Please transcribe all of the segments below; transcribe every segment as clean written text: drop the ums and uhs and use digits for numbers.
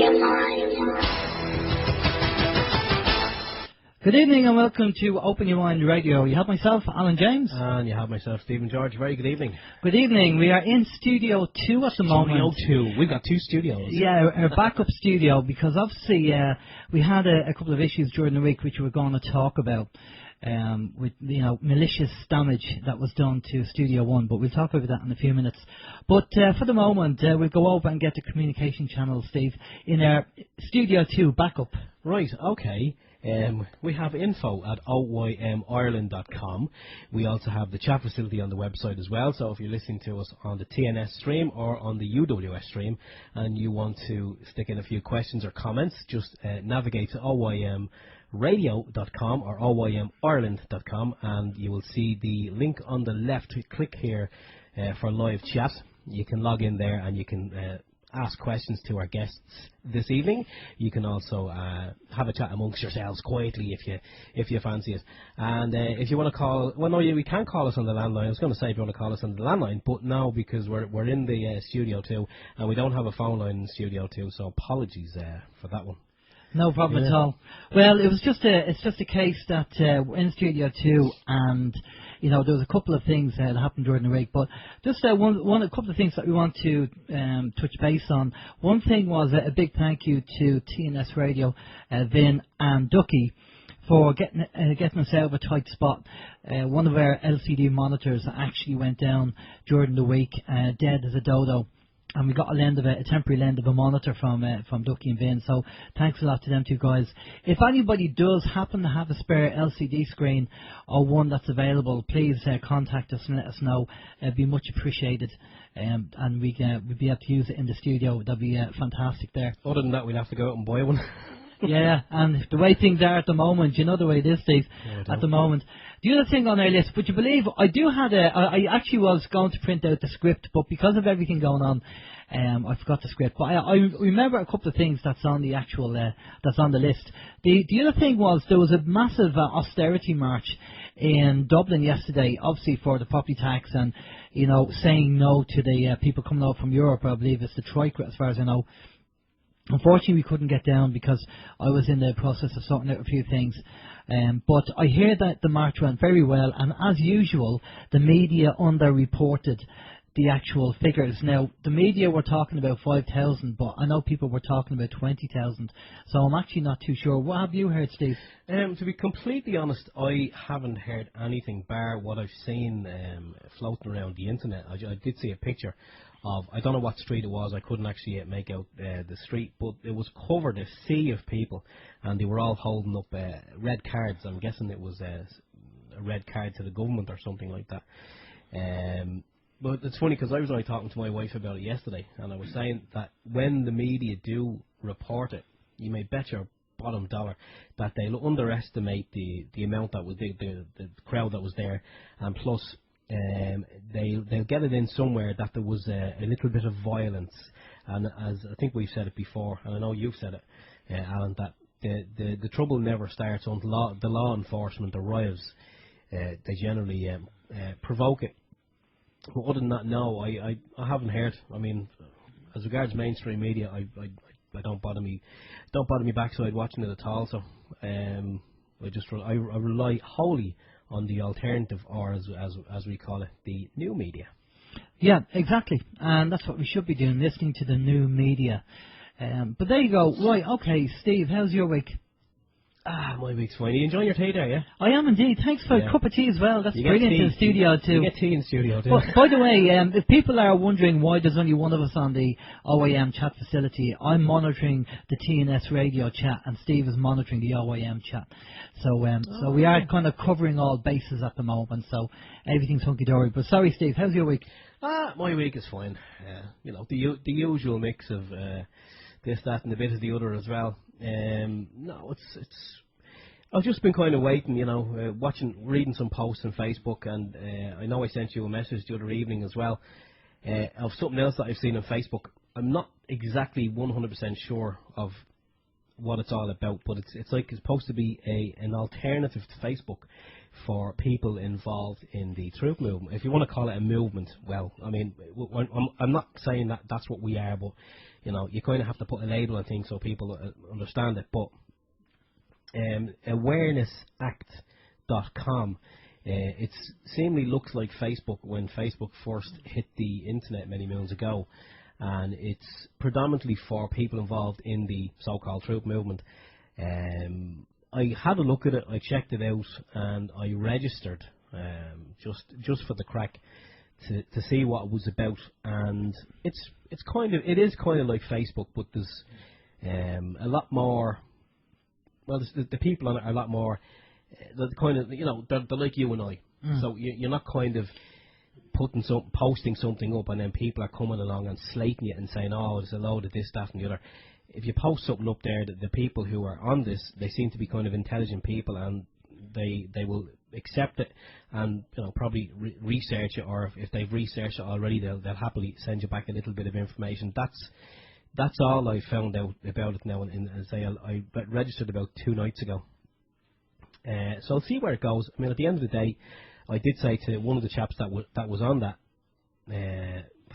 Good evening and welcome to Open Your Mind Radio. You have myself, Alan James. And you have myself, Stephen George. Very good evening. Good evening. We are in Studio 2 at the moment. Studio 2. We've got two studios. Yeah, our backup studio, because obviously we had a couple of issues during the week which we're going to talk about. With malicious damage that was done to Studio 1, but we'll talk about that in a few minutes. But for the moment, we'll go over and get the communication channel, Steve, in our Studio 2 backup. Right, okay. We have info at OYMIreland.com. We also have the chat facility on the website as well, so if you're listening to us on the TNS stream or on the UWS stream and you want to stick in a few questions or comments, just navigate to OYMRadio.com or OYMIreland.com and you will see the link on the left. Click here for live chat. You can log in there and you can ask questions to our guests this evening. You can also have a chat amongst yourselves quietly if you fancy it. And if you want to call, we can call us on the landline. I was going to say if you want to call us on the landline, but no, because we're in the Studio 2 and we don't have a phone line in Studio 2, so apologies for that one. No problem at all. Well, it's just a case that we're in Studio 2 and there was a couple of things that happened during the week, but just a couple of things that we want to touch base on. One thing was a big thank you to TNS Radio, Vin and Ducky, for getting us out of a tight spot. One of our LCD monitors actually went down during the week, dead as a dodo. And we got a temporary lend of a monitor from Ducky and Vin. So thanks a lot to them two guys. If anybody does happen to have a spare LCD screen or one that's available, please contact us and let us know. It'd be much appreciated. And we'd be able to use it in the studio. That'd be fantastic there. Other than that, we'd have to go out and buy one. Yeah, and the way things are at the moment, you know the way it is, Steve, at the moment. The other thing on our list, would you believe, I actually was going to print out the script, but because of everything going on, I forgot the script. But I remember a couple of things that's on the actual, that's on the list. The other thing was, there was a massive austerity march in Dublin yesterday, obviously for the property tax and, saying no to the people coming out from Europe. I believe it's the Troika, as far as I know. Unfortunately, we couldn't get down because I was in the process of sorting out a few things. But I hear that the march went very well, and as usual, the media underreported the actual figures. Now, the media were talking about 5,000, but I know people were talking about 20,000, so I'm actually not too sure. What have you heard, Steve? To be completely honest, I haven't heard anything bar what I've seen floating around the internet. I did see a picture of, I don't know what street it was, I couldn't actually make out the street, but it was covered, a sea of people, and they were all holding up red cards. I'm guessing it was a red card to the government or something like that. But it's funny because I was only talking to my wife about it yesterday, and I was saying that when the media do report it, you may bet your bottom dollar that they'll underestimate the amount that was the crowd that was there, and plus they'll get it in somewhere that there was a little bit of violence. And as I think we've said it before, and I know you've said it, Alan, that the trouble never starts until the law enforcement arrives. They generally provoke it. But other than that, no, I haven't heard. I mean, as regards mainstream media, I don't bother me backside watching it at all. So I rely wholly on the alternative, or as we call it, the new media. Yeah, exactly, and that's what we should be doing, listening to the new media. But there you go. Right, okay, Steve, how's your week? My week's fine. Are you enjoying your tea there, yeah? I am indeed. Thanks for a cup of tea as well. That's brilliant in the studio too. You get tea in the studio too. But, by the way, if people are wondering why there's only one of us on the OYM chat facility, I'm monitoring the TNS radio chat and Steve is monitoring the OYM chat. So we are kind of covering all bases at the moment, so everything's hunky-dory. But sorry, Steve, how's your week? My week is fine. The usual mix of this, that and a bit of the other as well. No, it's. I've just been kind of waiting, reading some posts on Facebook, and I know I sent you a message the other evening as well of something else that I've seen on Facebook. I'm not exactly 100% sure of what it's all about, but it's supposed to be an alternative to Facebook for people involved in the truth movement. If you want to call it a movement, well, I mean, I'm not saying that that's what we are, but you kind of have to put a label on things so people understand it. But awarenissact.com, it seemingly looks like Facebook when Facebook first hit the internet many moons ago, and it's predominantly for people involved in the so-called truth movement. I had a look at it, I checked it out, and I registered just for the crack to see what it was about. And it is kind of like Facebook, but there's a lot more. Well, the people on it are a lot more. They're kind of, they're like you and I. So you're not kind of posting something up and then people are coming along and slating it and saying, oh, there's a load of this, that and the other. If you post something up there, the people who are on this, they seem to be kind of intelligent people, and they will accept it and probably research it, or if they've researched it already, they'll happily send you back a little bit of information. That's all I found out about it now. And I registered about 2 nights ago. So I'll see where it goes. I mean, at the end of the day, I did say to one of the chaps that was on that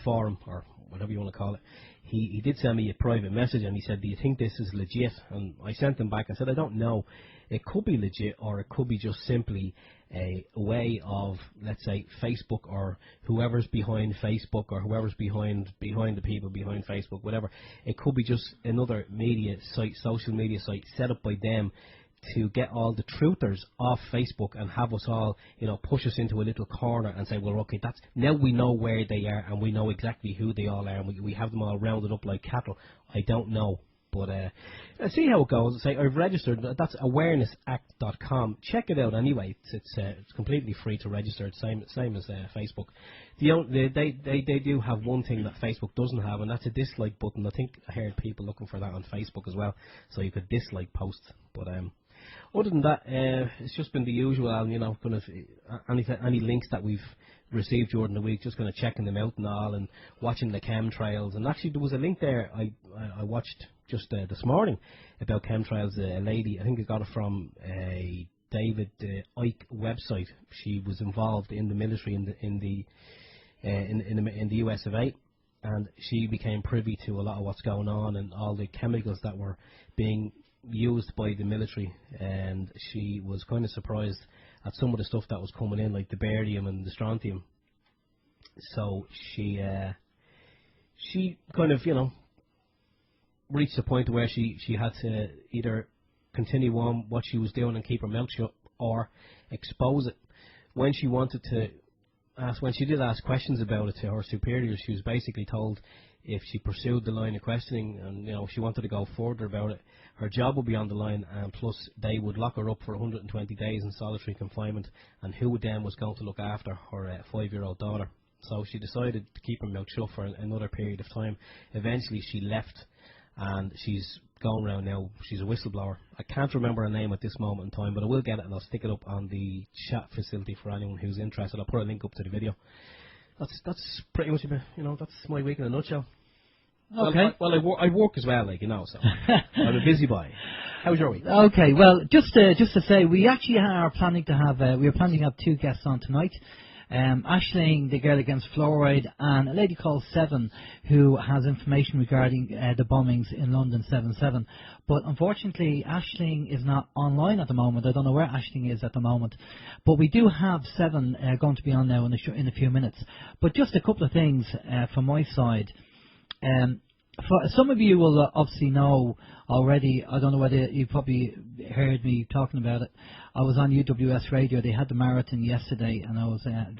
forum, or whatever you want to call it, he did send me a private message, and he said, do you think this is legit? And I sent him back. I said, I don't know. It could be legit, or it could be just simply a way of, let's say, Facebook, or whoever's behind Facebook, or whoever's behind the people behind Facebook, whatever. It could be just another media site, social media site, set up by them to get all the truthers off Facebook and have us all, push us into a little corner and say, well, okay, now we know where they are and we know exactly who they all are, and we have them all rounded up like cattle. I don't know. But see how it goes. Say I've registered. That's awarenissact.com. Check it out anyway. It's completely free to register. It's same as Facebook. They do have one thing that Facebook doesn't have, and that's a dislike button. I think I heard people looking for that on Facebook as well, so you could dislike posts. But other than that, it's just been the usual. Kind of any links that we've received during the week, just kind of checking them out and all, and watching the chemtrails. And actually, there was a link there I watched just this morning about chemtrails. A lady, I think I got it from a David Icke website. She was involved in the military in the US of A, and she became privy to a lot of what's going on and all the chemicals that were being used by the military, and she was kind of surprised at some of the stuff that was coming in, like the barium and the strontium. So she kind of reached a point where she had to either continue on what she was doing and keep her mouth shut, or expose it. When she did ask questions about it to her superiors, she was basically told if she pursued the line of questioning and if she wanted to go further about it, her job would be on the line, and plus they would lock her up for 120 days in solitary confinement, and who then was going to look after her 5-year-old daughter. So she decided to keep her mouth shut for another period of time. Eventually she left, and she's going around now. She's a whistleblower. I can't remember her name at this moment in time, but I will get it and I'll stick it up on the chat facility for anyone who's interested. I'll put a link up to the video. That's pretty much that's my week in a nutshell. Okay. Well, I work as well, so I'm a busy boy. How's your week? Okay. Well, just to say, we actually are planning to have 2 guests on tonight. Aisling, the girl against fluoride, and a lady called Seven, who has information regarding the bombings in London 7/7. But unfortunately, Aisling is not online at the moment. I don't know where Aisling is at the moment. But we do have Seven going to be on now in a few minutes. But just a couple of things from my side. For some of you will obviously know already. I don't know whether you probably heard me talking about it. I was on UWS Radio. They had the marathon yesterday, and I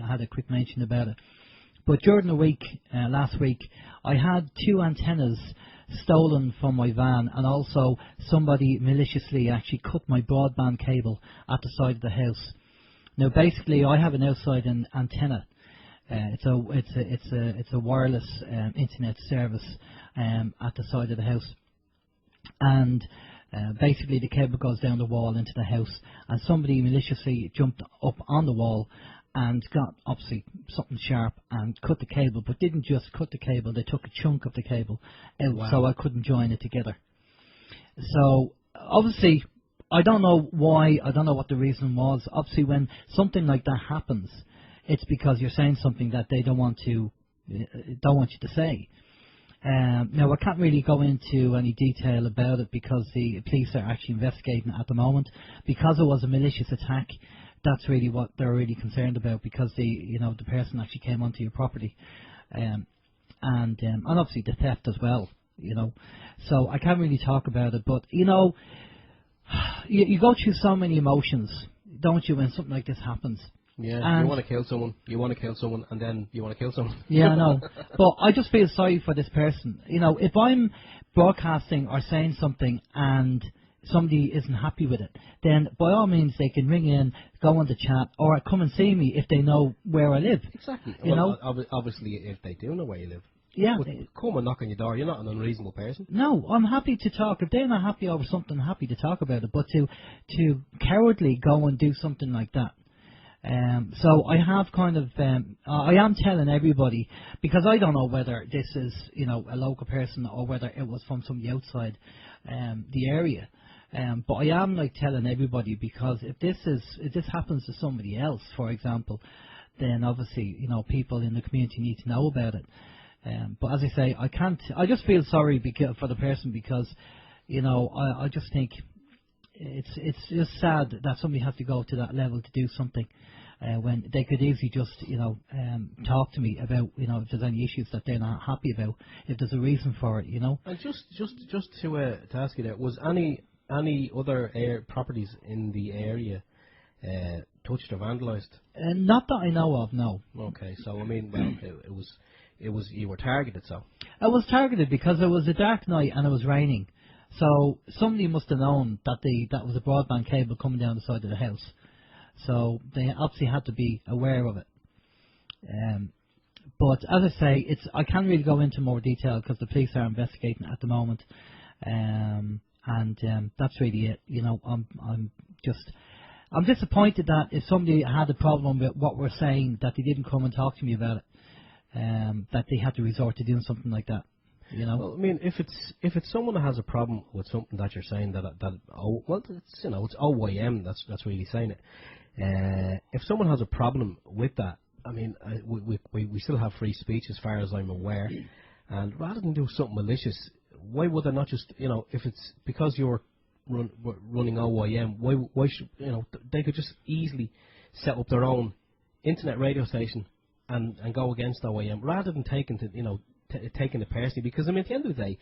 had a quick mention about it. But during the week, last week, I had 2 antennas stolen from my van, and also somebody maliciously actually cut my broadband cable at the side of the house. Now, basically, I have an outside antenna. It's a wireless internet service at the side of the house, and basically the cable goes down the wall into the house, and somebody maliciously jumped up on the wall and got obviously something sharp and cut the cable, but didn't just cut the cable, they took a chunk of the cable out. Wow. So I couldn't join it together. So obviously I don't know why, I don't know what the reason was. Obviously when something like that happens, it's because you're saying something that they don't want you to say. Now, I can't really go into any detail about it because the police are actually investigating it at the moment. Because it was a malicious attack, that's really what they're really concerned about, because the person actually came onto your property, and obviously the theft as well. So I can't really talk about it, but you go through so many emotions, don't you, when something like this happens? Yeah, and you want to kill someone, and then you want to kill someone. Yeah, I know. But I just feel sorry for this person. If I'm broadcasting or saying something and somebody isn't happy with it, then by all means they can ring in, go on the chat, or come and see me if they know where I live. Exactly. Obviously, if they do know where you live. Yeah. But come and knock on your door. You're not an unreasonable person. No, I'm happy to talk. If they're not happy over something, I'm happy to talk about it. But to cowardly go and do something like that. So I have kind of, I am telling everybody, because I don't know whether this is, a local person or whether it was from somebody outside the area. But I am telling everybody, because if this happens to somebody else, for example, then obviously, people in the community need to know about it. But as I say, I just feel sorry for the person, because, I just think it's just sad that somebody has to go to that level to do something when they could easily just talk to me about if there's any issues that they're not happy about, if there's a reason for it. And just to ask you, there was any other properties in the area touched or vandalised? Not that I know of, no. Okay, so I mean, well, it was you were targeted, so. I was targeted because it was a dark night and it was raining. So somebody must have known that was a broadband cable coming down the side of the house. So they obviously had to be aware of it. But as I say, I can't really go into more detail because the police are investigating at the moment. And that's really it. I'm disappointed that if somebody had a problem with what we're saying, that they didn't come and talk to me about it. That they had to resort to doing something like that. Well, I mean, if it's someone that has a problem with something that you're saying it's OYM that's really saying it. If someone has a problem with that, I mean, we still have free speech as far as I'm aware, and rather than do something malicious, why would they not just, if it's because you're running OYM, why should, they could just easily set up their own internet radio station and go against OYM rather than taking it personally, because I mean, at the end of the day,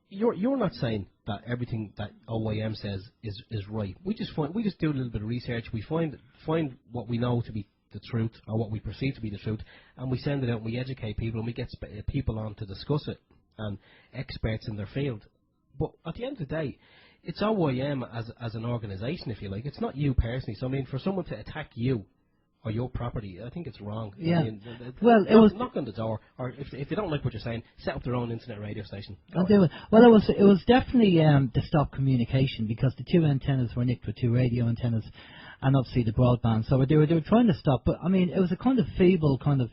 you're not saying that everything that OYM says is right. We just do a little bit of research. We find what we know to be the truth, or what we perceive to be the truth, and we send it out and we educate people, and we get people on to discuss it, and experts in their field. But at the end of the day, it's OYM as an organisation, if you like. It's not you personally. So I mean, for someone to attack you or your property, I think it's wrong. Yeah. I mean, it was knock on the door, or if they don't like what you're saying, set up their own internet radio station. I'll do it. Well, it was definitely to stop communication, because the two antennas were nicked with two radio antennas, and obviously the broadband. So they were trying to stop, but I mean, it was a kind of feeble kind of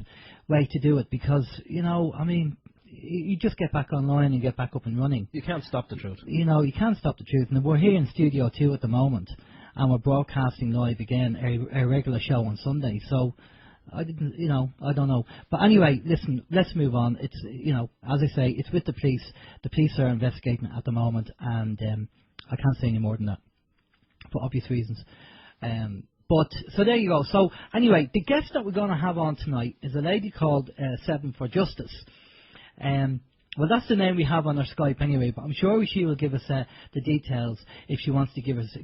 way to do it, because I mean, you just get back online and get back up and running. You can't stop the truth. You can't stop the truth, and we're here in Studio 2 at the moment, and we're broadcasting live again, a regular show on Sunday. So I don't know. But anyway, listen, let's move on. It's, as I say, it's with the police. The police are investigating at the moment, and I can't say any more than that for obvious reasons. But so there you go. So anyway, the guest that we're going to have on tonight is a lady called Seven for Justice. Well, that's the name we have on our Skype anyway, but I'm sure she will give us the details if she wants to give us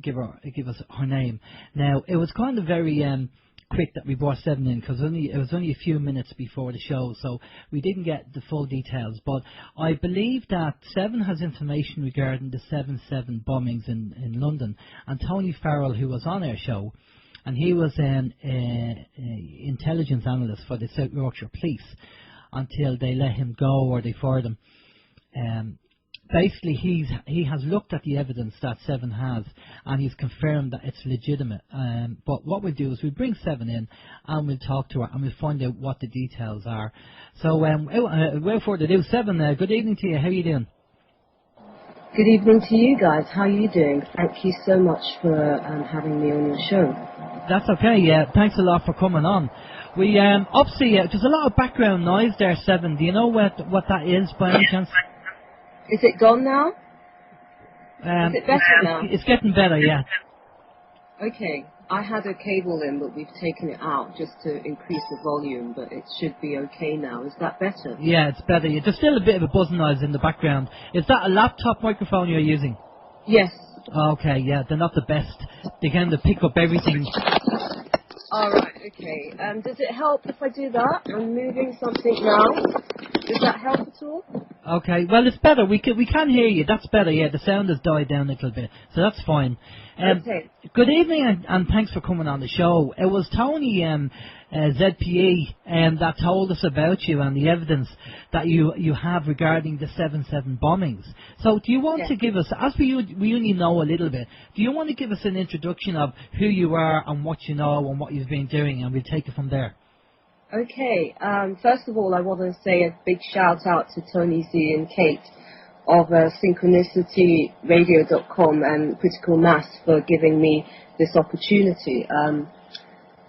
her name. Now, it was kind of very quick that we brought Seven in, because it was only a few minutes before the show, so we didn't get the full details. But I believe that Seven has information regarding the 7/7 bombings in London, and Tony Farrell, who was on our show, and he was an intelligence analyst for the South Yorkshire Police, until they let him go or they fired him. Basically, he has looked at the evidence that Seven has, and he's confirmed that it's legitimate. But what we'll do is we'll bring Seven in, and we'll talk to her, and we'll find out what the details are. So, without further ado, Seven, good evening to you. How are you doing? Good evening to you guys. How are you doing? Thank you so much for having me on your show. That's okay. Yeah, thanks a lot for coming on. We obviously there's a lot of background noise there, Seven. Do you know what that is by any chance? Is it gone now? Is it better now? It's getting better, yeah. Okay. I had a cable in, but we've taken it out just to increase the volume, but it should be okay now. Is that better? Yeah, it's better. There's still a bit of a buzzing noise in the background. Is that a laptop microphone you're using? Yes. Okay, yeah, they're not the best. They kind of pick up everything. All right, okay. Does it help if I do that? I'm moving something now. Does that help at all? Okay, well, it's better. We can hear you. That's better, yeah. The sound has died down a little bit, so that's fine. Okay. Good evening, and thanks for coming on the show. It was Tony, ZPE, that told us about you and the evidence that you have regarding the 7/7 bombings. So do you want to give us, as we only know a little bit, do you want to give us an introduction of who you are and what you know and what you've been doing, and we'll take it from there? Okay. First of all, I want to say a big shout out to Tony Z and Kate of synchronicityradio.com and Critical Mass for giving me this opportunity.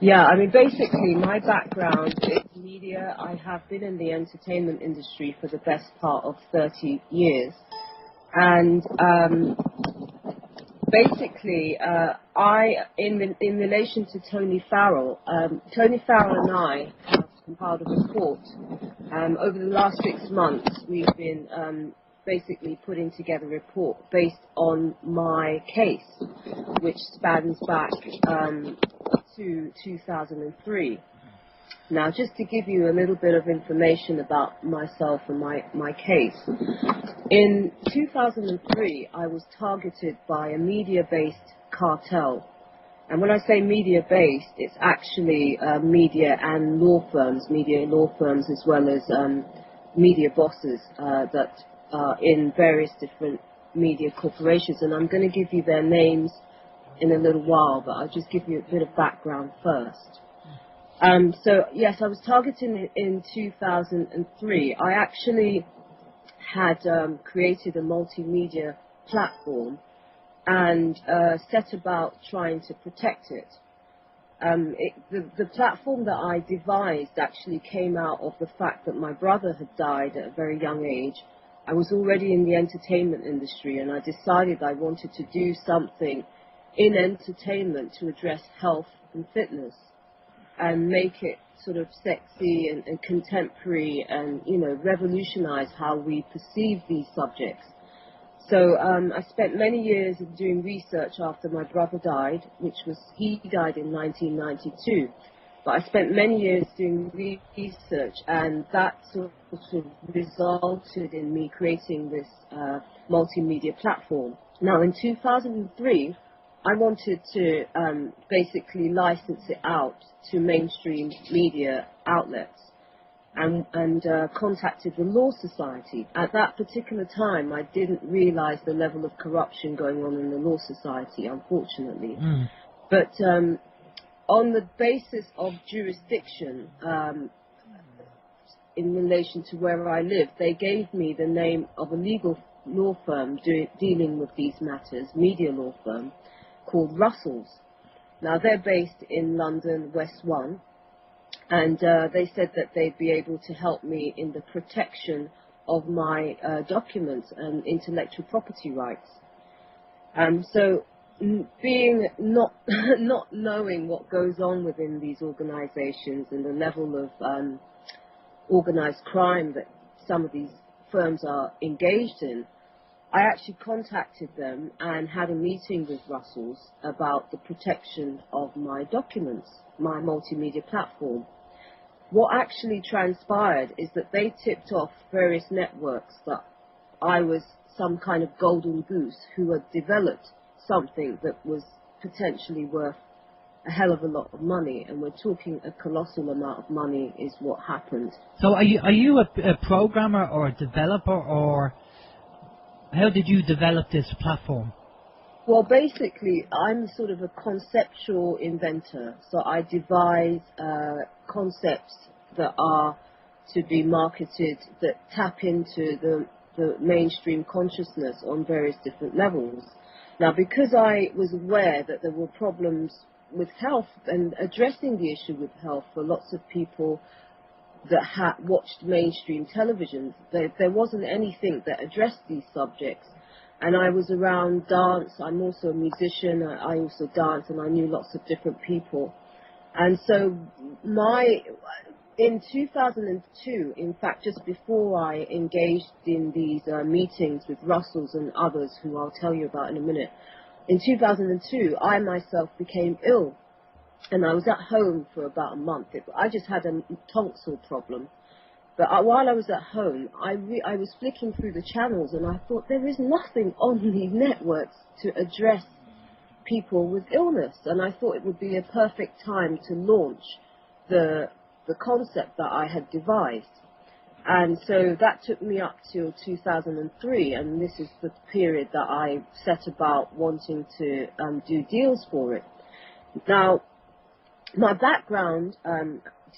Basically, my background is media. I have been in the entertainment industry for the best part of 30 years. And in relation to Tony Farrell and I have compiled a report. Over the last 6 months, we've been basically putting together a report based on my case, which spans back to 2003. Now, just to give you a little bit of information about myself and my case. In 2003, I was targeted by a media-based cartel. And when I say media-based, it's actually media law firms as well as media bosses that are in various different media corporations. And I'm going to give you their names in a little while, but I'll just give you a bit of background first. Yes, I was targeted in 2003. I actually had created a multimedia platform and set about trying to protect it. The platform that I devised actually came out of the fact that my brother had died at a very young age. I was already in the entertainment industry, and I decided I wanted to do something in entertainment to address health and fitness and make it sort of sexy and contemporary and, revolutionize how we perceive these subjects. So I spent many years doing research after my brother died, he died in 1992. But I spent many years doing research, and that sort of resulted in me creating this multimedia platform. Now, in 2003, I wanted to basically license it out to mainstream media outlets and contacted the Law Society. At that particular time, I didn't realize the level of corruption going on in the Law Society, unfortunately. But on the basis of jurisdiction, in relation to where I live, they gave me the name of a legal law firm dealing with these matters, media law firm, called Russell's. Now, they're based in London, West 1, and they said that they'd be able to help me in the protection of my documents and intellectual property rights. So, being not knowing what goes on within these organizations and the level of organized crime that some of these firms are engaged in, I actually contacted them and had a meeting with Russell's about the protection of my documents, my multimedia platform. What actually transpired is that they tipped off various networks that I was some kind of golden goose who had developed something that was potentially worth a hell of a lot of money, and we're talking a colossal amount of money is what happened. So are you a programmer or a developer, or how did you develop this platform? Well, basically, I'm sort of a conceptual inventor, so I devise concepts that are to be marketed, that tap into the mainstream consciousness on various different levels. Now, because I was aware that there were problems with health and addressing the issue with health for lots of people that had watched mainstream television. There wasn't anything that addressed these subjects. And I was around dance. I'm also a musician. I also dance, and I knew lots of different people. And so in 2002, in fact, just before I engaged in these meetings with Russells and others, who I'll tell you about in a minute, in 2002, I myself became ill. And I was at home for about a month. I just had a tonsil problem. But while I was at home, I was flicking through the channels, and I thought there is nothing on these networks to address people with illness. And I thought it would be a perfect time to launch the concept that I had devised. And so that took me up till 2003, and this is the period that I set about wanting to do deals for it. Now, my background,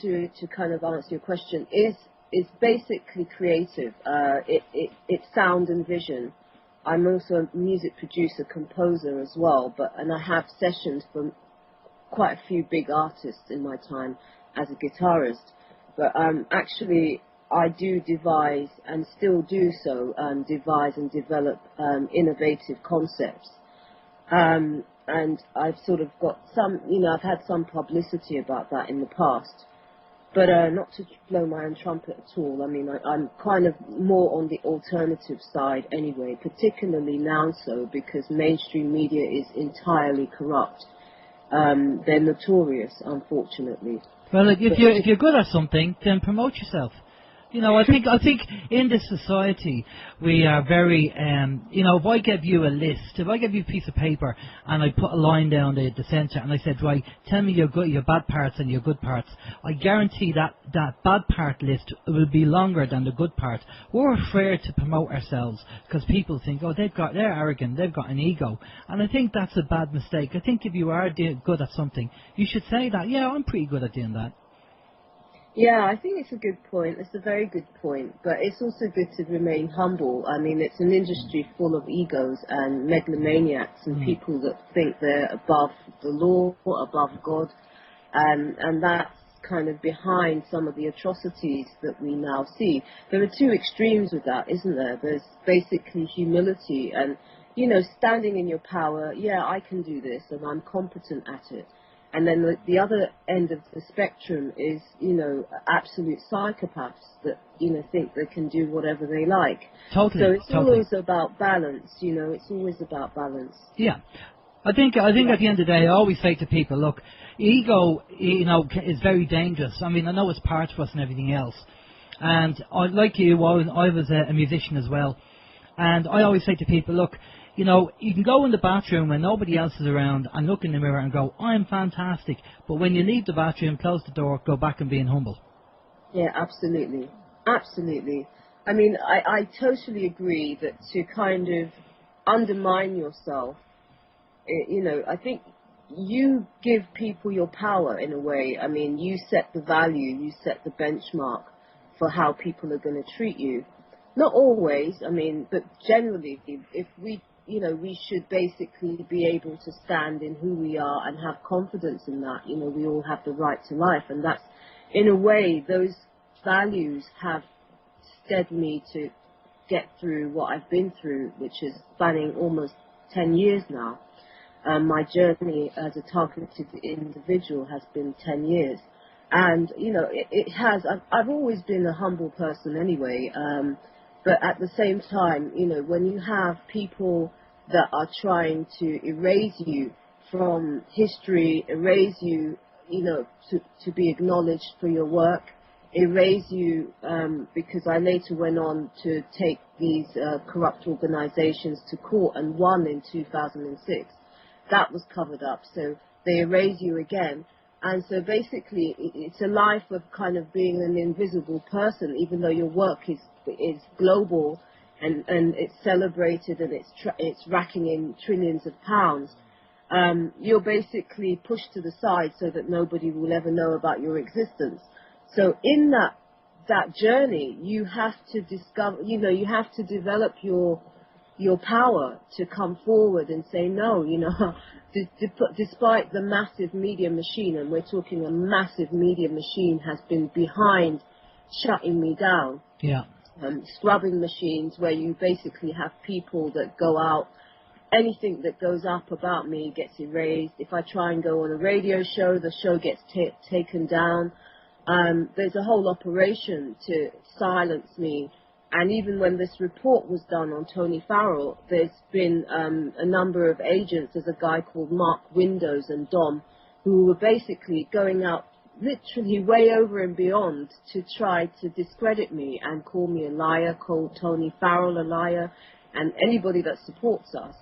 to kind of answer your question, is basically creative. It's sound and vision. I'm also a music producer, composer as well, and I have sessions from quite a few big artists in my time as a guitarist. But actually, I do devise, and still do so, devise and develop innovative concepts. And I've sort of got some, I've had some publicity about that in the past. But not to blow my own trumpet at all. I mean, I'm kind of more on the alternative side anyway, particularly now so, because mainstream media is entirely corrupt. They're notorious, unfortunately. Well, if you're good at something, then promote yourself. I think in this society we are very, if I give you a list, if I give you a piece of paper and I put a line down the centre and I said, right, tell me your bad parts and your good parts, I guarantee that bad part list will be longer than the good part. We're afraid to promote ourselves because people think, they're arrogant, they've got an ego. And I think that's a bad mistake. I think if you are good at something, you should say that, yeah, I'm pretty good at doing that. Yeah, I think it's a good point. It's a very good point. But it's also good to remain humble. I mean, it's an industry full of egos and megalomaniacs and people that think they're above the law or above God. And that's kind of behind some of the atrocities that we now see. There are two extremes with that, isn't there? There's basically humility and, standing in your power. Yeah, I can do this and I'm competent at it. And then the other end of the spectrum is, absolute psychopaths that, think they can do whatever they like. Totally. So it's always about balance, it's always about balance. Yeah. I think at the end of the day, I always say to people, look, ego, is very dangerous. I mean, I know it's part of us and everything else. And like you, I was a musician as well. And I always say to people, look, you can go in the bathroom when nobody else is around and look in the mirror and go, I'm fantastic. But when you leave the bathroom, close the door, go back and being humble. Yeah, absolutely. Absolutely. I mean, I totally agree that to kind of undermine yourself, I think you give people your power in a way. I mean, you set the value, you set the benchmark for how people are going to treat you. Not always, I mean, but generally, if we should basically be able to stand in who we are and have confidence in that. We all have the right to life. And that's, in a way, those values have steadied me to get through what I've been through, which is spanning almost 10 years now. My journey as a targeted individual has been 10 years. And, it has, I've always been a humble person anyway. But at the same time, when you have people that are trying to erase you from history, erase you, to be acknowledged for your work, erase you, because I later went on to take these corrupt organizations to court and won in 2006. That was covered up, so they erase you again. And so basically, it's a life of kind of being an invisible person, even though your work is global and it's celebrated and it's racking in trillions of pounds. You're basically pushed to the side so that nobody will ever know about your existence. So in that journey, you have to discover, you have to develop your power to come forward and say no, despite the massive media machine, and we're talking a massive media machine has been behind shutting me down. Yeah. Scrubbing machines where you basically have people that go out, anything that goes up about me gets erased. If I try and go on a radio show, the show gets taken down. There's a whole operation to silence me. And even when this report was done on Tony Farrell, there's been a number of agents. There's a guy called Mark Windows and Dom, who were basically going out literally way over and beyond to try to discredit me and call me a liar, call Tony Farrell a liar, and anybody that supports us.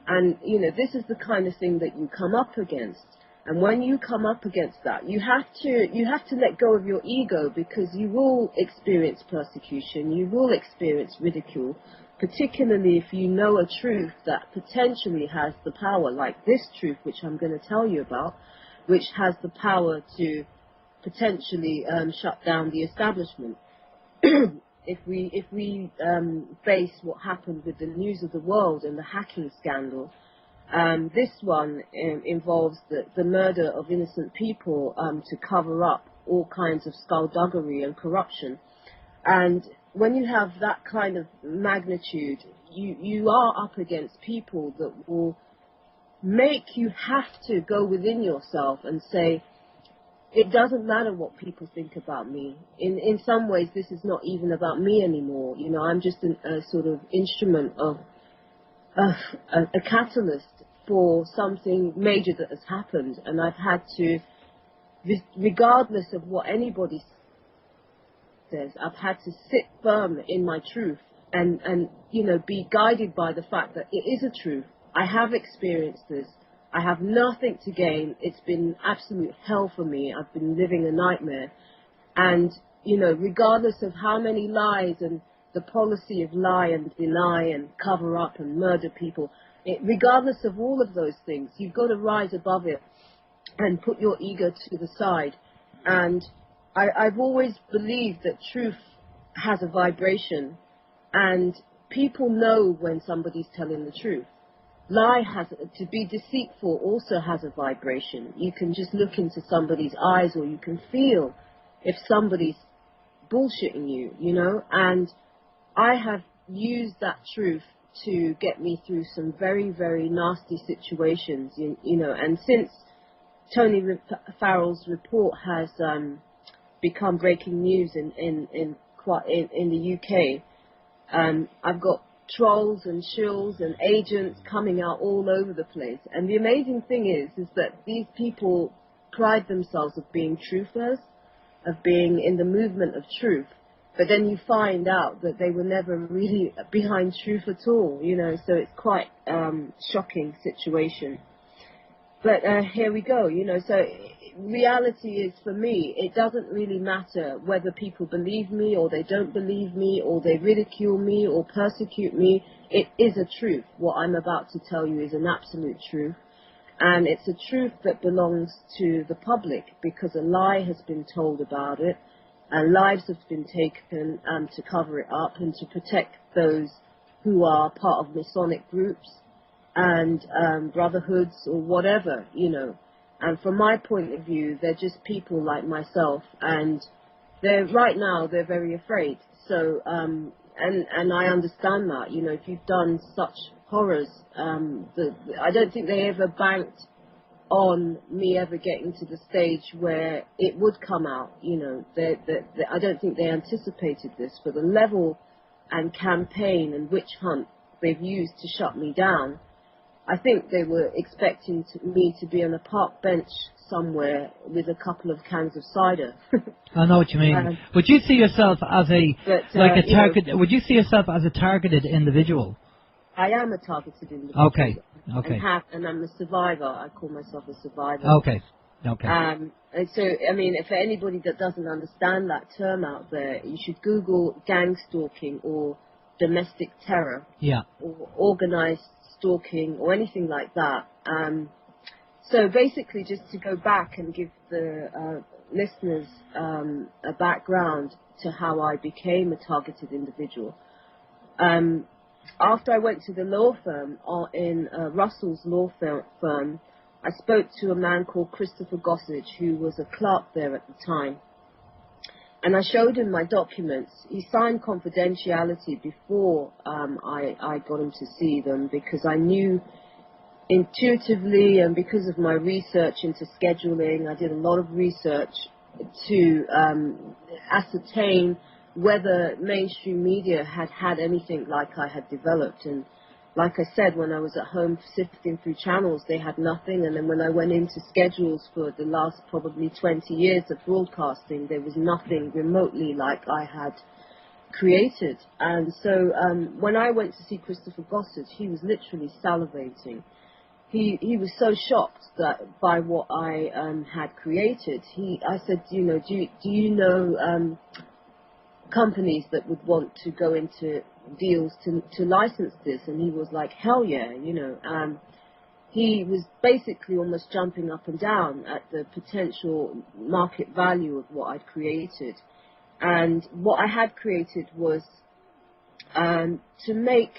And, you know, this is the kind of thing that you come up against. And when you come up against that, you have to let go of your ego, because you will experience persecution, you will experience ridicule, particularly if you know a truth that potentially has the power, like this truth, which I'm going to tell you about, which has the power to potentially shut down the establishment. If we base what happened with the News of the World and the hacking scandal, this one involves the murder of innocent people to cover up all kinds of skullduggery and corruption. And when you have that kind of magnitude, you are up against people that will make you have to go within yourself and say, it doesn't matter what people think about me. In some ways, this is not even about me anymore. You know, I'm just a sort of instrument of a catalyst for something major that has happened. And I've had to, regardless of what anybody says, I've had to sit firm in my truth and you know, be guided by the fact that it is a truth. I have experienced this. I have nothing to gain. It's been absolute hell for me. I've been living a nightmare. And, you know, regardless of how many lies and the policy of lie and deny and cover up and murder people, regardless of all of those things, you've got to rise above it and put your ego to the side. And I've always believed that truth has a vibration, and people know when somebody's telling the truth. Lie to be deceitful also has a vibration. You can just look into somebody's eyes, or you can feel if somebody's bullshitting you, you know. And I have used that truth to get me through some very, very nasty situations, you know. And since Tony Farrell's report has become breaking news in the UK, I've got trolls and shills and agents coming out all over the place. And the amazing thing is that these people pride themselves of being truthers, of being in the movement of truth. But then you find out that they were never really behind truth at all, you know, so it's quite shocking situation. But here we go, you know, so reality is, for me, it doesn't really matter whether people believe me or they don't believe me or they ridicule me or persecute me. It is a truth. What I'm about to tell you is an absolute truth. And it's a truth that belongs to the public, because a lie has been told about it, and lives have been taken to cover it up and to protect those who are part of Masonic groups and brotherhoods or whatever, you know. And from my point of view, they're just people like myself, and right now they're very afraid. So, and I understand that, you know, if you've done such horrors, I don't think they ever banked on me ever getting to the stage where it would come out, you know. I don't think they anticipated this, but the level and campaign and witch hunt they've used to shut me down, I think they were expecting me to be on a park bench somewhere with a couple of cans of cider. I know what you mean. Would you see yourself as target? Would you see yourself as a targeted individual? I am a targeted individual. Okay. And I'm a survivor. I call myself a survivor. Okay. And so, I mean, for anybody that doesn't understand that term out there, you should Google gang stalking or domestic terror. Yeah. Or organized stalking or anything like that. So basically, just to go back and give the listeners a background to how I became a targeted individual. After I went to the law firm, in Russell's law firm, I spoke to a man called Christopher Gossage, who was a clerk there at the time. And I showed him my documents. He signed confidentiality before I got him to see them, because I knew intuitively, and because of my research into scheduling, I did a lot of research to ascertain whether mainstream media had anything like I had developed. And like I said, when I was at home sifting through channels, they had nothing. And then when I went into schedules for the last probably 20 years of broadcasting, there was nothing remotely like I had created. And so when I went to see Christopher Gossage, he was literally salivating. He was so shocked that by what I had created. I said, do you know companies that would want to go into deals to license this? And he was like, hell yeah, he was basically almost jumping up and down at the potential market value of what I'd created. And what I had created was to make,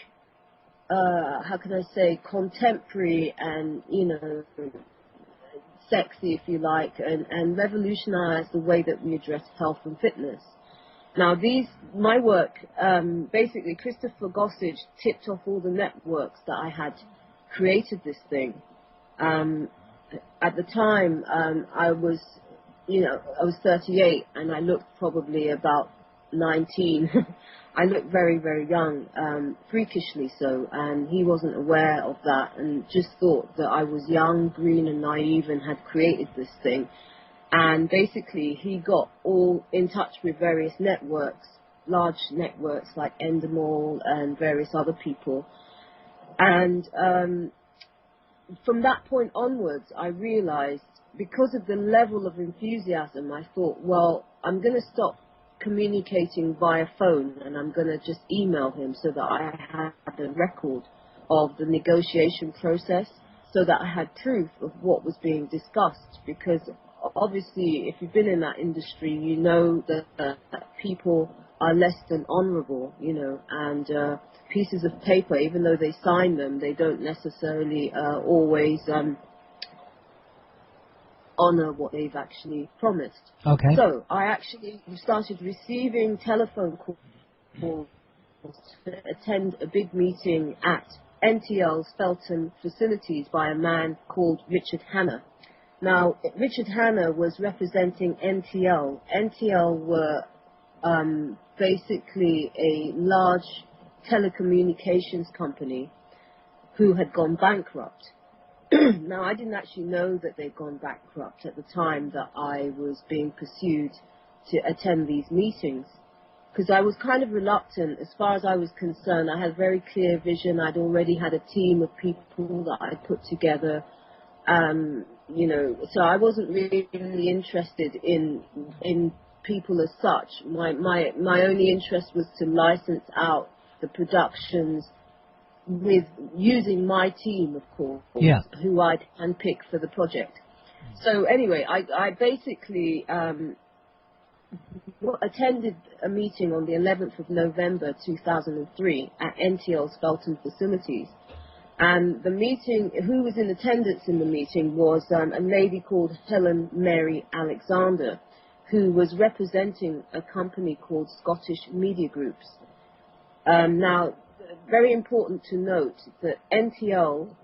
how can I say, contemporary and, sexy, if you like, and revolutionize the way that we address health and fitness. Now, my work, basically, Christopher Gossage tipped off all the networks that I had created this thing. At the time, I was 38, and I looked probably about 19. I looked very, very young, freakishly so, and he wasn't aware of that, and just thought that I was young, green, and naive, and had created this thing. And basically, he got all in touch with various networks, large networks like Endemol and various other people. And from that point onwards, I realized, because of the level of enthusiasm, I thought, well, I'm going to stop communicating via phone, and I'm going to just email him so that I had a record of the negotiation process, so that I had proof of what was being discussed. Because obviously, if you've been in that industry, you know that people are less than honorable, and pieces of paper, even though they sign them, they don't necessarily always honor what they've actually promised. Okay. So I actually started receiving telephone calls to attend a big meeting at NTL's Felton facilities by a man called Richard Hanna. Now, Richard Hanna was representing NTL. NTL were basically a large telecommunications company who had gone bankrupt. Now, I didn't actually know that they'd gone bankrupt at the time that I was being pursued to attend these meetings, because I was kind of reluctant. As far as I was concerned, I had a very clear vision. I'd already had a team of people that I'd put together. So I wasn't really interested in people as such. My only interest was to license out the productions with using my team, of course, who I'd handpick for the project. So anyway, I basically attended a meeting on the 11th of November 2003 at NTL's Felton facilities. And the meeting, who was in attendance in the meeting was a lady called Helen Mary Alexander, who was representing a company called Scottish Media Groups. Now, very important to note that NTL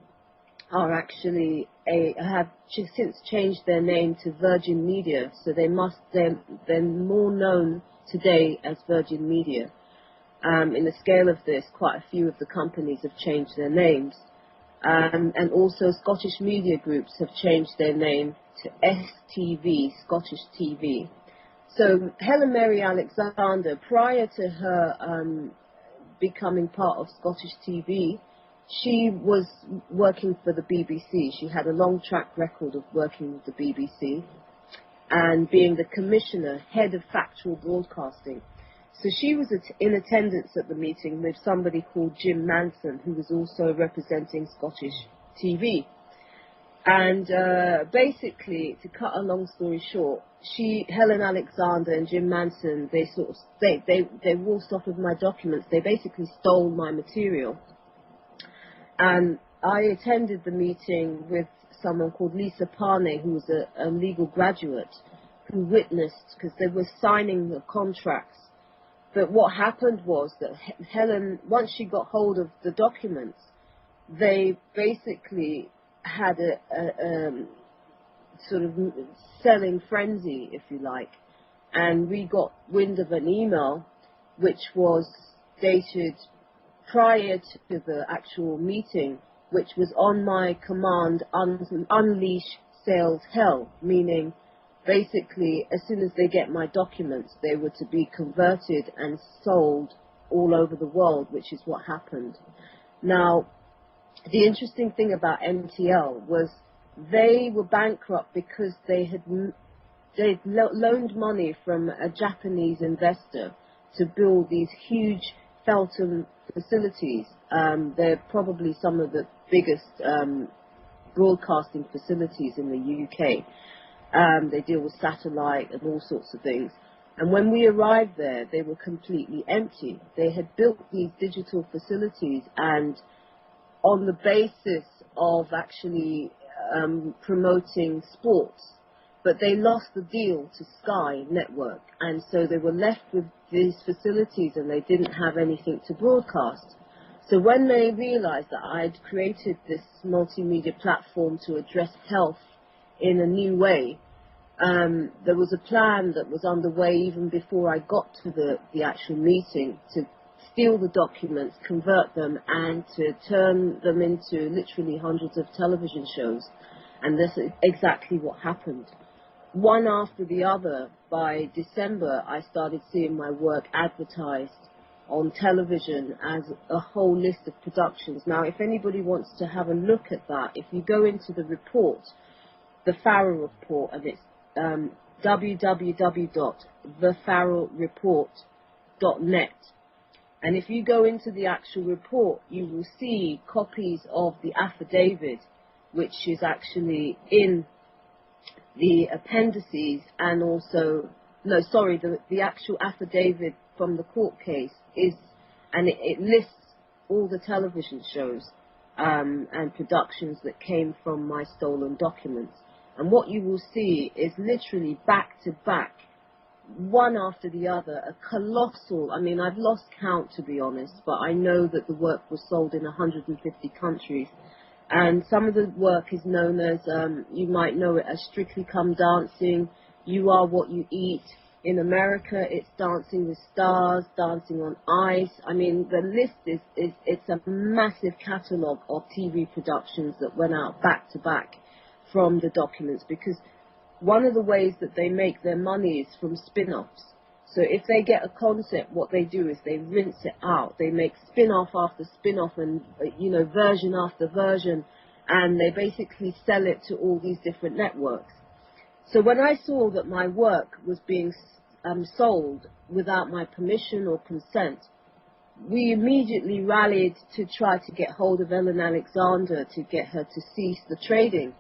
are actually have since changed their name to Virgin Media, so they're more known today as Virgin Media. In the scale of this, quite a few of the companies have changed their names. And also Scottish Media Groups have changed their name to STV, Scottish TV. So Helen Mary Alexander, prior to her becoming part of Scottish TV, she was working for the BBC. She had a long track record of working with the BBC and being the commissioner, head of factual broadcasting. So she was in attendance at the meeting with somebody called Jim Manson, who was also representing Scottish TV. And basically, to cut a long story short, Helen Alexander and Jim Manson, they waltzed off with my documents. They basically stole my material. And I attended the meeting with someone called Lisa Parnay, who was a legal graduate, who witnessed, because they were signing the contracts. But what happened was that Helen, once she got hold of the documents, they basically had a sort of selling frenzy, if you like. And we got wind of an email which was dated prior to the actual meeting, which was on my command, unleash sales hell, meaning basically as soon as they get my documents, they were to be converted and sold all over the world, which is what happened. Now, the interesting thing about NTL was they were bankrupt because they'd loaned money from a Japanese investor to build these huge Feltham facilities. They're probably some of the biggest broadcasting facilities in the UK. They deal with satellite and all sorts of things. And when we arrived there, they were completely empty. They had built these digital facilities, and on the basis of actually promoting sports, but they lost the deal to Sky Network, and so they were left with these facilities and they didn't have anything to broadcast. So when they realized that I had created this multimedia platform to address health in a new way, there was a plan that was underway even before I got to the actual meeting to steal the documents, convert them, and to turn them into literally hundreds of television shows. And this is exactly what happened. One after the other, by December, I started seeing my work advertised on television as a whole list of productions. Now, if anybody wants to have a look at that, if you go into the report, the Farrell report, and it's www.thefarrellreport.net. And if you go into the actual report, you will see copies of the affidavit, which is actually in the appendices, and also, the actual affidavit from the court case is, and it lists all the television shows and productions that came from my stolen documents. And what you will see is literally back to back, one after the other, a colossal, I mean, I've lost count, to be honest, but I know that the work was sold in 150 countries. And some of the work is known as, you might know it as Strictly Come Dancing, You Are What You Eat. In America, it's Dancing with Stars, Dancing on Ice. I mean, the list it's a massive catalogue of TV productions that went out back to back from the documents, because one of the ways that they make their money is from spin-offs. So if they get a concept, what they do is they rinse it out. They make spin-off after spin-off and, version after version, and they basically sell it to all these different networks. So when I saw that my work was being sold without my permission or consent, we immediately rallied to try to get hold of Ellen Alexander to get her to cease the trading.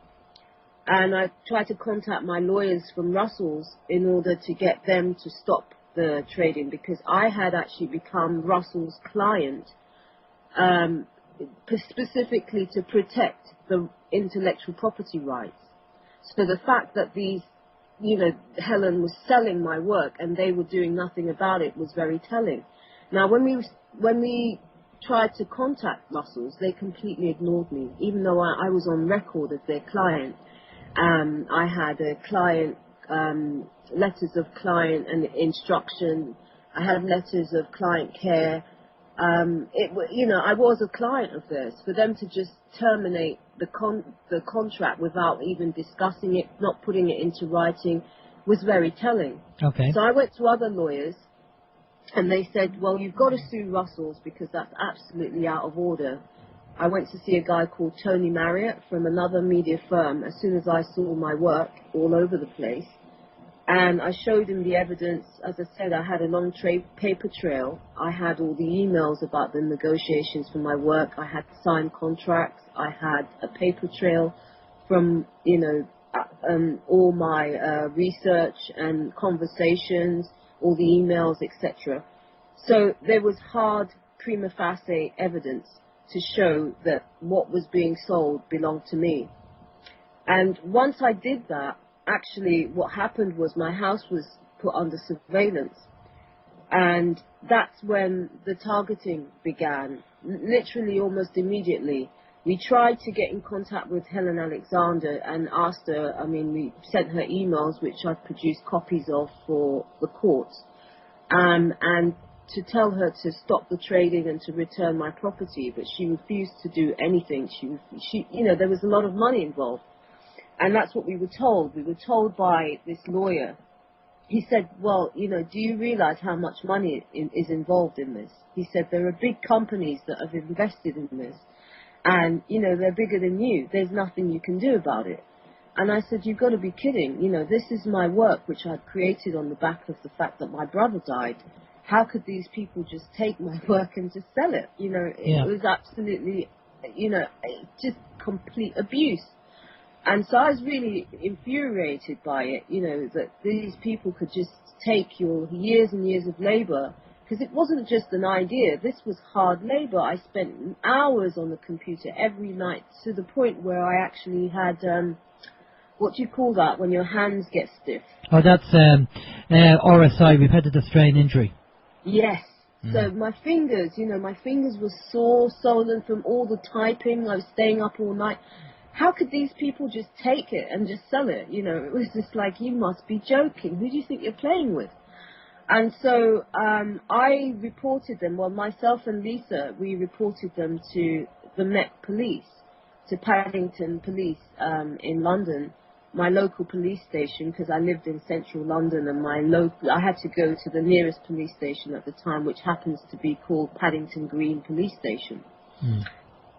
And I tried to contact my lawyers from Russell's in order to get them to stop the trading, because I had actually become Russell's client specifically to protect the intellectual property rights. So the fact that these, Helen was selling my work and they were doing nothing about it was very telling. Now, when we tried to contact Russell's, they completely ignored me, even though I was on record as their client. I had a client, letters of client and instruction. I had letters of client care. I was a client of theirs. For them to just terminate the contract without even discussing it, not putting it into writing, was very telling. Okay. So I went to other lawyers, and they said, well, you've got to sue Russell's because that's absolutely out of order. I went to see a guy called Tony Marriott from another media firm as soon as I saw my work all over the place. And I showed him the evidence. As I said, I had a long paper trail. I had all the emails about the negotiations for my work. I had signed contracts. I had a paper trail from, all my research and conversations, all the emails, etc. So there was hard prima facie evidence to show that what was being sold belonged to me. And once I did that, actually what happened was my house was put under surveillance. And that's when the targeting began, literally almost immediately. We tried to get in contact with Helen Alexander and asked her, we sent her emails, which I've produced copies of for the courts, and to tell her to stop the trading and to return my property, but she refused to do anything. She there was a lot of money involved. And that's what we were told. We were told by this lawyer. He said, well, do you realize how much money is involved in this? He said, there are big companies that have invested in this. And, they're bigger than you. There's nothing you can do about it. And I said, you've got to be kidding. This is my work, which I've created on the back of the fact that my brother died. How could these people just take my work and just sell it? It was absolutely, just complete abuse. And so I was really infuriated by it, that these people could just take your years and years of labor, because it wasn't just an idea. This was hard labor. I spent hours on the computer every night to the point where I actually had, what do you call that, when your hands get stiff? Oh, that's RSI, repetitive strain injury. Yes. So my fingers were sore, swollen from all the typing. I was staying up all night. How could these people just take it and just sell it? It was just like, you must be joking. Who do you think you're playing with? And so I reported them, myself and Lisa, we reported them to the Met Police, to Paddington Police in London, my local police station, because I lived in central London, and I had to go to the nearest police station at the time, which happens to be called Paddington Green Police Station.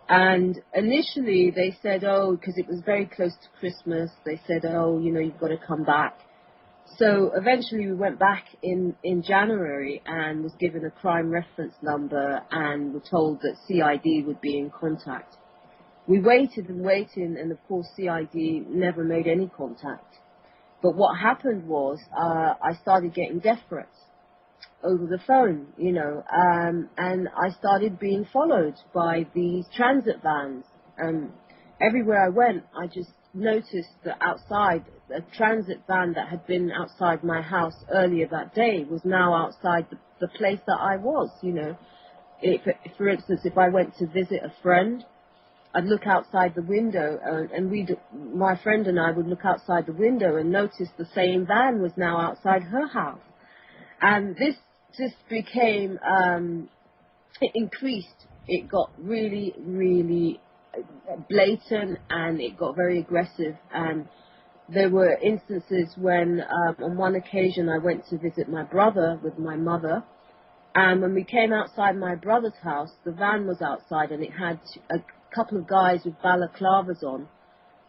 And initially they said, because it was very close to Christmas, they said, you've got to come back. So eventually we went back in January and was given a crime reference number and were told that CID would be in contact. We waited and waited, and of course CID never made any contact. But what happened was I started getting death threats over the phone, and I started being followed by these transit vans. Everywhere I went, I just noticed that outside, a transit van that had been outside my house earlier that day was now outside the place that I was, For instance, if I went to visit a friend, I'd look outside the window, and my friend and I would look outside the window and notice the same van was now outside her house. And this just became, it increased. It got really, really blatant, and it got very aggressive. And there were instances when, on one occasion, I went to visit my brother with my mother. And when we came outside my brother's house, the van was outside, and it had a couple of guys with balaclavas on.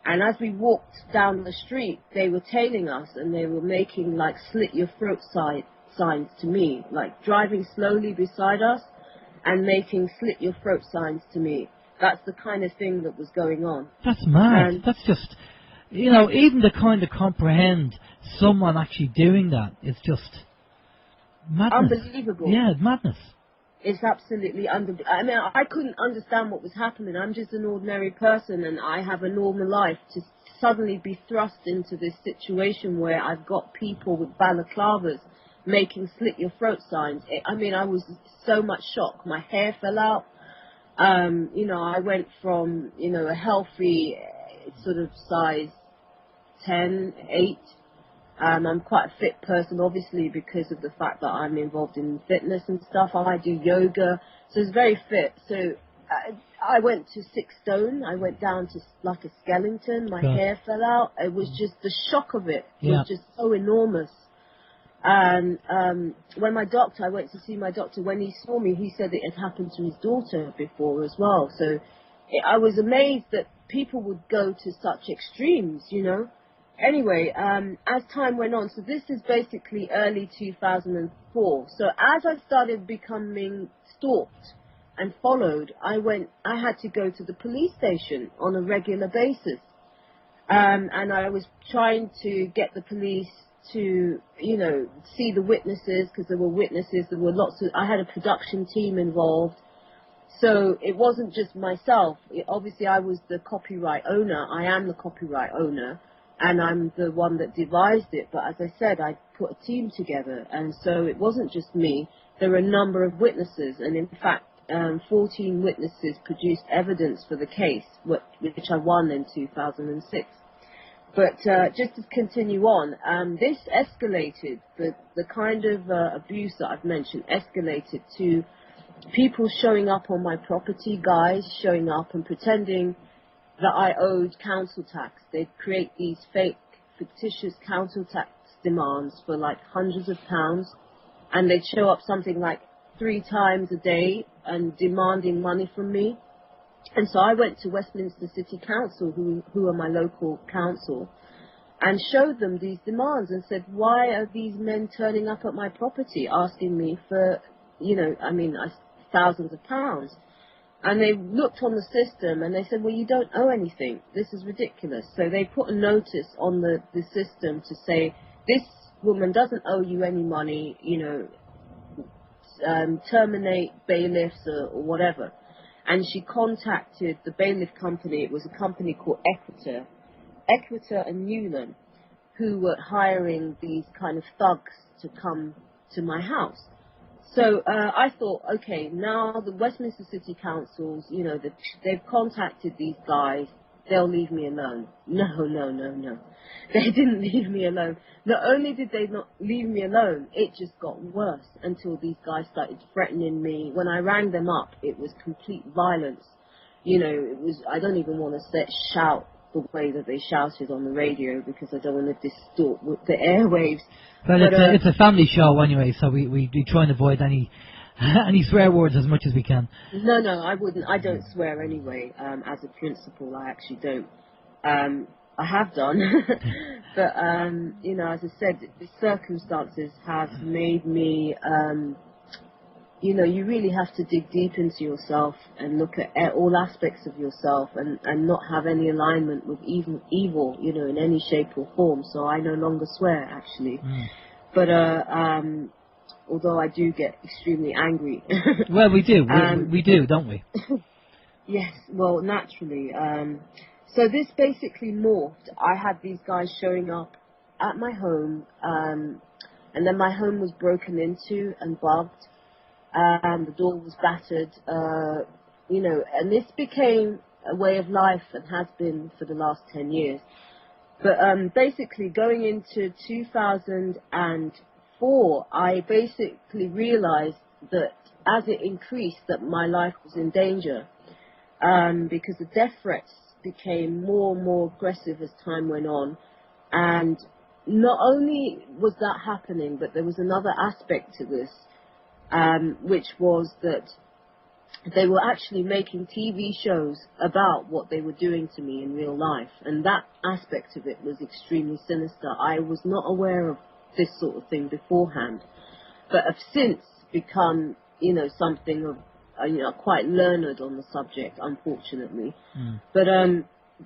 And as we walked down the street, they were tailing us, and they were making like slit your throat signs to me, like driving slowly beside us and making slit your throat signs to me. That's the kind of thing that was going on. That's mad. That's just, even to kind of comprehend someone actually doing that, it's just madness. Unbelievable. Yeah, madness. It's absolutely I couldn't understand what was happening. I'm just an ordinary person, and I have a normal life. To suddenly be thrust into this situation where I've got people with balaclavas making slit your throat signs. I was so much shock. My hair fell out. I went from, a healthy sort of size 10, 8. I'm quite a fit person, obviously, because of the fact that I'm involved in fitness and stuff. I do yoga, so it's very fit. So I went to 6 stone. I went down to like a skeleton. My hair fell out. It was just the shock of it. It was just so enormous. And when I went to see my doctor, when he saw me, he said it had happened to his daughter before as well. So I was amazed that people would go to such extremes, Anyway, as time went on, so this is basically early 2004. So as I started becoming stalked and followed, I had to go to the police station on a regular basis. And I was trying to get the police to, see the witnesses, because there were witnesses. There were I had a production team involved. So it wasn't just myself. Obviously, I was the copyright owner. I am the copyright owner, and I'm the one that devised it. But as I said, I put a team together, and so it wasn't just me. There were a number of witnesses, and in fact, 14 witnesses produced evidence for the case, which I won in 2006. But just to continue on, this escalated, the kind of abuse that I've mentioned escalated to people showing up on my property, guys showing up and pretending that I owed council tax. They'd create these fake, fictitious council tax demands for like hundreds of pounds, and they'd show up something like 3 times a day and demanding money from me. And so I went to Westminster City Council, who are my local council, and showed them these demands and said, why are these men turning up at my property asking me for, thousands of pounds? And they looked on the system and they said, well, you don't owe anything. This is ridiculous. So they put a notice on the system to say, this woman doesn't owe you any money, terminate bailiffs or whatever. And she contacted the bailiff company. It was a company called Equator and Newland, who were hiring these kind of thugs to come to my house. So I thought, okay, now the Westminster City Councils, they've contacted these guys, they'll leave me alone. No. They didn't leave me alone. Not only did they not leave me alone, it just got worse until these guys started threatening me. When I rang them up, it was complete violence. I don't even want to shout the way that they shouted on the radio because I don't want to distort the airwaves. But it's a family show anyway, so we try and avoid any swear words as much as we can. No, I wouldn't. I don't swear anyway. As a principle, I actually don't. I have done, but as I said, the circumstances have made me. You really have to dig deep into yourself and look at all aspects of yourself and not have any alignment with evil, in any shape or form. So I no longer swear, actually. But although I do get extremely angry. Well, we do. We do, don't we? Yes, well, naturally. So this basically morphed. I had these guys showing up at my home, and then my home was broken into and bugged. The door was battered, and this became a way of life and has been for the last 10 years. But basically going into 2004, I basically realized that as it increased that my life was in danger, because the death threats became more and more aggressive as time went on. And not only was that happening, but there was another aspect to this, which was that they were actually making TV shows about what they were doing to me in real life. And that aspect of it was extremely sinister. I was not aware of this sort of thing beforehand, but have since become, something of, quite learned on the subject, unfortunately. But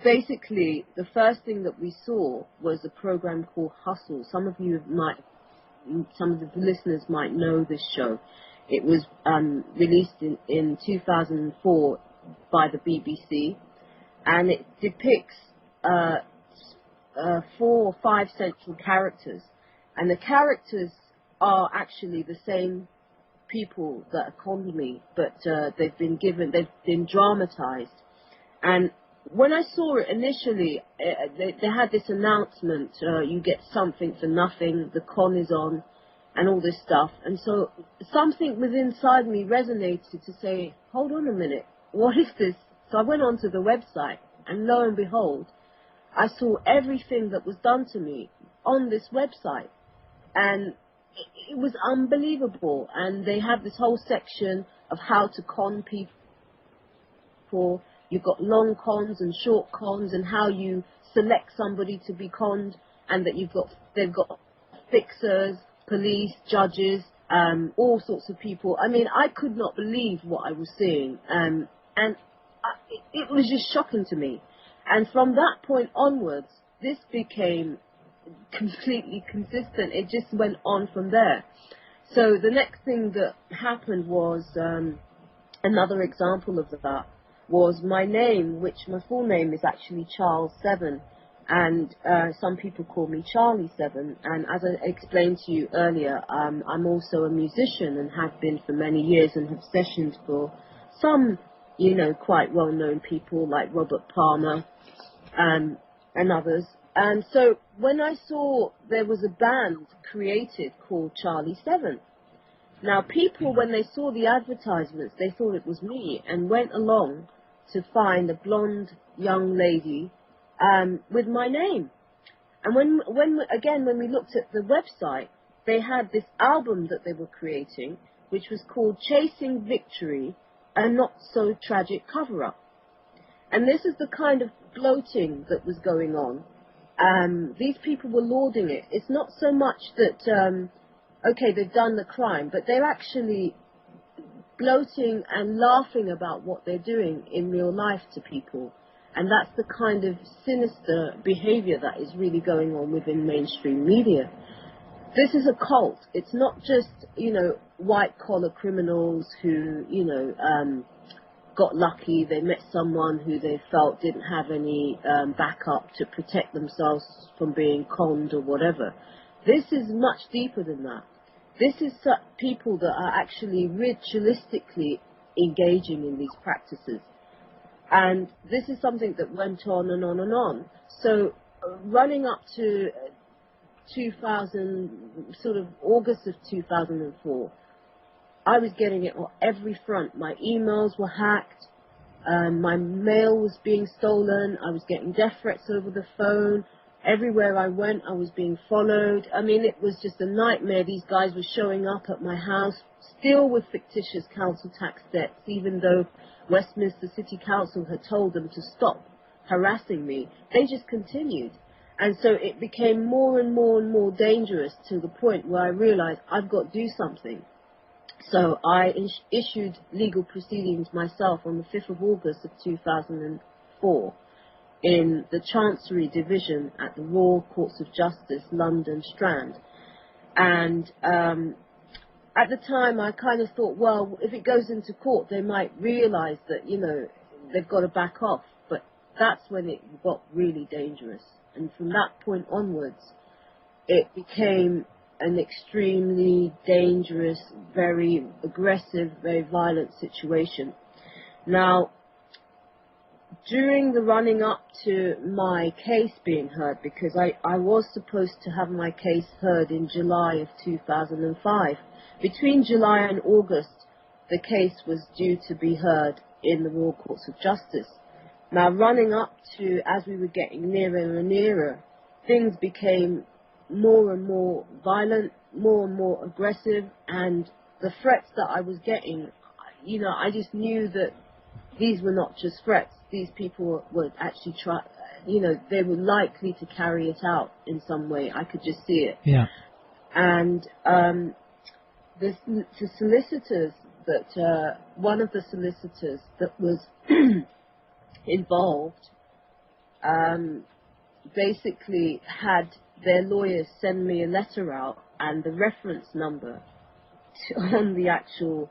basically, the first thing that we saw was a program called Hustle. Some of the listeners might know this show. It was released in 2004 by the BBC, and it depicts 4 or 5 central characters, and the characters are actually the same people that conned me, but they've been dramatized. And when I saw it initially, they had this announcement, you get something for nothing, the con is on, and all this stuff. And so something within inside me resonated to say, hold on a minute, what is this? So I went onto the website, and lo and behold, I saw everything that was done to me on this website. And it was unbelievable. And they have this whole section of how to con people. You've got long cons and short cons, and how you select somebody to be conned, and that they've got fixers, police, judges, all sorts of people. I mean, I could not believe what I was seeing, and it was just shocking to me. And from that point onwards, this became completely consistent. It just went on from there. So the next thing that happened was Another example of that was my name, which my full name is actually Charles Seven, and some people call me Charlie Seven. And as I explained to you earlier, I'm also a musician and have been for many years, and have sessioned for some, quite well-known people like Robert Palmer and others. And so when I saw there was a band created called Charlie Seven, now people, when they saw the advertisements, they thought it was me and went along to find a blonde young lady with my name. And when we looked at the website, they had this album that they were creating, which was called Chasing Victory, a Not So Tragic Cover-Up. And this is the kind of gloating that was going on. These people were lauding it. It's not so much that, they've done the crime, but they're actually gloating and laughing about what they're doing in real life to people. And that's the kind of sinister behavior that is really going on within mainstream media. This is a cult. It's not just, white-collar criminals who, got lucky. They met someone who they felt didn't have any backup to protect themselves from being conned or whatever. This is much deeper than that. This is people that are actually ritualistically engaging in these practices. And this is something that went on and on and on. So running up to 2000, August of 2004, I was getting it on every front. My emails were hacked. My mail was being stolen. I was getting death threats over the phone. Everywhere I went, I was being followed. I mean, it was just a nightmare. These guys were showing up at my house, still with fictitious council tax debts, even though Westminster City Council had told them to stop harassing me. They just continued. And so it became more and more and more dangerous, to the point where I realized I've got to do something. So I issued legal proceedings myself on the 5th of August of 2004 in the Chancery Division at the Royal Courts of Justice, London Strand. And at the time I kind of thought, well, if it goes into court, they might realise that, they've got to back off. But that's when it got really dangerous. And from that point onwards, it became an extremely dangerous, very aggressive, very violent situation. Now, during the running up to my case being heard, because I was supposed to have my case heard in July of 2005, between July and August, the case was due to be heard in the Royal Courts of Justice. Now, running up to, as we were getting nearer and nearer, things became more and more violent, more and more aggressive, and the threats that I was getting, I just knew that these were not just threats. These people would actually try, they were likely to carry it out in some way. I could just see it. Yeah. And the solicitors that, one of the solicitors that was involved, basically had their lawyers send me a letter out, and the reference number on the actual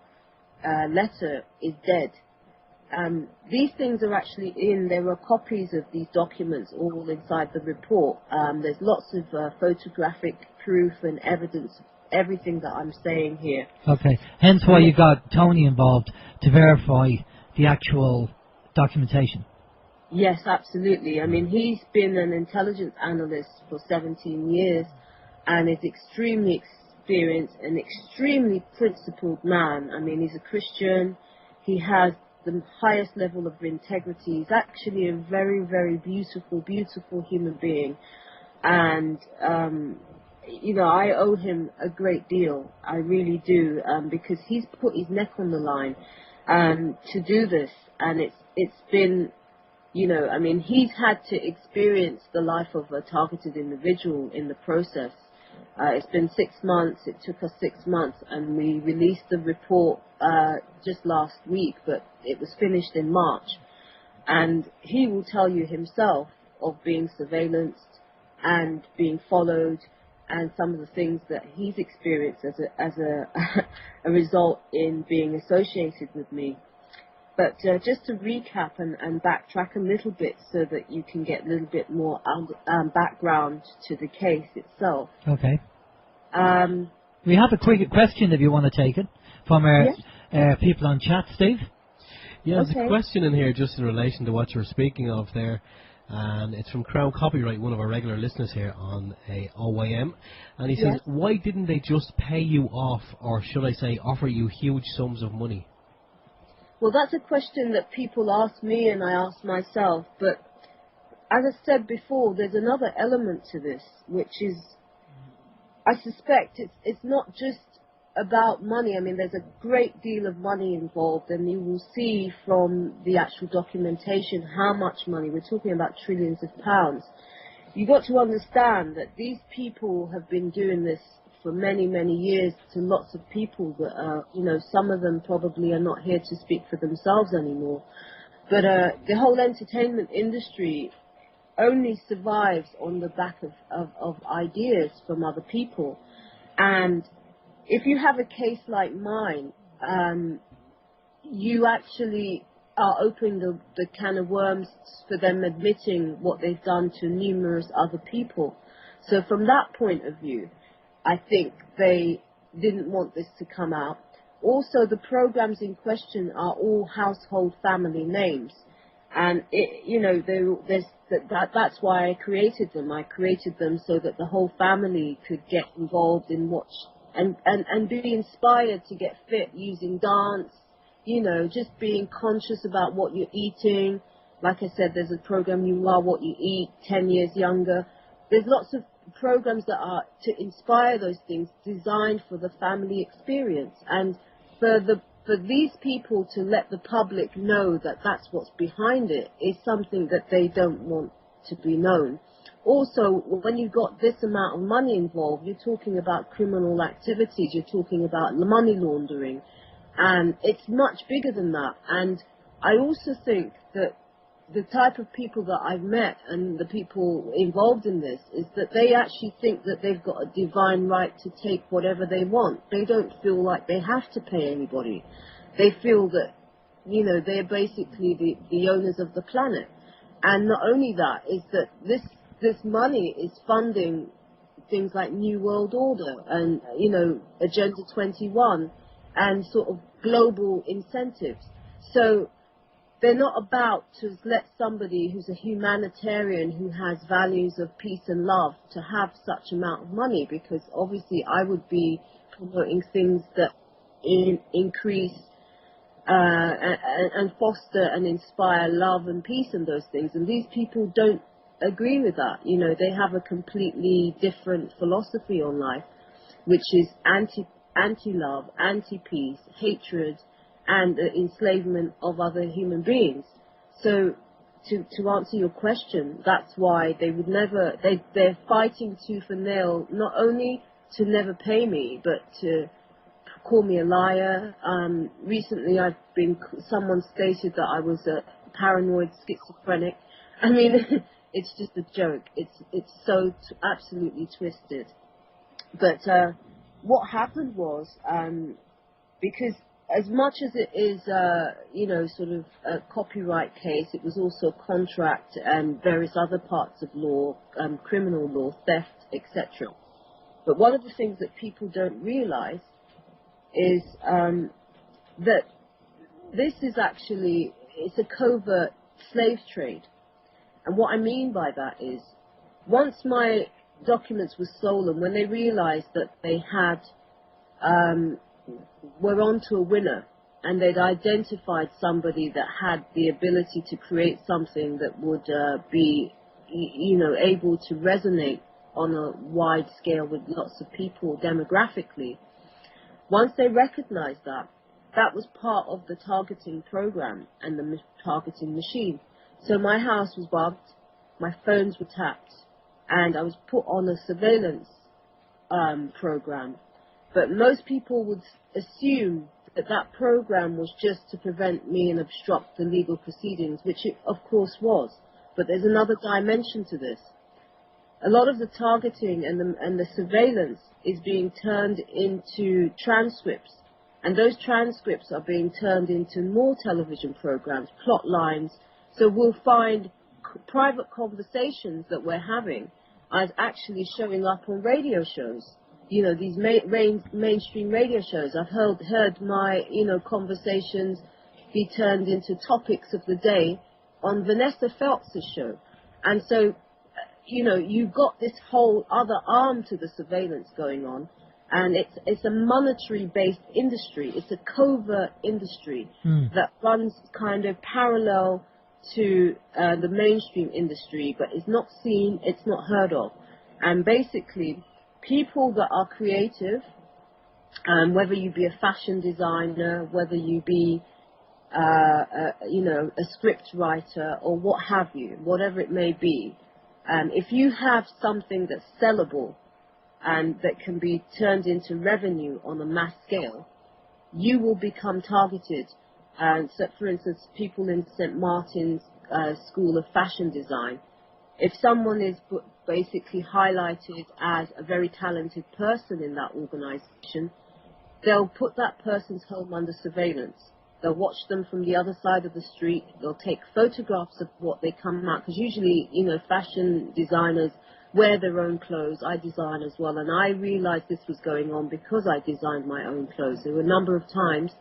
letter is dead. These things are actually there are copies of these documents all inside the report. There's lots of photographic proof and evidence of everything that I'm saying here. Okay, hence why you got Tony involved to verify the actual documentation. Yes, absolutely. I mean, he's been an intelligence analyst for 17 years and is extremely experienced and extremely principled man. I mean, he's a Christian. He has the highest level of integrity. He's actually a very, very beautiful, beautiful human being. And, I owe him a great deal. I really do, because he's put his neck on the line to do this. And it's been... he's had to experience the life of a targeted individual in the process. It's been 6 months. It took us 6 months, and we released the report just last week, but it was finished in March. And he will tell you himself of being surveillanced and being followed, and some of the things that he's experienced as a result in being associated with me. But just to recap and backtrack a little bit so that you can get a little bit more background to the case itself. Okay. We have a quick question if you want to take it from our people on chat, Steve. Yeah, there's a question in here just in relation to what you were speaking of there. And it's from Crown Copyright, one of our regular listeners here on OYM. And he says, why didn't they just pay you off, or should I say, offer you huge sums of money? Well, that's a question that people ask me and I ask myself. But as I said before, there's another element to this, which is, I suspect it's not just about money. I mean, there's a great deal of money involved, and you will see from the actual documentation how much money. We're talking about trillions of pounds. You've got to understand that these people have been doing this for many, many years to lots of people that are, some of them probably are not here to speak for themselves anymore. But the whole entertainment industry only survives on the back of ideas from other people. And if you have a case like mine, you actually are opening the can of worms for them admitting what they've done to numerous other people. So from that point of view, I think they didn't want this to come out. Also, the programs in question are all household family names. And, that's why I created them. I created them so that the whole family could get involved in watch and be inspired to get fit using dance, just being conscious about what you're eating. Like I said, there's a program, You Are What You Eat, 10 years younger. There's lots of programs that are to inspire those things, designed for the family experience. And for these people to let the public know that that's what's behind it is something that they don't want to be known. Also, when you've got this amount of money involved, you're talking about criminal activities, you're talking about money laundering, and it's much bigger than that. And I also think that the type of people that I've met and the people involved in this is that they actually think that they've got a divine right to take whatever they want. They don't feel like they have to pay anybody. They feel that, they're basically the owners of the planet. And not only that, is that this money is funding things like New World Order and, Agenda 21 and sort of global incentives. So they're not about to let somebody who's a humanitarian who has values of peace and love to have such amount of money, because obviously I would be promoting things that increase and foster and inspire love and peace and those things. And these people don't agree with that. They have a completely different philosophy on life, which is anti-love, anti-peace, hatred, and the enslavement of other human beings. So to answer your question, that's why they would never, they're fighting tooth and nail, not only to never pay me, but to call me a liar. Recently someone stated that I was a paranoid schizophrenic. I mean, it's just a joke. It's so absolutely twisted. But what happened was, because as much as it is, sort of a copyright case, it was also contract and various other parts of law, criminal law, theft, etc. But one of the things that people don't realize is that this is actually, it's a covert slave trade. And what I mean by that is, once my documents were stolen, when they realized that they had were onto a winner, and they'd identified somebody that had the ability to create something that would be, able to resonate on a wide scale with lots of people demographically. Once they recognized that, that was part of the targeting program and the targeting machine. So my house was bugged, my phones were tapped, and I was put on a surveillance program. But most people would assume that that program was just to prevent me and obstruct the legal proceedings, which it of course was. But there's another dimension to this. A lot of the targeting and the surveillance is being turned into transcripts And those transcripts are being turned into more television programs, plot lines. So we'll find private conversations that we're having as actually showing up on radio shows. You know, these mainstream radio shows. I've heard my, conversations be turned into topics of the day on Vanessa Feltz's show. And so, you've got this whole other arm to the surveillance going on. And it's a monetary-based industry. It's a covert industry that runs kind of parallel to the mainstream industry, but it's not seen, it's not heard of. And basically, people that are creative, whether you be a fashion designer, whether you be, a script writer or what have you, whatever it may be, if you have something that's sellable and that can be turned into revenue on a mass scale, you will become targeted. And so, for instance, people in St. Martin's School of Fashion Design, if someone is basically highlighted as a very talented person in that organization, they'll put that person's home under surveillance. They'll watch them from the other side of the street. They'll take photographs of what they come out, because usually, fashion designers wear their own clothes. I design as well, and I realized this was going on because I designed my own clothes. There were a number of times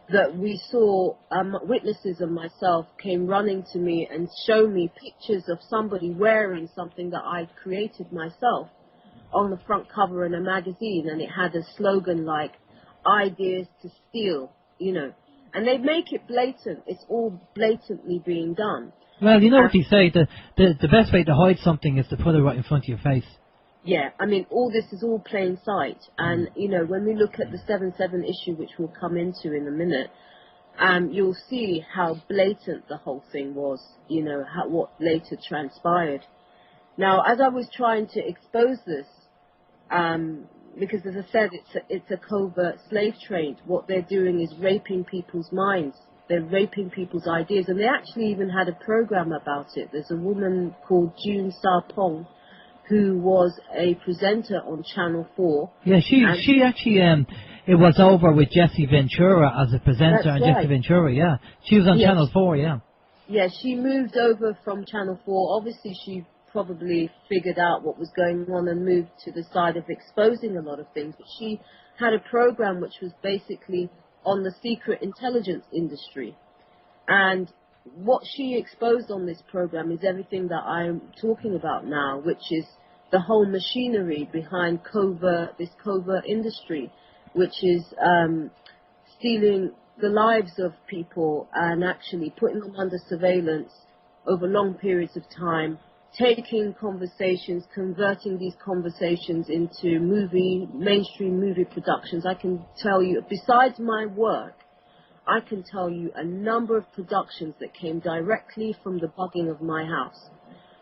that we saw witnesses and myself came running to me and show me pictures of somebody wearing something that I'd created myself on the front cover in a magazine, and it had a slogan like "Ideas to Steal," and they make it blatant. It's all blatantly being done. Well, you know what they say, the best way to hide something is to put it right in front of your face. Yeah, I mean, all this is all plain sight. And, when we look at the 7/7 issue, which we'll come into in a minute, you'll see how blatant the whole thing was, what later transpired. Now, as I was trying to expose this, because as I said, it's a covert slave trade. What they're doing is raping people's minds. They're raping people's ideas. And they actually even had a program about it. There's a woman called June Sarpong, who was a presenter on Channel 4. Yeah, she actually, it was over with Jesse Ventura as a presenter on Jesse Ventura, yeah. She was on Channel 4, yeah. Yeah, she moved over from Channel 4. Obviously, she probably figured out what was going on and moved to the side of exposing a lot of things. But she had a program which was basically on the secret intelligence industry. And what she exposed on this program is everything that I'm talking about now, which is the whole machinery behind this covert industry, which is stealing the lives of people and actually putting them under surveillance over long periods of time, taking conversations, converting these conversations into mainstream movie productions. I can tell you, besides my work, I can tell you a number of productions that came directly from the bugging of my house.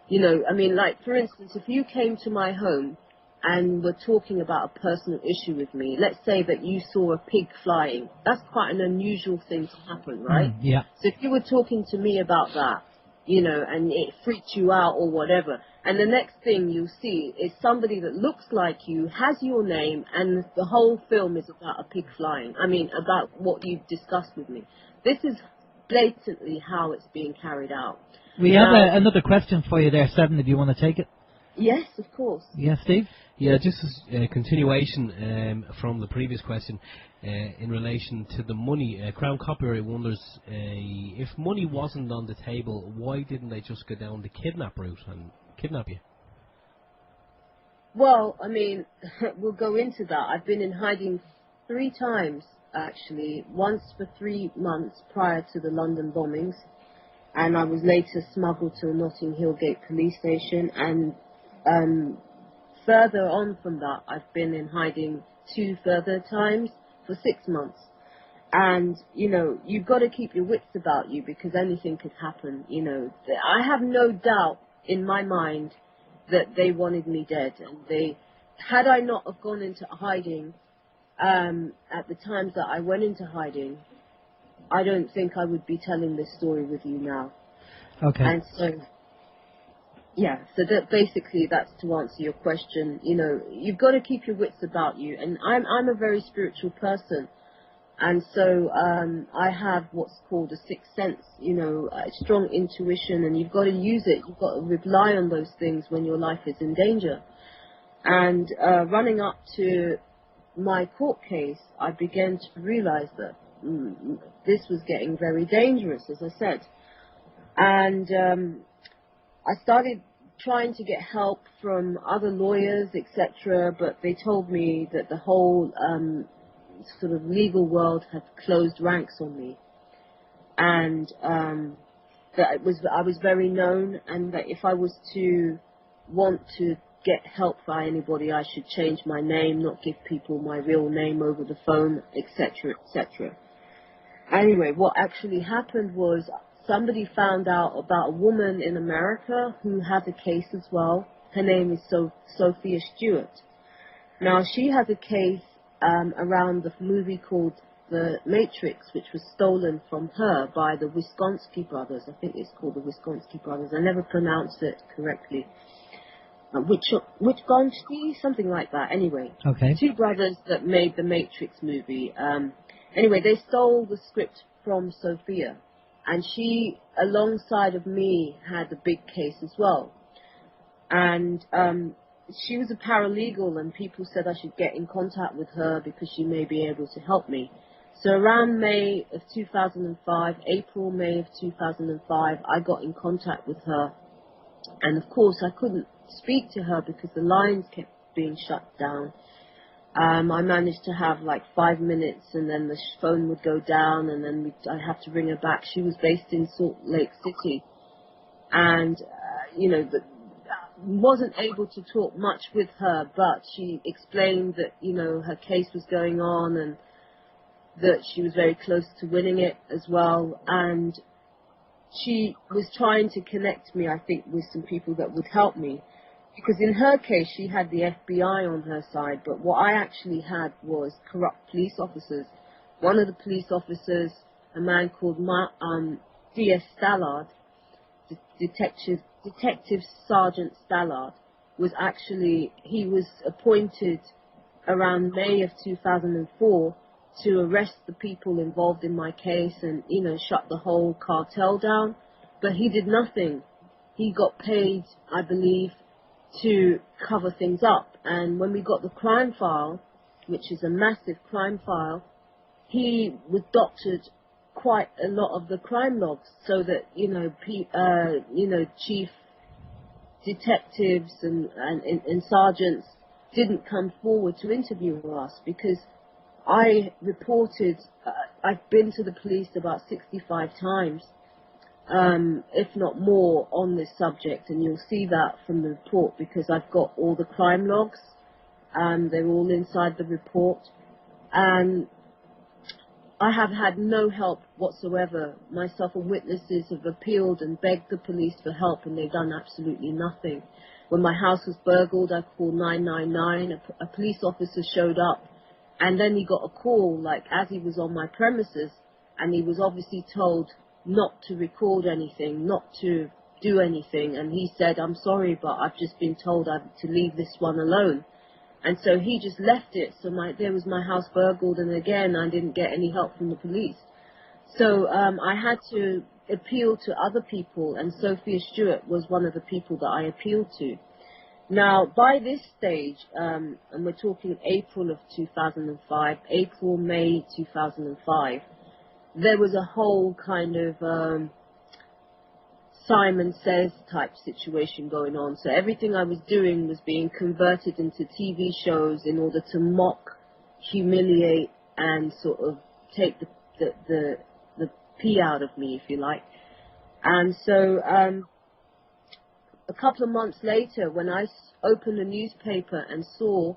For instance, if you came to my home and were talking about a personal issue with me, let's say that you saw a pig flying, that's quite an unusual thing to happen, right? Yeah. So if you were talking to me about that, and it freaked you out or whatever, and the next thing you'll see is somebody that looks like you, has your name, and the whole film is about a pig flying. About what you've discussed with me. This is blatantly how it's being carried out. We have another question for you there, Seven, if you want to take it. Yes, of course. Yes, Steve? Yeah, just as a continuation from the previous question in relation to the money. Crown Copyright wonders if money wasn't on the table, why didn't they just go down the kidnap route and kidnap you? Well, we'll go into that. I've been in hiding 3 times, actually. Once for 3 months prior to the London bombings, and I was later smuggled to a Notting Hill Gate police station, and further on from that, I've been in hiding 2 further times for 6 months. And, you've got to keep your wits about you because anything could happen. I have no doubt in my mind that they wanted me dead. And had I not have gone into hiding at the times that I went into hiding, I don't think I would be telling this story with you now. Okay. And so, so that's to answer your question. You've got to keep your wits about you. And I'm a very spiritual person. And so I have what's called a sixth sense, a strong intuition, and you've got to use it. You've got to rely on those things when your life is in danger. And running up to my court case, I began to realize that this was getting very dangerous, as I said. And I started trying to get help from other lawyers, etc., but they told me that the whole sort of legal world had closed ranks on me, and that I was very known, and that if I was to want to get help by anybody, I should change my name, not give people my real name over the phone, etc., etc. Anyway, what actually happened was somebody found out about a woman in America who had a case as well. Her name is Sophia Stewart. Now, she has a case around the movie called The Matrix, which was stolen from her by the Wisconsin brothers. I think it's called the Wisconsin brothers. I never pronounced it correctly. Wisconsin, something like that. Anyway, Okay. two brothers that made the Matrix movie. Anyway, they stole the script from Sophia, and she, alongside of me, had a big case as well. And she was a paralegal, and people said I should get in contact with her because she may be able to help me. So around May of 2005, May of 2005, I got in contact with her. And of course, I couldn't speak to her because the lines kept being shut down. I managed to have like 5 minutes, and then the phone would go down, and then I'd have to ring her back. She was based in Salt Lake City, and wasn't able to talk much with her, but she explained that her case was going on, and that she was very close to winning it as well, and she was trying to connect me, I think, with some people that would help me. Because in her case, she had the FBI on her side, but what I actually had was corrupt police officers. One of the police officers, a man called D.S. Stallard, Detective Sergeant Stallard, he was appointed around May of 2004 to arrest the people involved in my case and, shut the whole cartel down. But he did nothing. He got paid, I believe, to cover things up. And when we got the crime file, which is a massive crime file, he was doctored quite a lot of the crime logs so that, chief detectives and sergeants didn't come forward to interview us, because I reported, I've been to the police about 65 times, if not more, on this subject, and you'll see that from the report because I've got all the crime logs, they're all inside the report, and I have had no help whatsoever. Myself and witnesses have appealed and begged the police for help, and they've done absolutely nothing. When my house was burgled, I called 999, a police officer showed up, and then he got a call, like, as he was on my premises, and he was obviously told not to record anything, not to do anything, and he said, "I'm sorry, but I've just been told to leave this one alone." And so he just left it. So there was my house burgled, and again, I didn't get any help from the police. So I had to appeal to other people, and Sophia Stewart was one of the people that I appealed to. Now, by this stage, and we're talking April of 2005, May 2005, there was a whole kind of Simon Says type situation going on. So everything I was doing was being converted into TV shows in order to mock, humiliate, and sort of take the pee out of me, if you like. And so a couple of months later, when I opened a newspaper and saw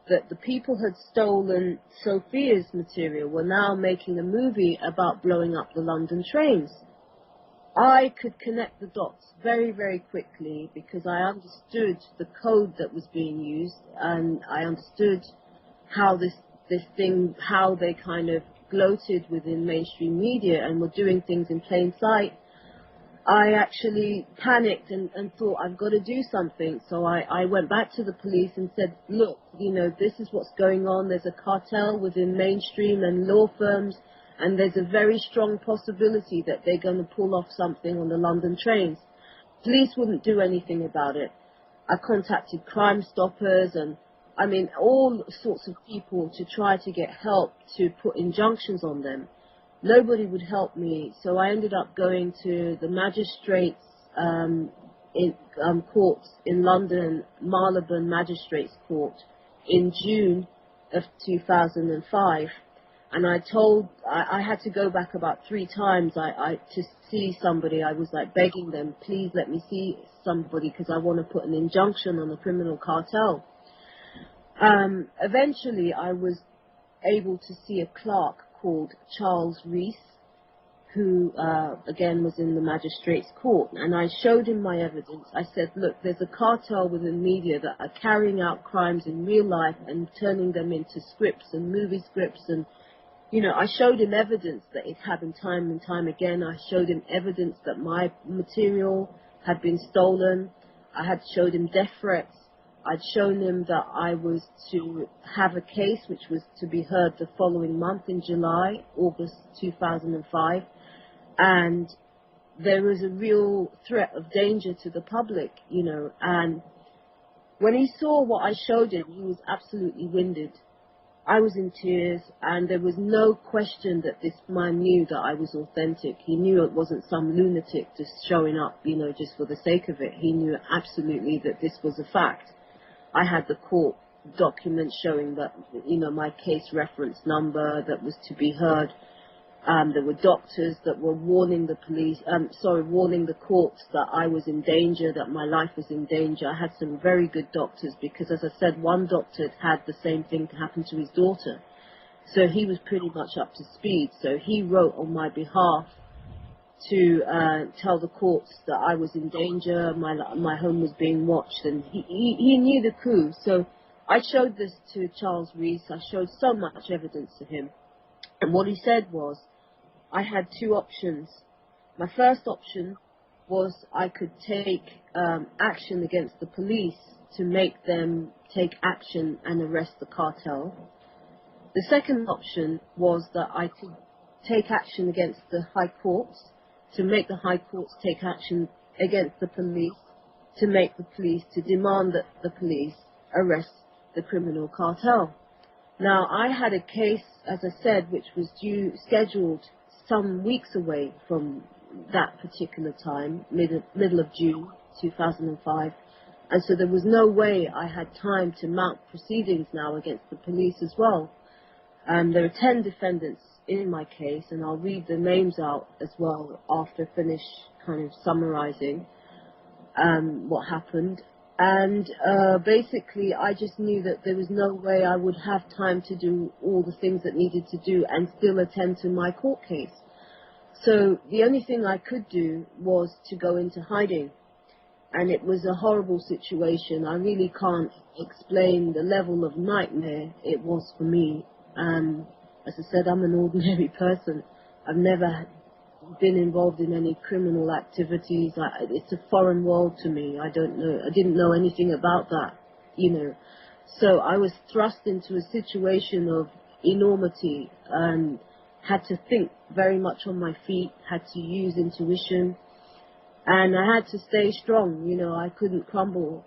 that the people had stolen Sophia's material were now making a movie about blowing up the London trains, I could connect the dots very, very quickly because I understood the code that was being used, and I understood how how they kind of gloated within mainstream media and were doing things in plain sight. I actually panicked and thought, I've got to do something. So I went back to the police and said, look, this is what's going on. There's a cartel within mainstream and law firms, and there's a very strong possibility that they're going to pull off something on the London trains. Police wouldn't do anything about it. I contacted Crime Stoppers and, all sorts of people to try to get help to put injunctions on them. Nobody would help me, so I ended up going to the magistrates courts in London, Marylebone Magistrates Court, in June of 2005. And I had to go back about 3 times to see somebody. I was like begging them, please let me see somebody because I want to put an injunction on the criminal cartel. Eventually I was able to see a clerk called Charles Rees, who again was in the magistrate's court, and I showed him my evidence. I said, look, there's a cartel within media that are carrying out crimes in real life and turning them into scripts and movie scripts, and I showed him evidence that it happened time and time again. I showed him evidence that my material had been stolen. I had showed him death threats. I'd shown him that I was to have a case which was to be heard the following month in August 2005. And there was a real threat of danger to the public, and when he saw what I showed him, he was absolutely winded. I was in tears, and there was no question that this man knew that I was authentic. He knew it wasn't some lunatic just showing up, just for the sake of it. He knew absolutely that this was a fact. I had the court documents showing that, my case reference number that was to be heard. There were doctors that were warning warning the courts that I was in danger, that my life was in danger. I had some very good doctors because, as I said, one doctor had the same thing happen to his daughter. So he was pretty much up to speed. So he wrote on my behalf to tell the courts that I was in danger, my home was being watched, and he knew the coup. So I showed this to Charles Rees. I showed so much evidence to him. And what he said was, I had 2 options. My first option was I could take action against the police to make them take action and arrest the cartel. The second option was that I could take action against the high courts, to make the high courts take action against the police, to make the police, to demand that the police arrest the criminal cartel. Now, I had a case, as I said, which was scheduled some weeks away from that particular time, middle of June 2005, and so there was no way I had time to mount proceedings now against the police as well. There are 10 defendants in my case, and I'll read the names out as well after I finish kind of summarizing what happened. And basically, I just knew that there was no way I would have time to do all the things that needed to do and still attend to my court case. So the only thing I could do was to go into hiding. And it was a horrible situation. I really can't explain the level of nightmare it was for me. As I said, I'm an ordinary person. I've never been involved in any criminal activities. It's a foreign world to me. I didn't know anything about that, So I was thrust into a situation of enormity and had to think very much on my feet, had to use intuition, and I had to stay strong. I couldn't crumble.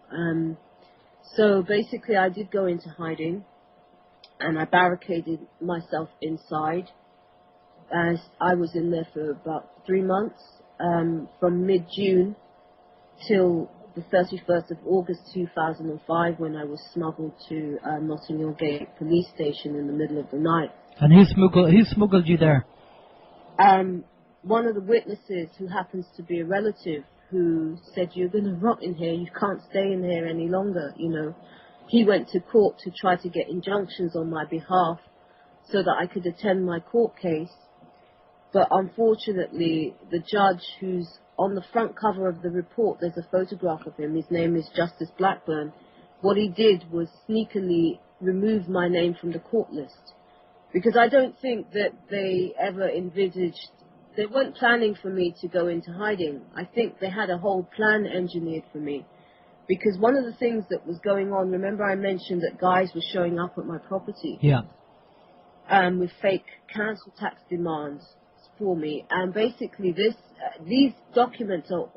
So basically I did go into hiding, and I barricaded myself inside. As I was in there for about 3 months, from mid-June till the 31st of August 2005, when I was smuggled to Notting Hill Gate police station in the middle of the night. And who smuggled you there? One of the witnesses, who happens to be a relative, who said, you're going to rot in here, you can't stay in here any longer, He went to court to try to get injunctions on my behalf so that I could attend my court case. But unfortunately, the judge, who's on the front cover of the report, there's a photograph of him, his name is Justice Blackburn. What he did was sneakily remove my name from the court list. Because I don't think that they ever envisaged, they weren't planning for me to go into hiding. I think they had a whole plan engineered for me. Because one of the things that was going on, remember I mentioned that guys were showing up at my property with fake council tax demands for me. And basically these documents are,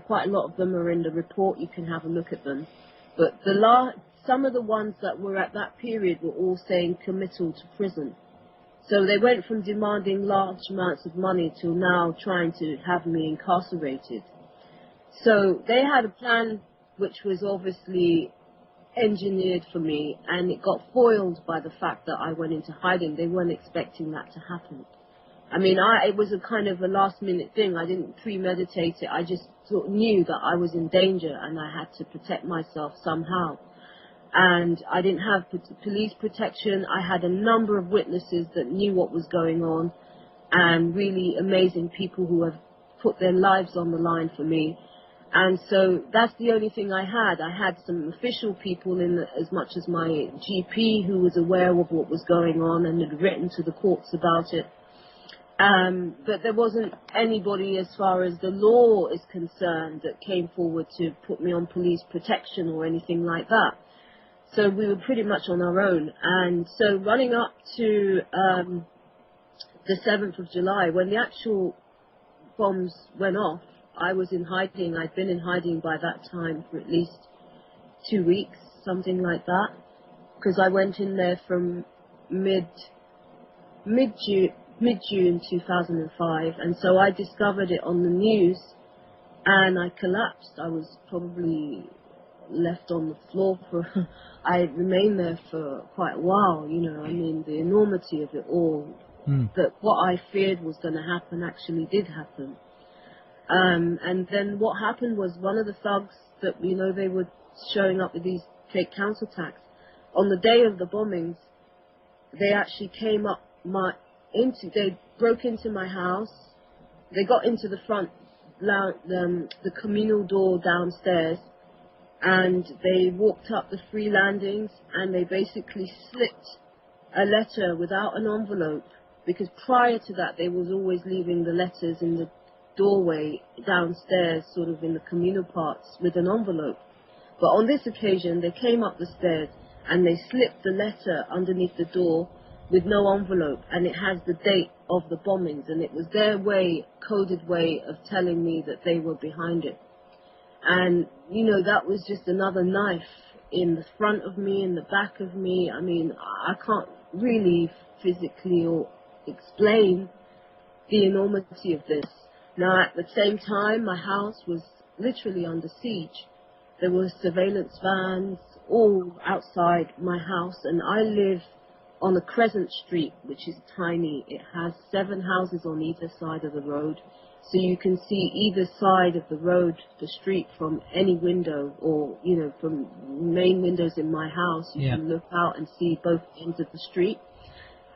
quite a lot of them are in the report. You can have a look at them. But some of the ones that were at that period were all saying committal to prison. So they went from demanding large amounts of money to now trying to have me incarcerated. So they had a plan which was obviously engineered for me, and it got foiled by the fact that I went into hiding. They weren't expecting that to happen. I mean, it was a kind of a last-minute thing. I didn't premeditate it. I just sort of knew that I was in danger and I had to protect myself somehow. And I didn't have police protection. I had a number of witnesses that knew what was going on, and really amazing people who have put their lives on the line for me. And so that's the only thing I had. I had some official people as much as my GP, who was aware of what was going on and had written to the courts about it. But there wasn't anybody, as far as the law is concerned, that came forward to put me on police protection or anything like that. So we were pretty much on our own. And so running up to the 7th of July, when the actual bombs went off, I was in hiding. I'd been in hiding by that time for at least 2 weeks, something like that, because I went in there from mid-June 2005, and so I discovered it on the news, and I collapsed. I was probably left on the floor I remained there for quite a while, I mean, the enormity of it all, that what I feared was going to happen actually did happen. And then what happened was one of the thugs that, they were showing up with these fake council tax. On the day of the bombings, they actually came up they broke into my house. They got into the front, the communal door downstairs, and they walked up the 3 landings, and they basically slipped a letter without an envelope, because prior to that they was always leaving the letters in the doorway downstairs, sort of in the communal parts, with an envelope. But on this occasion they came up the stairs and they slipped the letter underneath the door with no envelope, and it has the date of the bombings, and it was their coded way of telling me that they were behind it. And that was just another knife in the front of me, in the back of me. I mean, I can't really physically or explain the enormity of this. Now, at the same time, my house was literally under siege. There were surveillance vans all outside my house, and I live on a crescent street, which is tiny. It has 7 houses on either side of the road, so you can see either side of the road, the street, from any window, or, from main windows in my house. You can look out and see both ends of the street.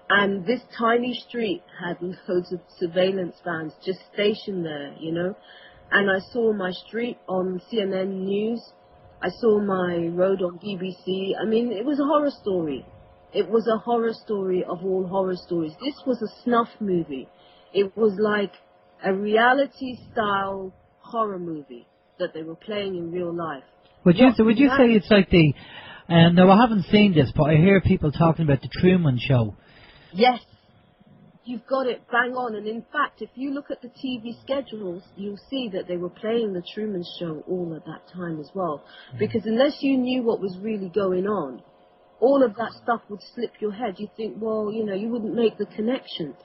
And this tiny street had loads of surveillance vans just stationed there, And I saw my street on CNN News. I saw my road on BBC. I mean, it was a horror story. It was a horror story of all horror stories. This was a snuff movie. It was like a reality-style horror movie that they were playing in real life. Would you say it's like the... no, I haven't seen this, but I hear people talking about the Truman Show. Yes, you've got it bang on. And in fact, if you look at the TV schedules, you'll see that they were playing the Truman Show all at that time as well. Because unless you knew what was really going on, all of that stuff would slip your head. You'd think, well, you wouldn't make the connection.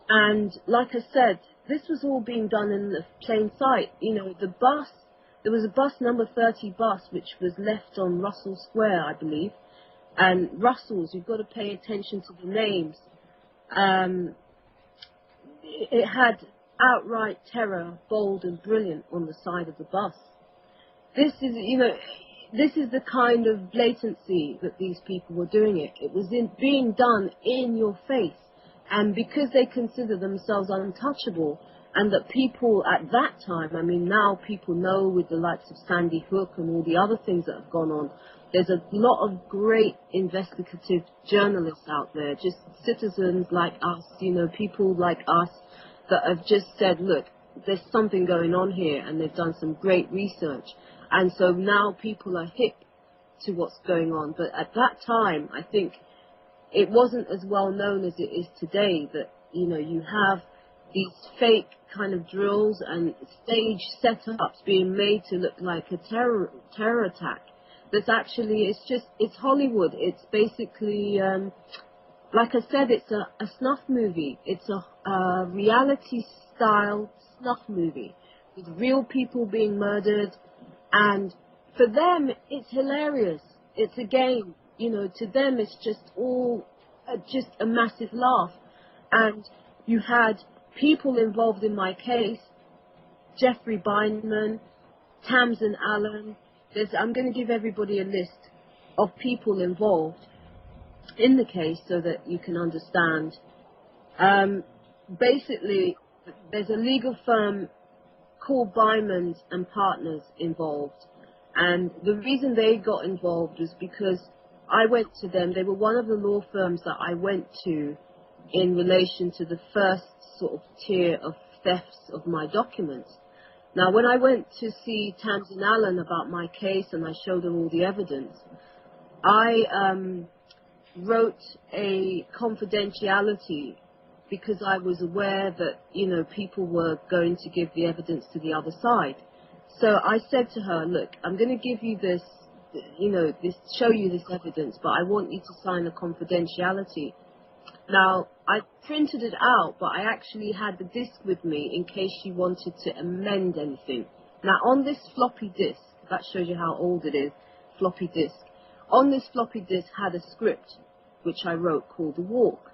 And like I said, this was all being done in the plain sight. The bus, there was a bus number 30 bus, which was left on Russell Square, I believe. And Russells, you've got to pay attention to the names. It had outright terror, bold and brilliant, on the side of the bus. This is the kind of blatancy that these people were doing it. It was being done in your face. And because they consider themselves untouchable, and that people at that time, I mean, now people know with the likes of Sandy Hook and all the other things that have gone on, there's a lot of great investigative journalists out there, just citizens like us, people like us that have just said, look, there's something going on here, and they've done some great research. And so now people are hip to what's going on. But at that time, I think it wasn't as well known as it is today, that, you have these fake kind of drills and stage setups being made to look like a terror attack. That's actually, it's Hollywood. It's basically, like I said, it's a snuff movie. It's a reality-style snuff movie with real people being murdered. And for them, it's hilarious. It's a game. To them, it's just all just a massive laugh. And you had people involved in my case, Jeffrey Bindman, Tamsin Allen. I'm going to give everybody a list of people involved in the case so that you can understand. Basically, there's a legal firm called Bindman and Partners involved. And the reason they got involved was because I went to them. They were one of the law firms that I went to in relation to the first sort of tier of thefts of my documents. Now, when I went to see Tamsin Allen about my case and I showed her all the evidence, I wrote a confidentiality because I was aware that, people were going to give the evidence to the other side. So I said to her, look, I'm going to give you this, show you this evidence, but I want you to sign a confidentiality. Now, I printed it out, but I actually had the disk with me in case she wanted to amend anything. Now, on this floppy disk, that shows you how old it is, floppy disk. On this floppy disk had a script, which I wrote called The Walk.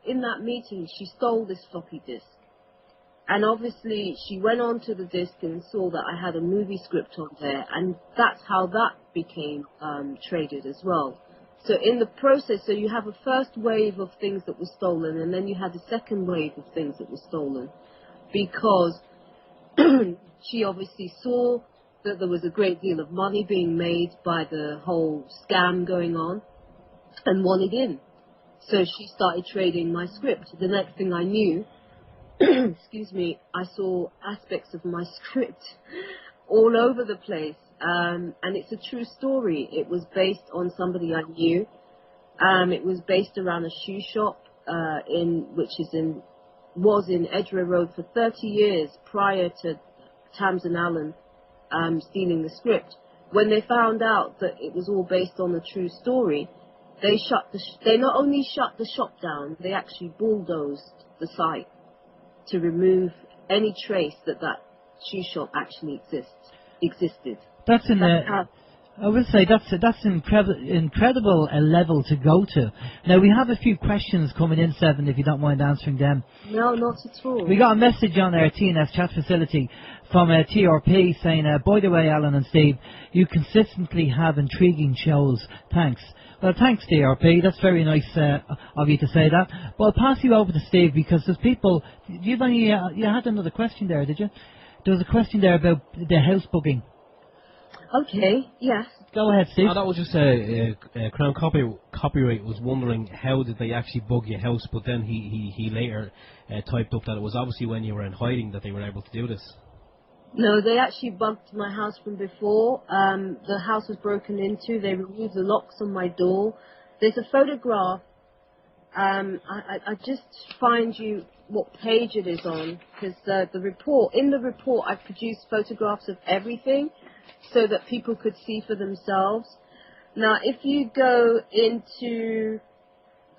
In that meeting, she stole this floppy disk. And obviously, she went onto the disk and saw that I had a movie script on there, and that's how that became traded as well. So in the process, you have a first wave of things that were stolen, and then you had a second wave of things that were stolen, because she obviously saw that there was a great deal of money being made by the whole scam going on, and wanted in. So she started trading my script. The next thing I knew, excuse me, I saw aspects of my script all over the place. And it's a true story. It was based on somebody I knew. It was based around a shoe shop was in Edgware Road for 30 years prior to Tamsin Allen stealing the script. When they found out that it was all based on a true story, they not only shut the shop down, they actually bulldozed the site to remove any trace that shoe shop actually existed. I would say that's incredible level to go to. Now, we have a few questions coming in, Seven, if you don't mind answering them. No, not at all. We got a message on our TNS chat facility from TRP saying, by the way, Alan and Steve, you consistently have intriguing shows. Thanks. Well, thanks, TRP. That's very nice of you to say that. But I'll pass you over to Steve, because there's people... you had another question there, did you? There was a question there about the house bugging. Okay, yes. Go ahead, Steve. No, that was just Crown Copyright was wondering how did they actually bug your house, but then he later typed up that it was obviously when you were in hiding that they were able to do this. No, they actually bugged my house from before. The house was broken into. They removed the locks on my door. There's a photograph. I just find you what page it is on, because in the report I produced photographs of everything so that people could see for themselves. Now, if you go into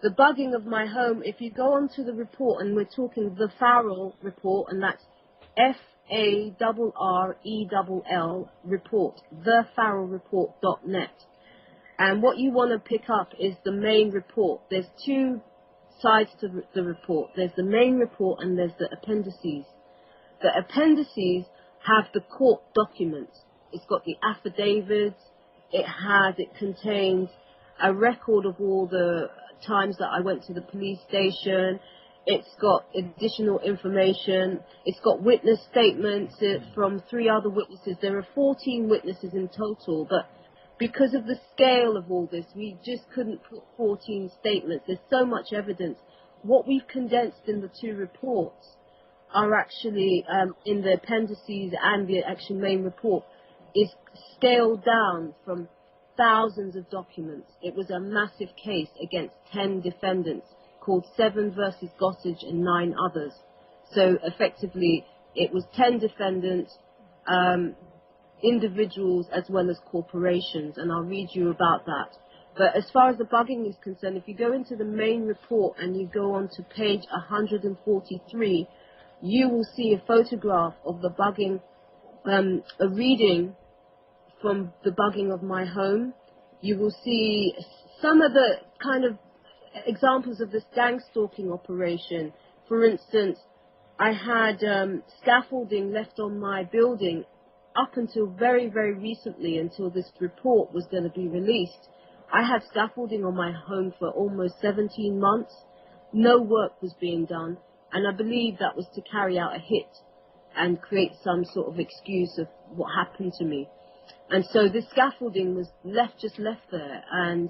the bugging of my home, if you go onto the report, and we're talking the Farrell report, and that's FARRELL report, thefarrellreport.net. And what you want to pick up is the main report. There's two sides to the report. There's the main report and there's the appendices. The appendices have the court documents. It's got the affidavits. It contains a record of all the times that I went to the police station. It's got additional information. It's got witness statements from 3 other witnesses. There are 14 witnesses in total, but because of the scale of all this, we just couldn't put 14 statements. There's so much evidence. What we've condensed in the 2 reports are actually in the appendices and the actual main report is scaled down from thousands of documents. It was a massive case against 10 defendants called 7 versus Gossage and 9 others. So effectively, it was 10 defendants, individuals as well as corporations, and I'll read you about that. But as far as the bugging is concerned, if you go into the main report and you go on to page 143, you will see a photograph of the bugging, a reading from the bugging of my home. You will see some of the kind of examples of this gang stalking operation. For instance, I had scaffolding left on my building up until very, very recently, until this report was going to be released. I had scaffolding on my home for almost 17 months. No work was being done, and I believe that was to carry out a hit and create some sort of excuse of what happened to me. And so this scaffolding was just left there, and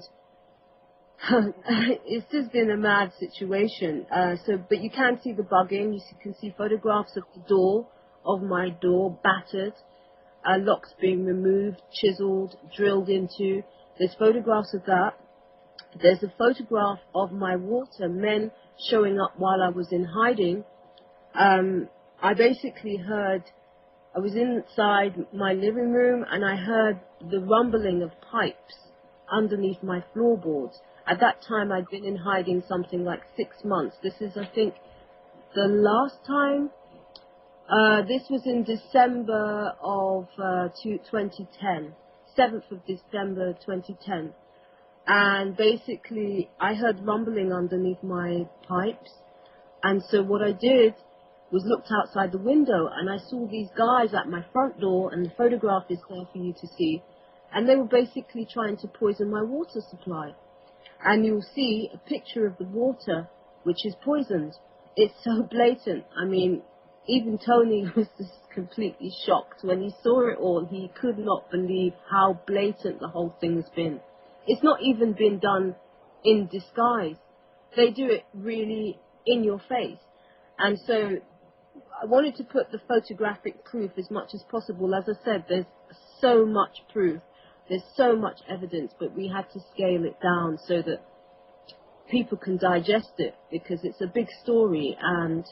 it's just been a mad situation. But you can see the bugging. You can see photographs of the door, of my door, battered, locks being removed, chiseled, drilled into. There's photographs of that. There's a photograph of my water, men showing up while I was in hiding. I basically heard, I was inside my living room and I heard the rumbling of pipes underneath my floorboards. At that time, I'd been in hiding something like 6 months. This is, I think, the last time. This was in December of 2010, 7th of December 2010. And basically, I heard rumbling underneath my pipes. And so what I did was looked outside the window, and I saw these guys at my front door, and the photograph is there for you to see. And they were basically trying to poison my water supply. And you'll see a picture of the water, which is poisoned. It's so blatant. I mean, even Tony was just completely shocked when he saw it all. He could not believe how blatant the whole thing has been. It's not even been done in disguise. They do it really in your face. And so I wanted to put the photographic proof as much as possible. As I said, there's so much proof. There's so much evidence, but we had to scale it down so that people can digest it, because it's a big story and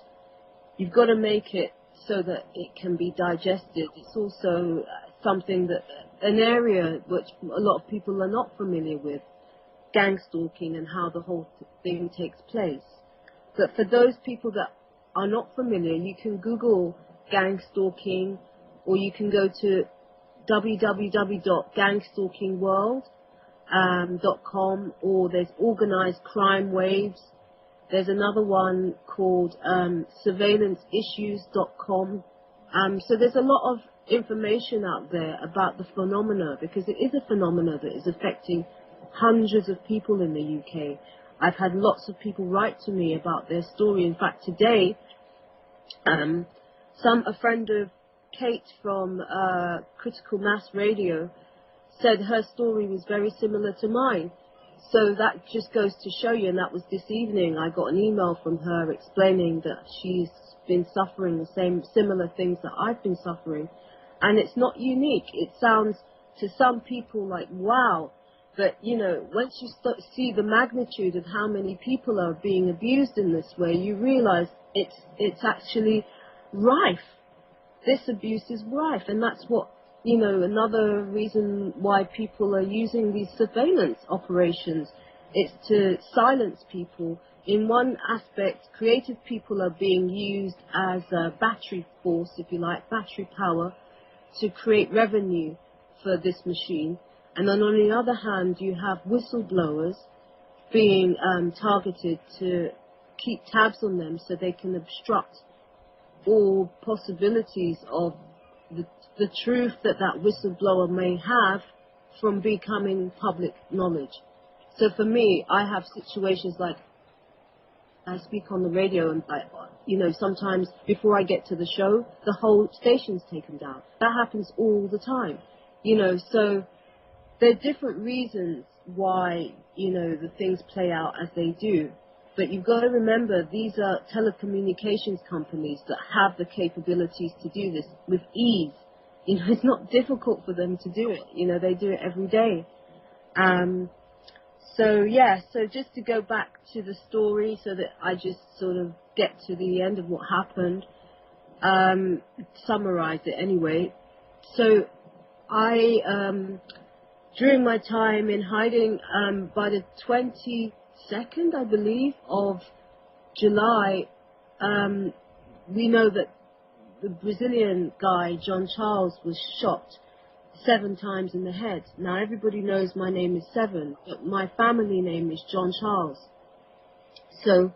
you've got to make it so that it can be digested. It's also something that, an area which a lot of people are not familiar with, gang stalking and how the whole thing takes place. But for those people that are not familiar, you can Google gang stalking, or you can go to www.gangstalkingworld.com, or there's organized crime waves. There's another one called surveillancesissues.com. So there's a lot of information out there about the phenomena, because it is a phenomena that is affecting hundreds of people in the UK. I've had lots of people write to me about their story. In fact, today, a friend of Kate from Critical Mass Radio said her story was very similar to mine. So that just goes to show you, and that was this evening. I got an email from her explaining that she's been suffering the similar things that I've been suffering. And it's not unique. It sounds to some people like, wow. But, you know, once you see the magnitude of how many people are being abused in this way, you realize it's actually rife. This abuse is rife, and that's what, you know, another reason why people are using these surveillance operations. It's to silence people. In one aspect, creative people are being used as a battery force, if you like, battery power, to create revenue for this machine. And then on the other hand, you have whistleblowers being targeted to keep tabs on them so they can obstruct all possibilities of the truth that whistleblower may have from becoming public knowledge. So for me, I have situations like, I speak on the radio, and you know, sometimes before I get to the show, the whole station's taken down. That happens all the time, you know. So there are different reasons why, you know, the things play out as they do. But you've got to remember, these are telecommunications companies that have the capabilities to do this with ease. You know, it's not difficult for them to do it. You know, they do it every day. So just to go back to the story so that I just sort of get to the end of what happened, summarize it anyway. So during my time in hiding, by the 22nd, I believe, of July, we know that the Brazilian guy, John Charles, was shot 7 times in the head. Now, everybody knows my name is Seven, but my family name is John Charles. So,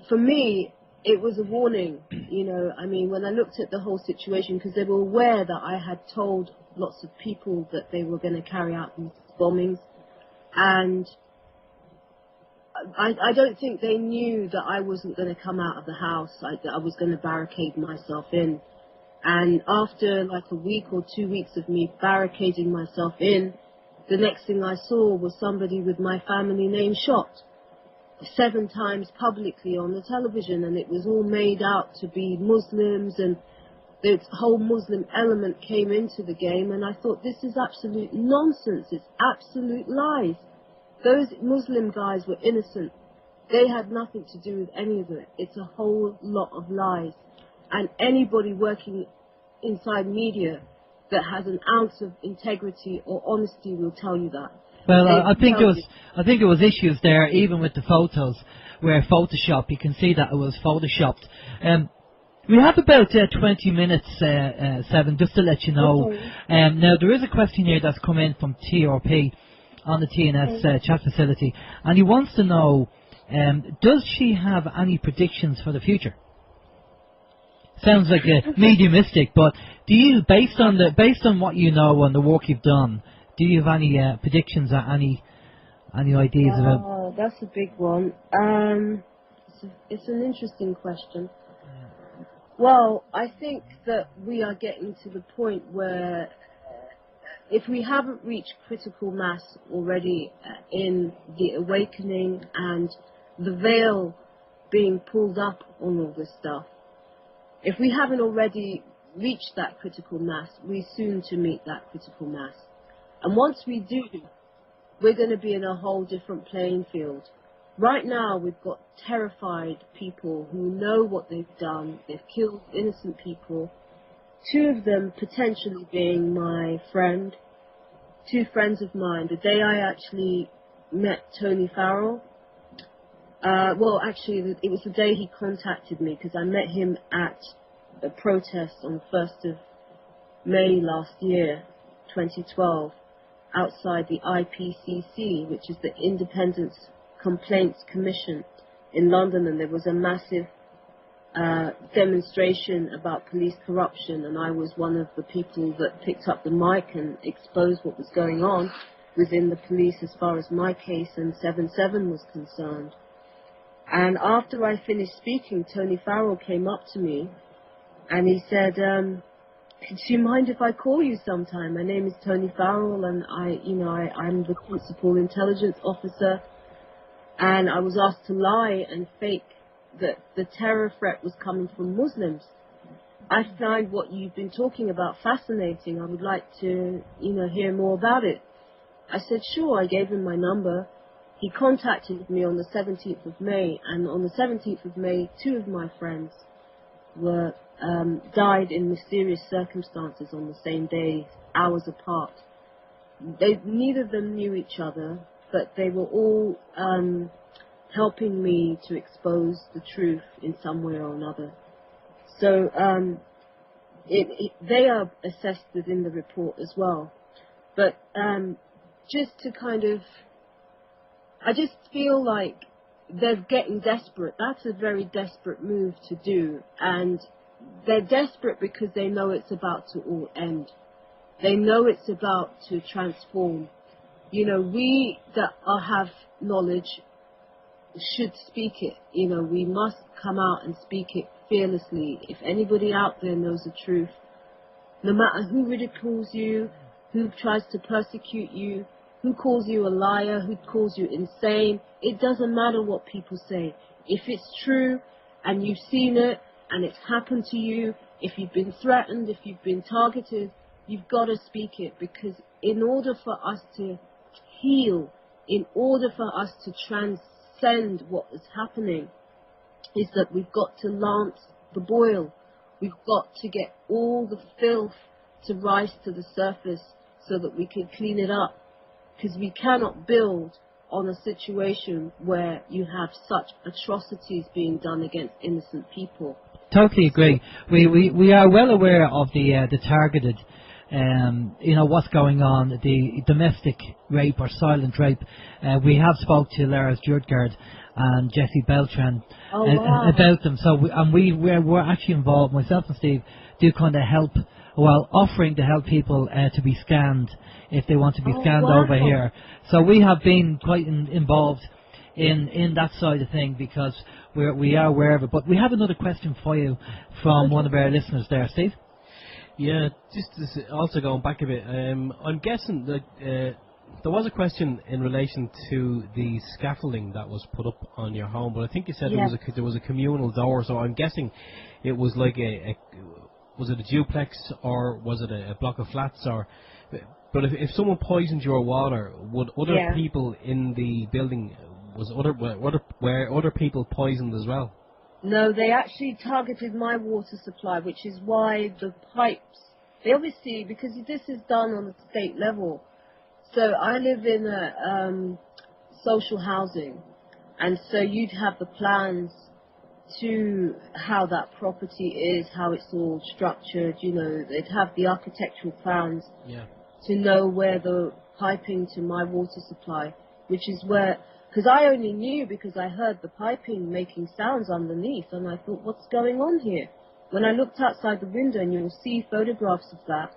for me, it was a warning, you know. I mean, when I looked at the whole situation, because they were aware that I had told lots of people that they were going to carry out these bombings, and I don't think they knew that I wasn't going to come out of the house, that I was going to barricade myself in. And after like a week or 2 weeks of me barricading myself in, the next thing I saw was somebody with my family name shot 7 times publicly on the television, and it was all made out to be Muslims, and the whole Muslim element came into the game, and I thought, this is absolute nonsense. It's absolute lies. Those Muslim guys were innocent. They had nothing to do with any of it. It's a whole lot of lies. And anybody working inside media that has an ounce of integrity or honesty will tell you that. Well, I think there was issues there, even with the photos, where Photoshop. You can see that it was photoshopped. We have about 20 minutes, Seven, just to let you know. Now, there is a question here that's come in from TRP on the TNS chat facility, and he wants to know, does she have any predictions for the future? Sounds like mediumistic, but do you, based on what you know and the work you've done, do you have any predictions or any ideas about? Oh, that's a big one. It's an interesting question. Well, I think that we are getting to the point where, if we haven't reached critical mass already in the awakening and the veil being pulled up on all this stuff, if we haven't already reached that critical mass, we're soon to meet that critical mass. And once we do, we're going to be in a whole different playing field. Right now, we've got terrified people who know what they've done. They've killed innocent people. 2 of them potentially being my friend, 2 friends of mine. The day I actually met Tony Farrell, well, actually, it was the day he contacted me, because I met him at a protest on the 1st of May last year, 2012, outside the IPCC, which is the Independent Complaints Commission in London, and there was a massive demonstration about police corruption, and I was one of the people that picked up the mic and exposed what was going on within the police as far as my case and 7/7 was concerned. And after I finished speaking, Tony Farrell came up to me and he said, do you mind if I call you sometime? My name is Tony Farrell, and I'm the principal intelligence officer, and I was asked to lie and fake that the terror threat was coming from Muslims. I find what you've been talking about fascinating. I would like to, hear more about it. I said, sure. I gave him my number. He contacted me on the 17th of May, and on the 17th of May, 2 of my friends were died in mysterious circumstances on the same day, hours apart. Neither of them knew each other, but they were all helping me to expose the truth in some way or another. So they are assessed within the report as well. But just to kind of, I just feel like they're getting desperate. That's a very desperate move to do. And they're desperate because they know it's about to all end. They know it's about to transform. We that have knowledge should speak it. We must come out and speak it fearlessly. If anybody out there knows the truth, no matter who ridicules you, who tries to persecute you, who calls you a liar, who calls you insane. It doesn't matter what people say. If it's true and you've seen it and it's happened to you, if you've been threatened, if you've been targeted, you've got to speak it, because in order for us to heal, in order for us to transcend what is happening, is that we've got to lance the boil. We've got to get all the filth to rise to the surface so that we can clean it up. Because we cannot build on a situation where you have such atrocities being done against innocent people. Totally agree. We are well aware of the targeted, what's going on, the domestic rape or silent rape. We have spoke to Lars Jurtgard and Jesse Beltran about them. So we're actually involved. Myself and Steve do kind of help, offering to help people to be scanned if they want to be scanned over here. So we have been quite involved in that side of thing, because we are aware of it. But we have another question for you from one of our listeners there, Steve. Yeah, just also going back a bit, I'm guessing that there was a question in relation to the scaffolding that was put up on your home, but I think you said there was a communal door, so I'm guessing it was like was it a duplex, or was it a block of flats, or... But if someone poisoned your water, would other people in the building, were other people poisoned as well? No, they actually targeted my water supply, which is why the pipes, they obviously, because this is done on the state level. So I live in a social housing, and so you'd have the plans to how that property is, how it's all structured, they'd have the architectural plans. Yeah. To know where the piping to my water supply, which is where, because I only knew because I heard the piping making sounds underneath, and I thought, what's going on here? When I looked outside the window, and you'll see photographs of that,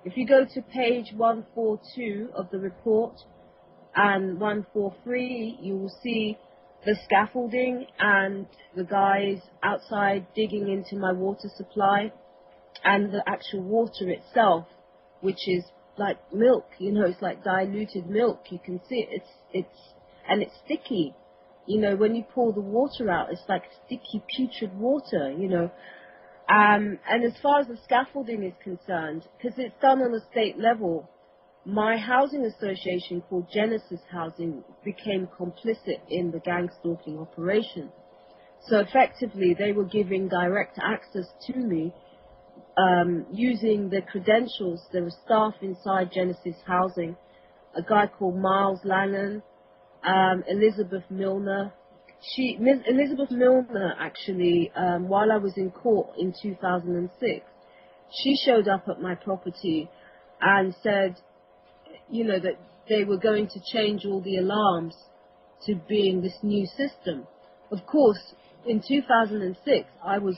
if you go to page 142 of the report and 143, you will see the scaffolding and the guys outside digging into my water supply, and the actual water itself, which is like milk, it's like diluted milk. You can see it. It's sticky. When you pour the water out, it's like sticky, putrid water, And as far as the scaffolding is concerned, because it's done on a state level, my housing association called Genesis Housing became complicit in the gang stalking operation. So effectively, they were giving direct access to me, using the credentials. There were staff inside Genesis Housing, a guy called Miles Langan, Elizabeth Milner. Elizabeth Milner, actually, while I was in court in 2006, she showed up at my property and said, that they were going to change all the alarms to being this new system. Of course, in 2006, I was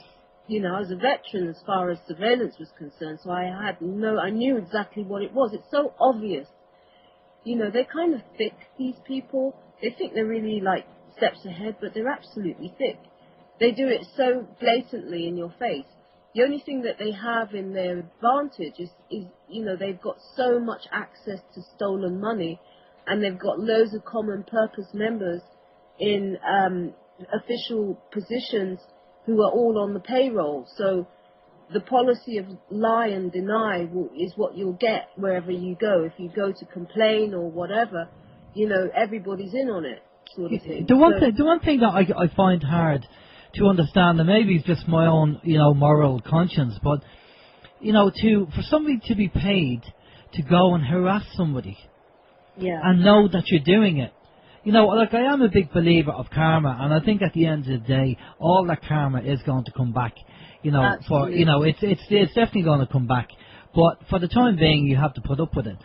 a veteran as far as surveillance was concerned, so I knew exactly what it was. It's so obvious. They're kind of thick, these people. They think they're really like steps ahead, but they're absolutely thick. They do it so blatantly in your face. The only thing that they have in their advantage is they've got so much access to stolen money, and they've got loads of common purpose members in official positions who are all on the payroll. So the policy of lie and deny is what you'll get wherever you go. If you go to complain or whatever, everybody's in on it, sort of thing. The one thing that I find hard to understand, and maybe it's just my own, moral conscience, but, for somebody to be paid to go and harass somebody and know that you're doing it. I am a big believer of karma, and I think at the end of the day, all that karma is going to come back. It's definitely going to come back. But for the time being, you have to put up with it.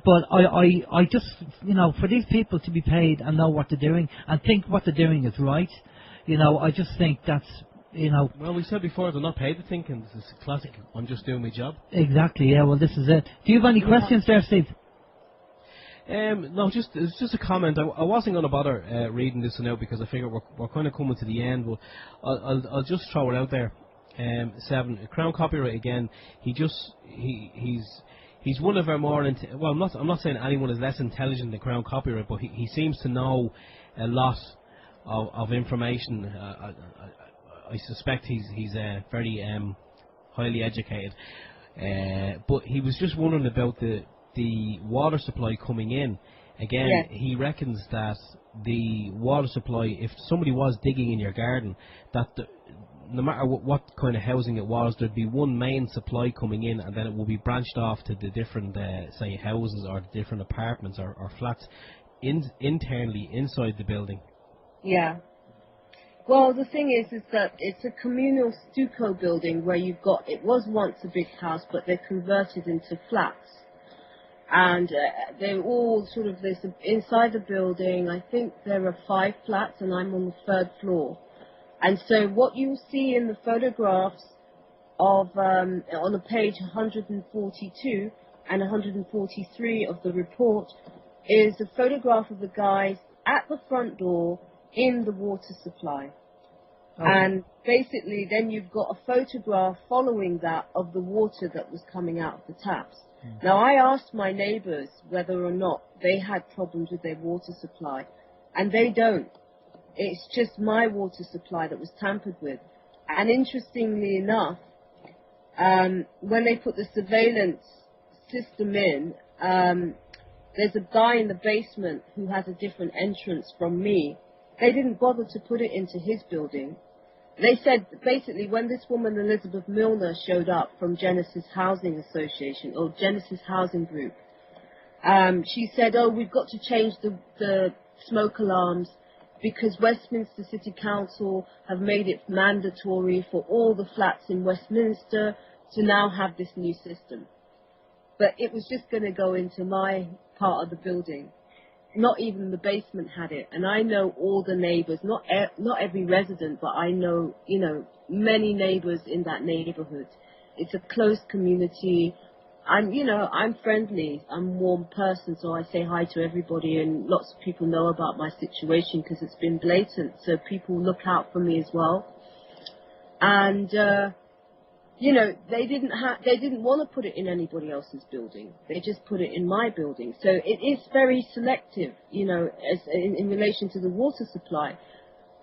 But I just, for these people to be paid and know what they're doing and think what they're doing is right, I just think that's, Well, we said before, they're not paid to think, and this is classic, I'm just doing my job. Exactly, yeah, well, this is it. Do you have any questions there, Steve? No, it's just a comment. I wasn't going to bother reading this now because I figure we're kind of coming to the end, but I'll just throw it out there. 7, Crown Copyright again. He's he's one of our more. Well, I'm not saying anyone is less intelligent than Crown Copyright, but he seems to know a lot of information. I suspect he's very highly educated. But he was just wondering about the water supply coming in. Again, he reckons that the water supply, if somebody was digging in your garden, that no matter what kind of housing it was, there'd be one main supply coming in, and then it will be branched off to the different, say, houses or the different apartments or flats internally inside the building. Yeah. Well, the thing is that it's a communal stucco building where it was once a big house, but they're converted into flats. And they're all sort of this inside the building. I think there are 5 flats, and I'm on the 3rd floor. And so what you see in the photographs of on the page 142 and 143 of the report is a photograph of the guys at the front door in the water supply. Okay. And basically then you've got a photograph following that of the water that was coming out of the taps. Now, I asked my neighbours whether or not they had problems with their water supply, and they don't. It's just my water supply that was tampered with. And interestingly enough, when they put the surveillance system in, there's a guy in the basement who has a different entrance from me. They didn't bother to put it into his building. They said, basically, when this woman, Elizabeth Milner, showed up from Genesis Housing Association, or Genesis Housing Group, she said, we've got to change the smoke alarms because Westminster City Council have made it mandatory for all the flats in Westminster to now have this new system. But it was just going to go into my part of the building. Not even the basement had it, and I know all the neighbours. Not every resident, but I know many neighbours in that neighbourhood. It's a close community. I'm friendly. I'm a warm person, so I say hi to everybody, and lots of people know about my situation because it's been blatant. So people look out for me as well. And they didn't want to put it in anybody else's building. They just put it in my building. So it is very selective, as in relation to the water supply.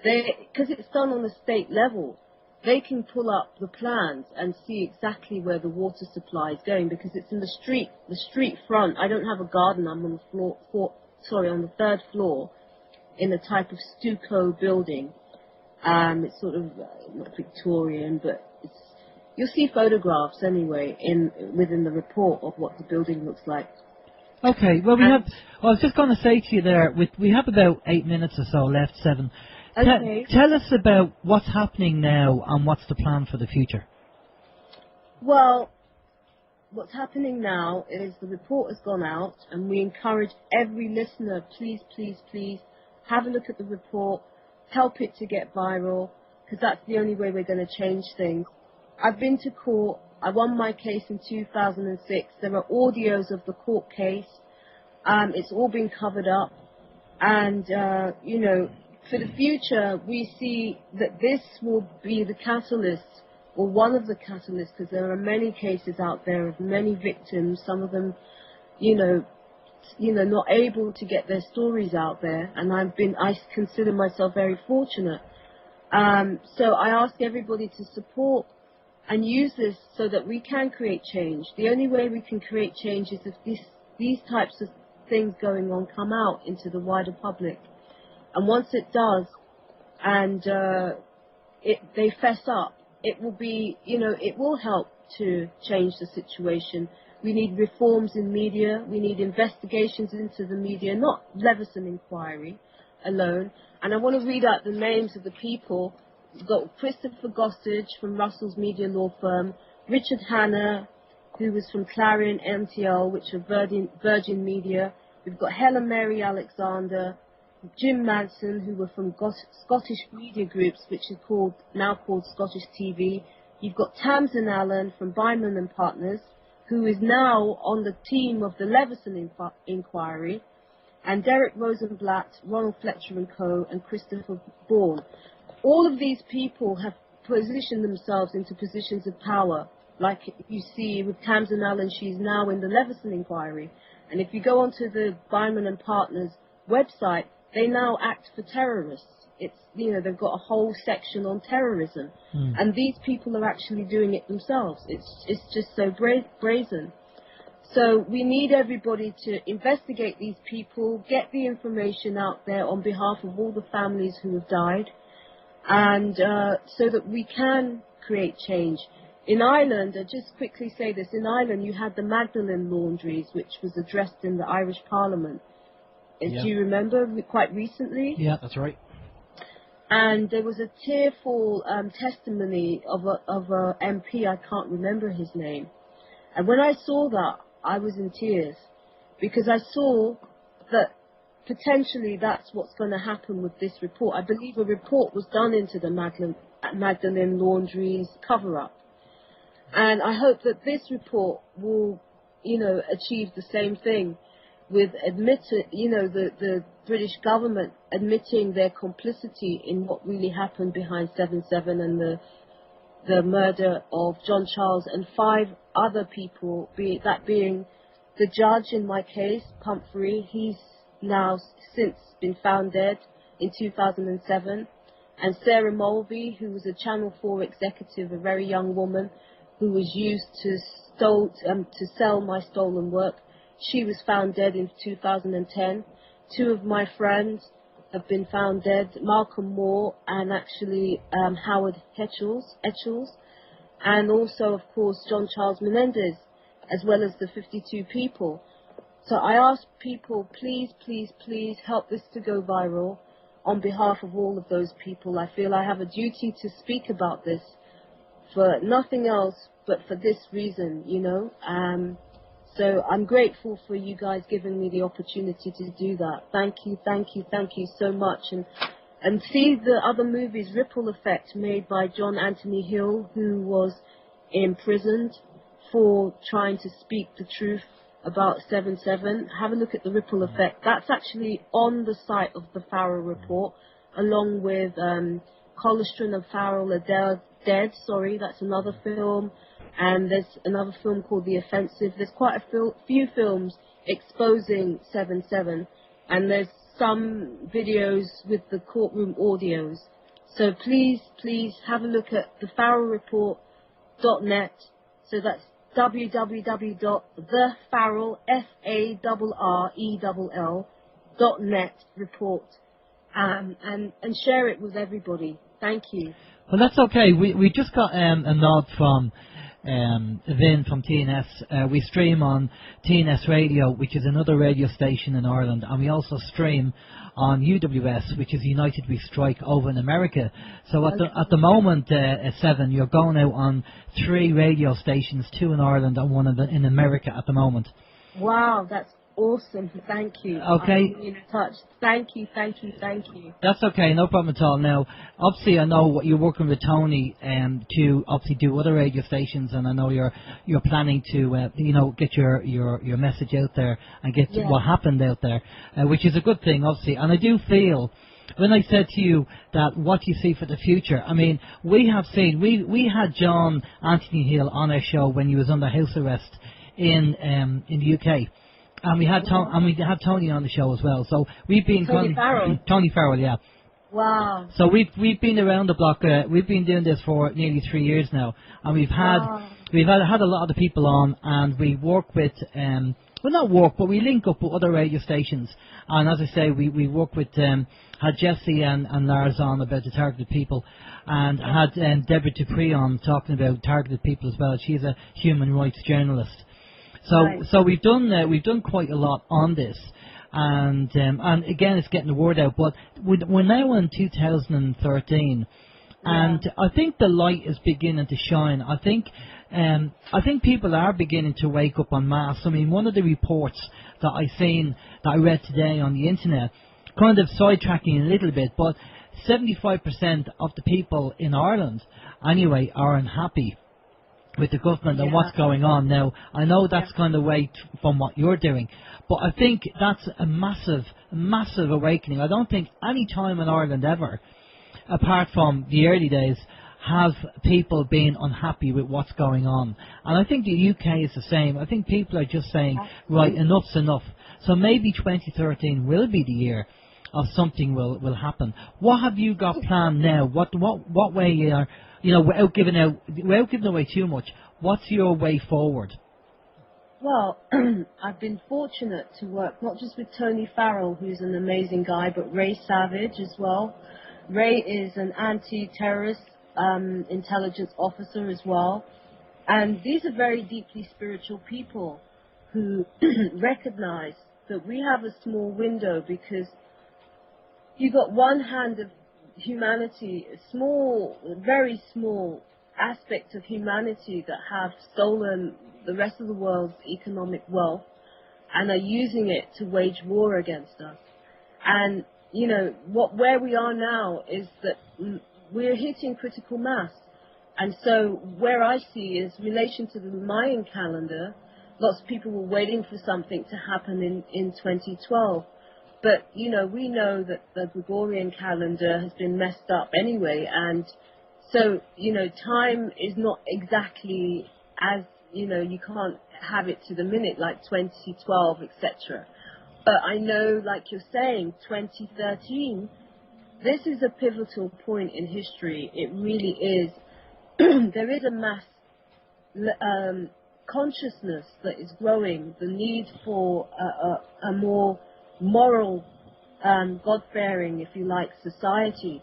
Because it's done on a state level, they can pull up the plans and see exactly where the water supply is going because it's in the street front. I don't have a garden. I'm on on the 3rd floor in a type of stucco building. It's sort of not Victorian, but you'll see photographs anyway within the report of what the building looks like. Okay, well I was just going to say to you there, we have about 8 minutes or so left, 7. Okay. Tell us about what's happening now and what's the plan for the future. Well, what's happening now is the report has gone out, and we encourage every listener, please, please, please, have a look at the report, help it to get viral, because that's the only way we're going to change things. I've been to court. I won my case in 2006. There are audios of the court case. It's all been covered up. And, for the future, we see that this will be the catalyst, or one of the catalysts, because there are many cases out there of many victims, some of them, not able to get their stories out there. And I consider myself very fortunate. So I ask everybody to support and use this so that we can create change. The only way we can create change is if these types of things going on come out into the wider public. And once it does, and they fess up, it will be, it will help to change the situation. We need reforms in media. We need investigations into the media, not Leveson inquiry alone. And I want to read out the names of the people. We've got Christopher Gossage from Russell's Media Law Firm, Richard Hanna, who was from Clarion MTL, which are Virgin Media. We've got Helen Mary Alexander, Jim Madsen, who were from Scottish Media Groups, which is now called Scottish TV. You've got Tamsin Allen from Byman and Partners, who is now on the team of the Leveson inquiry, and Derek Rosenblatt, Ronald Fletcher and Co., and Christopher Bourne. All of these people have positioned themselves into positions of power like you see with Tamsin Allen, she's now in the Leveson inquiry. And if you go onto the Byman and Partners website, they now act for terrorists. It's, you know, they've got a whole section on terrorism. And these people are actually doing it themselves. It's just so brazen. So we need everybody to investigate these people, get the information out there on behalf of all the families who have died, and so that we can create change. In Ireland, I'll just quickly say this, in Ireland you had the Magdalene laundries, which was addressed in the Irish Parliament. Do you remember, quite recently? Yeah, that's right. And there was a tearful testimony of a MP, I can't remember his name. And when I saw that, I was in tears, because I saw that potentially that's what's going to happen with this report. I believe a report was done into the Magdalene laundries cover-up. And I hope that this report will, you know, achieve the same thing with the British government admitting their complicity in what really happened behind 7/7 and the murder of John Charles and 5 other people, that being the judge in my case, Pumphrey. He's now since been found dead in 2007. And Sarah Mulvey, who was a Channel 4 executive, a very young woman, who was used to sell my stolen work. She was found dead in 2010. 2 of my friends have been found dead, Malcolm Moore and actually Howard Etchells, and also, of course, John Charles Menendez, as well as the 52 people. So I ask people, please, please, please help this to go viral on behalf of all of those people. I feel I have a duty to speak about this for nothing else but for this reason, you know. So I'm grateful for you guys giving me the opportunity to do that. Thank you, thank you, thank you so much. And see the other movies, Ripple Effect, made by John Anthony Hill, who was imprisoned for trying to speak the truth about 7/7. Have a look at the Ripple Effect. That's actually on the site of the Farrell report, along with Colestron and Farrell are dead. Sorry, that's another film. And there's another film called The Offensive. There's quite a few films exposing 7/7, and there's some videos with the courtroom audios. So please, please have a look at the FarrellReport.net. So that's www.thefarrell.net report, and share it with everybody. Thank you. Well, that's okay. We just got a nod from Vin from TNS. We stream on TNS Radio, which is another radio station in Ireland, and we also stream on UWS, which is United We Strike over in America. So at the moment, 7, you're going out on 3 radio stations, 2 in Ireland and 1 in America at the moment. Wow, that's awesome. Thank you. Okay. I'm in touch. Thank you, thank you, thank you. That's okay, no problem at all. Now, obviously, I know what you're working with Tony to obviously do other radio stations, and I know you're planning to get your message out there and get what happened out there, which is a good thing, obviously. And I do feel, when I said to you that what you see for the future, I mean, we have seen, we had John Anthony Hill on our show when he was under house arrest in the UK. And we had Tony on the show as well. So we've been Tony Farrell, yeah. Wow. So we've been around the block. We've been doing this for nearly 3 years now, and we've had a lot of the people on, and we work with but we link up with other radio stations. And as I say, we work with had Jesse and Lars on about the targeted people, and had Deborah Dupree on talking about targeted people as well. She's a human rights journalist. So we've done quite a lot on this, and again, it's getting the word out. But we're now in 2013, and I think the light is beginning to shine. I think people are beginning to wake up en masse. I mean, one of the reports that I read today on the internet, kind of sidetracking a little bit, but 75% of the people in Ireland, anyway, are unhappy with the government and what's going on. Now, I know that's kind of away from what you're doing, but I think that's a massive awakening. I don't think any time in Ireland ever, apart from the early days, have people being unhappy with what's going on. And I think the UK is the same. I think people are just saying, right, enough's enough. So maybe 2013 will be the year of something will happen. What have you got planned now? What way you are, without giving away too much, what's your way forward? Well, I've been fortunate to work not just with Tony Farrell, who's an amazing guy, but Ray Savage as well. Ray is an anti-terrorist intelligence officer as well. And these are very deeply spiritual people who recognize that we have a small window, because you've got one hand of humanity, a small, very small aspect of humanity that have stolen the rest of the world's economic wealth and are using it to wage war against us. And, where we are now is that we're hitting critical mass. And so where I see is relation to the Mayan calendar, lots of people were waiting for something to happen in 2012. But, we know that the Gregorian calendar has been messed up anyway. And so, time is not exactly as, you can't have it to the minute like 2012, etc. But I know, like you're saying, 2013, this is a pivotal point in history. It really is. There is a mass consciousness that is growing, the need for a more moral, God-fearing, if you like, society.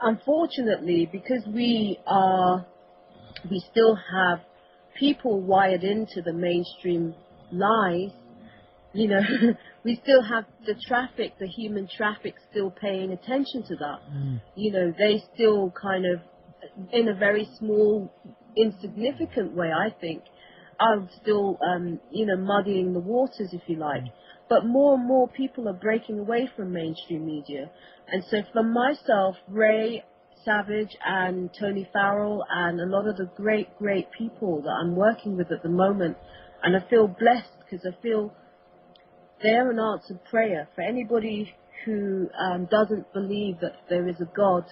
Unfortunately, because we still have people wired into the mainstream lies, we still have the human traffic still paying attention to that. They still kind of, in a very small, insignificant way, I think, are still, muddying the waters, if you like. But more and more people are breaking away from mainstream media. And so for myself, Ray Savage and Tony Farrell and a lot of the great, great people that I'm working with at the moment, and I feel blessed because I feel they're an answered prayer for anybody who doesn't believe that there is a God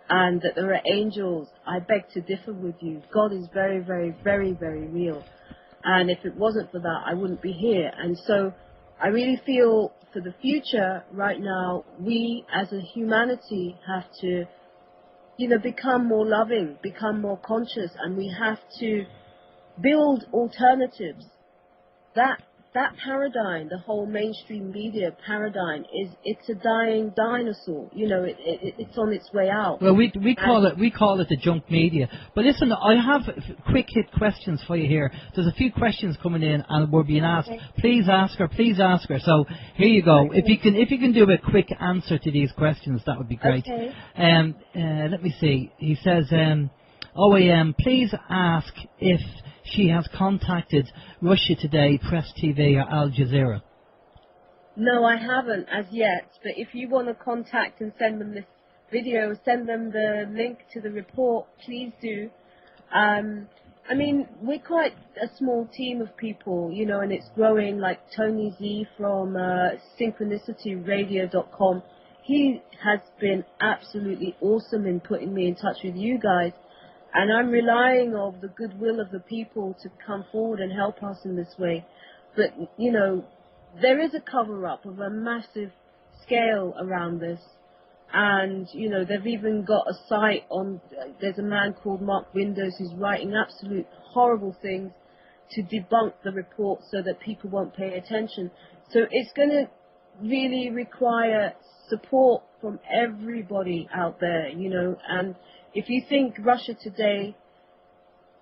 and that there are angels. I beg to differ with you. God is very, very, very, very real. And if it wasn't for that, I wouldn't be here. And so I really feel for the future right now, we as a humanity have to, become more loving, become more conscious, and we have to build alternatives. That paradigm, the whole mainstream media paradigm, it's a dying dinosaur. It's on its way out. Well, we call it the junk media. But listen, I have quick hit questions for you here. There's a few questions coming in, and we're being asked. Okay. Please ask her. So here you go. Okay. If you can do a quick answer to these questions, that would be great. Okay. Let me see. He says, OYM, please ask if she has contacted Russia Today, Press TV, or Al Jazeera. No, I haven't as yet. But if you want to contact and send them this video, send them the link to the report, please do. We're quite a small team of people, and it's growing, like Tony Z from synchronicityradio.com. He has been absolutely awesome in putting me in touch with you guys. And I'm relying on the goodwill of the people to come forward and help us in this way. But, there is a cover-up of a massive scale around this. And, they've even got a site on, there's a man called Mark Windows who's writing absolute horrible things to debunk the report so that people won't pay attention. So it's going to really require support from everybody out there, and if you think Russia Today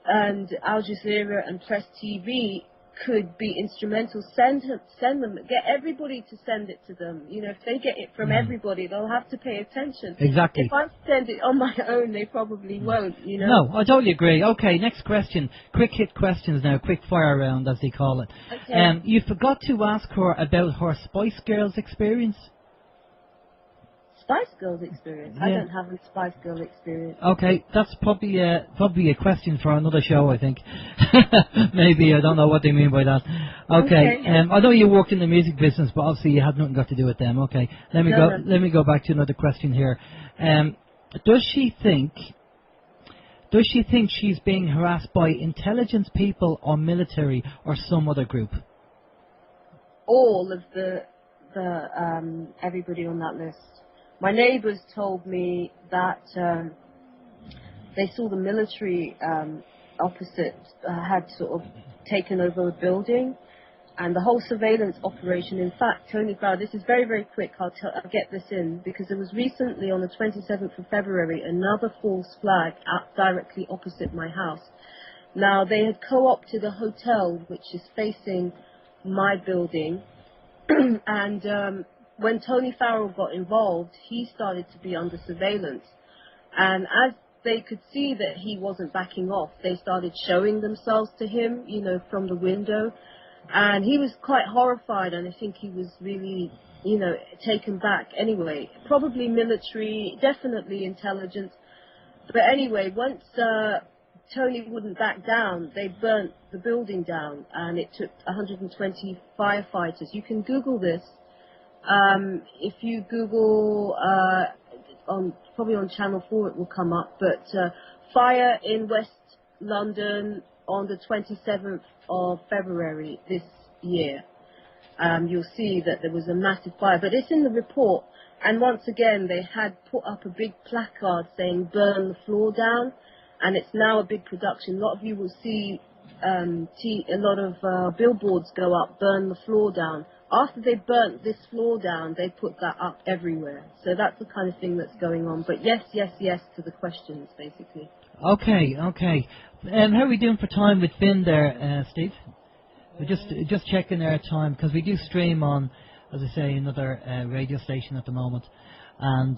and Al Jazeera and Press TV could be instrumental, send them, get everybody to send it to them. If they get it from everybody, they'll have to pay attention. Exactly. If I send it on my own, they probably won't, No, I totally agree. Okay, next question. Quick hit questions now, quick fire round as they call it. Okay. You forgot to ask her about her Spice Girls experience. Spice Girls experience? Yeah. I don't have a Spice Girl experience. Okay, that's probably a question for another show, I think. Maybe, I don't know what they mean by that. Okay, I know you worked in the music business, but obviously you had nothing got to do with them. Okay, let me go back to another question here. does she think she's being harassed by intelligence people or military or some other group? All of the everybody on that list. My neighbours told me that they saw the military opposite had sort of taken over a building, and the whole surveillance operation. In fact, Tony Farrow, this is very, very quick. I'll get this in because there was recently on the 27th of February another false flag directly opposite my house. Now they had co-opted a hotel which is facing my building, and when Tony Farrow got involved, he started to be under surveillance, and as they could see that he wasn't backing off, they started showing themselves to him, you know, from the window. And he was quite horrified, and I think he was really, you know, taken back. Anyway, probably military, definitely intelligence. But anyway, once Tony wouldn't back down, they burnt the building down, and it took 120 firefighters. You can Google this. If you Google, probably on Channel 4 it will come up, but fire in West London on the 27th of February this year. You'll see that there was a massive fire, but it's in the report. And once again, they had put up a big placard saying burn the floor down, and it's now a big production. A lot of you will see a lot of billboards go up, burn the floor down. After they burnt this floor down, they put that up everywhere. So that's the kind of thing that's going on. But yes, yes, yes to the questions, basically. Okay. How are we doing for time with Finn there, Steve? We're just checking our time, because we do stream on, as I say, another radio station at the moment, and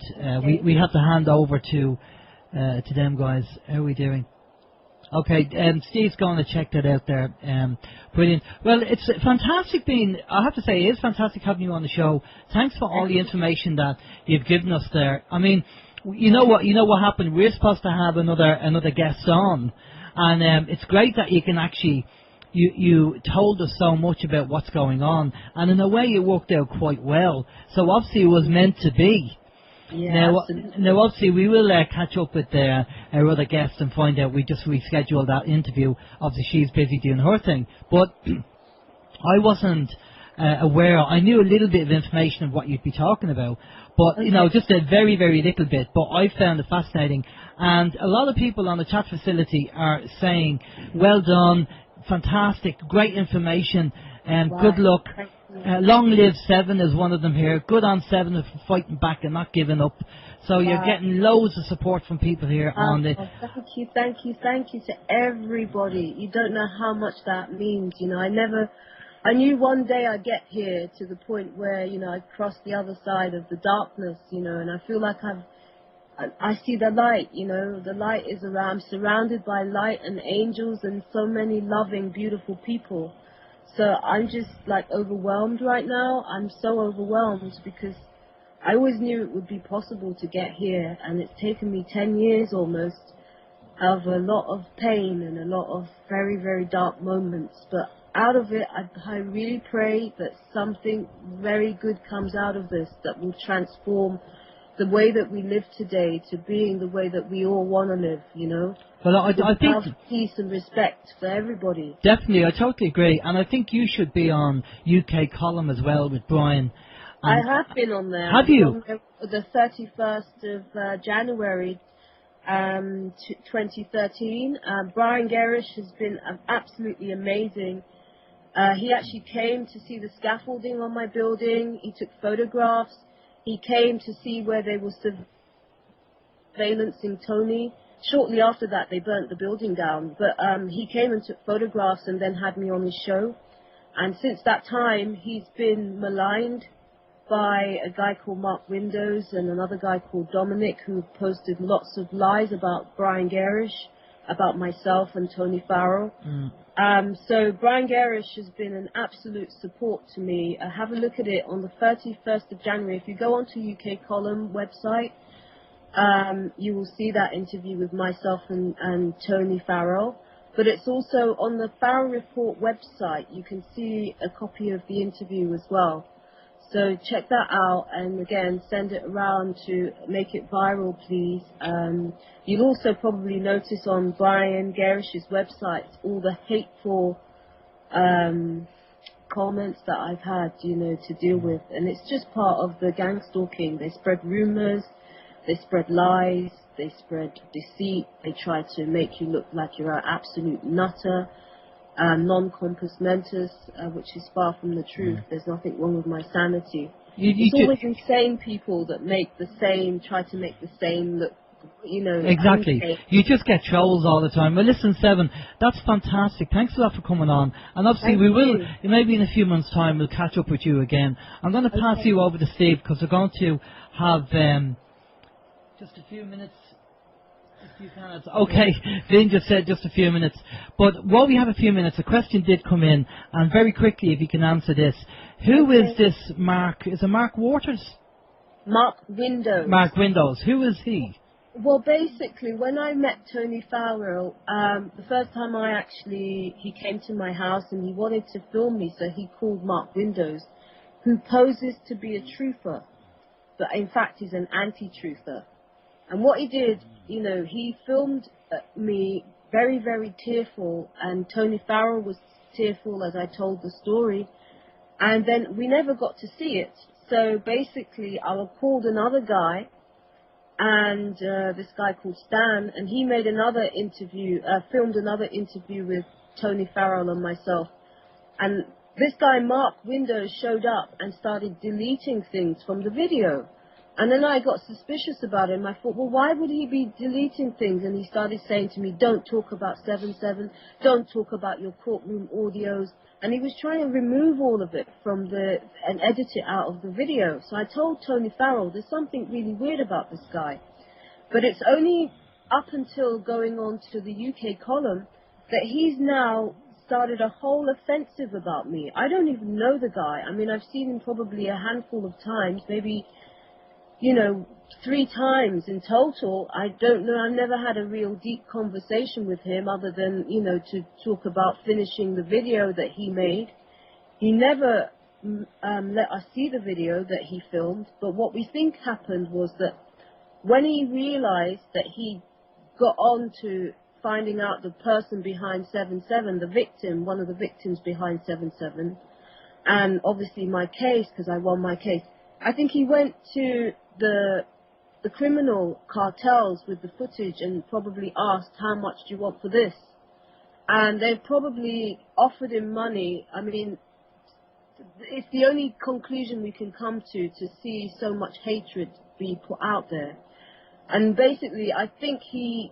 we have to hand over to them guys. How are we doing? Okay, Steve's going to check that out there. Brilliant. Well, it's fantastic I have to say, it is fantastic having you on the show. Thanks for all the information that you've given us there. I mean, you know what happened? We're supposed to have another guest on, and it's great that you can actually, you told us so much about what's going on, and in a way it worked out quite well. So obviously it was meant to be. Yeah, now, obviously, we will catch up with our other guests and find out. We just rescheduled that interview. Obviously, she's busy doing her thing. But I wasn't aware. I knew a little bit of information of what you'd be talking about. But, just a very, very little bit. But I found it fascinating. And a lot of people on the chat facility are saying, well done, fantastic, great information, and good luck. Long live Seven is one of them here. Good on Seven for fighting back and not giving up. So you're getting loads of support from people here on the... Thank you to everybody. You don't know how much that means. I knew one day I'd get here to the point where, I'd cross the other side of the darkness, and I feel like I see the light, the light is around. I'm surrounded by light and angels and so many loving, beautiful people. So I'm just overwhelmed right now. I'm so overwhelmed because I always knew it would be possible to get here, and it's taken me 10 years almost of a lot of pain and a lot of very, very dark moments. But out of it, I really pray that something very good comes out of this that will transform the way that we live today to being the way that we all want to live, Well, I think love, peace and respect for everybody. Definitely, I totally agree. And I think you should be on UK Column as well with Brian. I have been on there. Have you? On the 31st of January 2013. Brian Garish has been absolutely amazing. He actually came to see the scaffolding on my building. He took photographs. He came to see where they were surveillancing Tony. Shortly after that, they burnt the building down. But he came and took photographs and then had me on his show. And since that time, he's been maligned by a guy called Mark Windows and another guy called Dominic, who posted lots of lies about Brian Garish, about myself and Tony Farrow. So Brian Garish has been an absolute support to me. Have a look at it on the 31st of January. If you go onto UK Column website, you will see that interview with myself and Tony Farrow. But it's also on the Farrow Report website. You can see a copy of the interview as well. So check that out, and again, send it around to make it viral, please. You'll also probably notice on Brian Gerish's website all the hateful comments that I've had, to deal with, and it's just part of the gang stalking. They spread rumors, they spread lies, they spread deceit, they try to make you look like you're an absolute nutter, non-compos mentis, which is far from the truth. There's nothing wrong with my sanity. It's always insane people that try to make the same look, Exactly. insane. You just get trolls all the time. Well, listen, Seven, that's fantastic. Thanks a lot for coming on. And obviously we will, maybe in a few months' time, we'll catch up with you again. I'm going to pass you over to Steve, because we're going to have just a few minutes. Okay, Vin just said just a few minutes. But while we have a few minutes, a question did come in, and very quickly, if you can answer this. Who is this Mark? Is it Mark Waters? Mark Windows. Mark Windows. Who is he? Well, basically, when I met Tony Farrell, the first time he came to my house and he wanted to film me, so he called Mark Windows, who poses to be a truther, but in fact he's an anti-truther. And what he did, he filmed me very, very tearful, and Tony Farrell was tearful as I told the story, and then we never got to see it. So basically, I called another guy, and this guy called Stan, and he made another interview, filmed another interview with Tony Farrell and myself. And this guy, Mark Windows, showed up and started deleting things from the video. And then I got suspicious about him. I thought, well, why would he be deleting things? And he started saying to me, don't talk about 7/7, don't talk about your courtroom audios. And he was trying to remove all of it and edit it out of the video. So I told Tony Farrell, there's something really weird about this guy. But it's only up until going on to the UK column that he's now started a whole offensive about me. I don't even know the guy. I mean, I've seen him probably a handful of times, maybe 3 times in total. I don't know. I've never had a real deep conversation with him other than, to talk about finishing the video that he made. He never let us see the video that he filmed. But what we think happened was that when he realized that he got on to finding out the person behind 7/7, the victim, one of the victims behind 7/7, and obviously my case, because I won my case, I think he went to the criminal cartels with the footage and probably asked, how much do you want for this? And they probably offered him money. I mean, it's the only conclusion we can come to see so much hatred be put out there. And basically, I think he's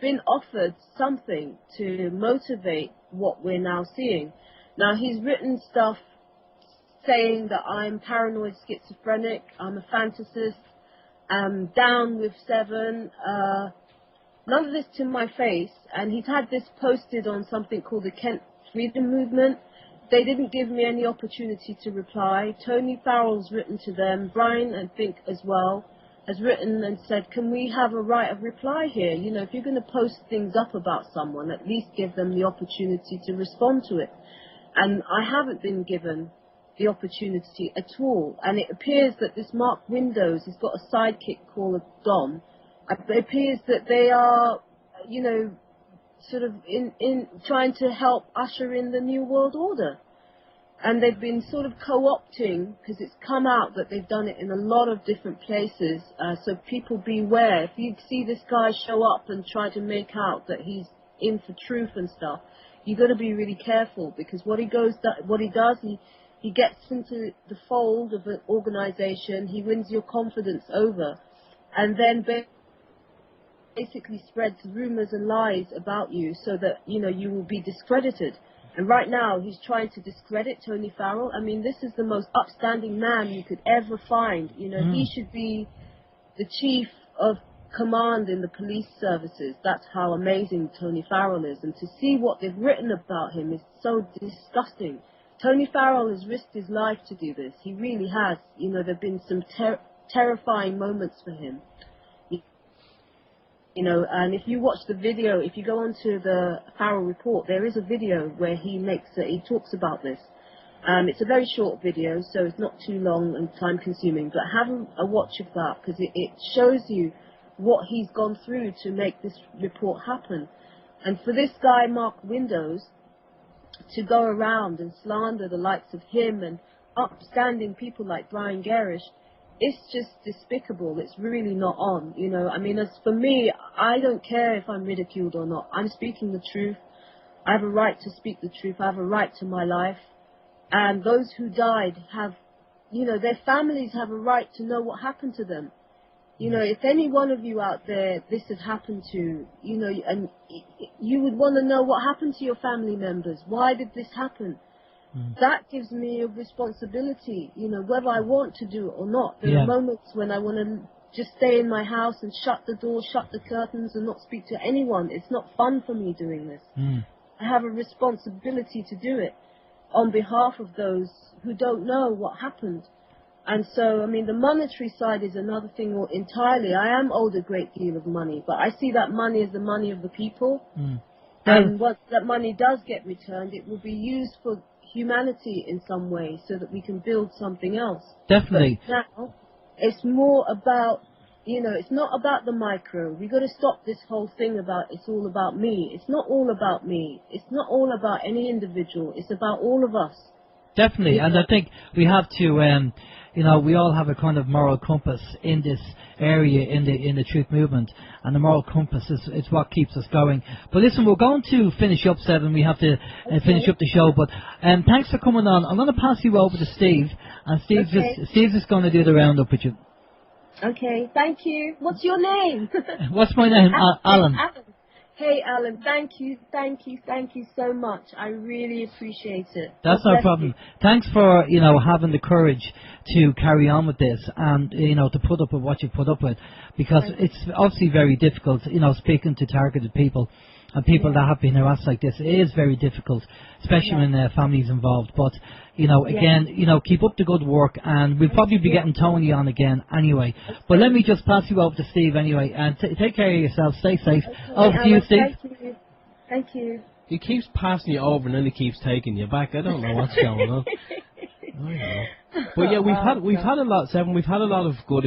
been offered something to motivate what we're now seeing. Now, he's written stuff saying that I'm paranoid schizophrenic, I'm a fantasist, I'm down with 7, none of this to my face, and he's had this posted on something called the Kent Freedom Movement. They didn't give me any opportunity to reply. Tony Farrell's written to them, Brian, I think, as well, has written and said, can we have a right of reply here? If you're going to post things up about someone, at least give them the opportunity to respond to it. And I haven't been given the opportunity at all. And it appears that this Mark Windows has got a sidekick called Dom. It appears that they are, sort of in trying to help usher in the New World Order. And they've been sort of co-opting, because it's come out that they've done it in a lot of different places. So people beware. If you see this guy show up and try to make out that he's in for truth and stuff, you've got to be really careful, because what he does, he gets into the fold of an organization, he wins your confidence over, and then basically spreads rumors and lies about you so that, you will be discredited. And right now, he's trying to discredit Tony Farrell. I mean, this is the most upstanding man you could ever find. He should be the chief of command in the police services. That's how amazing Tony Farrell is. And to see what they've written about him is so disgusting. Tony Farrell has risked his life to do this. He really has. There have been some terrifying moments for him. And if you watch the video, if you go onto the Farrell report, there is a video where he talks about this. It's a very short video, so it's not too long and time consuming, but have a watch of that, because it shows you what he's gone through to make this report happen. And for this guy, Mark Windows, to go around and slander the likes of him and upstanding people like Brian Garish, it's just despicable. It's really not on, you know. I mean, as for me, I don't care if I'm ridiculed or not. I'm speaking the truth. I have a right to speak the truth. I have a right to my life. And those who died have, you know, their families have a right to know what happened to them. You know, if any one of you out there this had happened to, you know, and you would want to know what happened to your family members. Why did this happen? That gives me a responsibility, you know, whether I want to do it or not. There are moments when I want to just stay in my house and shut the door, shut the curtains and not speak to anyone. It's not fun for me doing this. I have a responsibility to do it on behalf of those who don't know what happened. And so, I mean, the monetary side is another thing entirely. I am owed a great deal of money, but I see that money as the money of the people. And once that money does get returned, it will be used for humanity in some way so that we can build something else. Definitely. But now, it's more about, you know, it's not about the micro. We've got to stop this whole thing about it's all about me. It's not all about me. It's not all about any individual. It's about all of us. Definitely, and I think we have to, you know, we all have a kind of moral compass in this area in the truth movement, and the moral compass is what keeps us going. But listen, we're going to finish up, Seven. We have to finish up the show. But thanks for coming on. I'm going to pass you over to Steve, and Steve's just going to do the roundup with you. Okay, thank you. What's your name? What's my name? Alan. Hey, Alan, thank you so much. I really appreciate it. That's no problem. Thanks for, you know, having the courage to carry on with this and, you know, to put up with what you put up with, because it's obviously very difficult, you know, speaking to targeted people and people that have been harassed like this. It is very difficult, especially when families involved. But, you know, again, you know, keep up the good work, and we'll probably be getting Tony on again anyway. But let me just pass you over to Steve anyway, and take care of yourself. Stay safe. Over to you, Steve. Thank you. He keeps passing you over and then he keeps taking you back. I don't know what's going on. I know. But yeah, we've had a lot, Seven. We've had a lot of good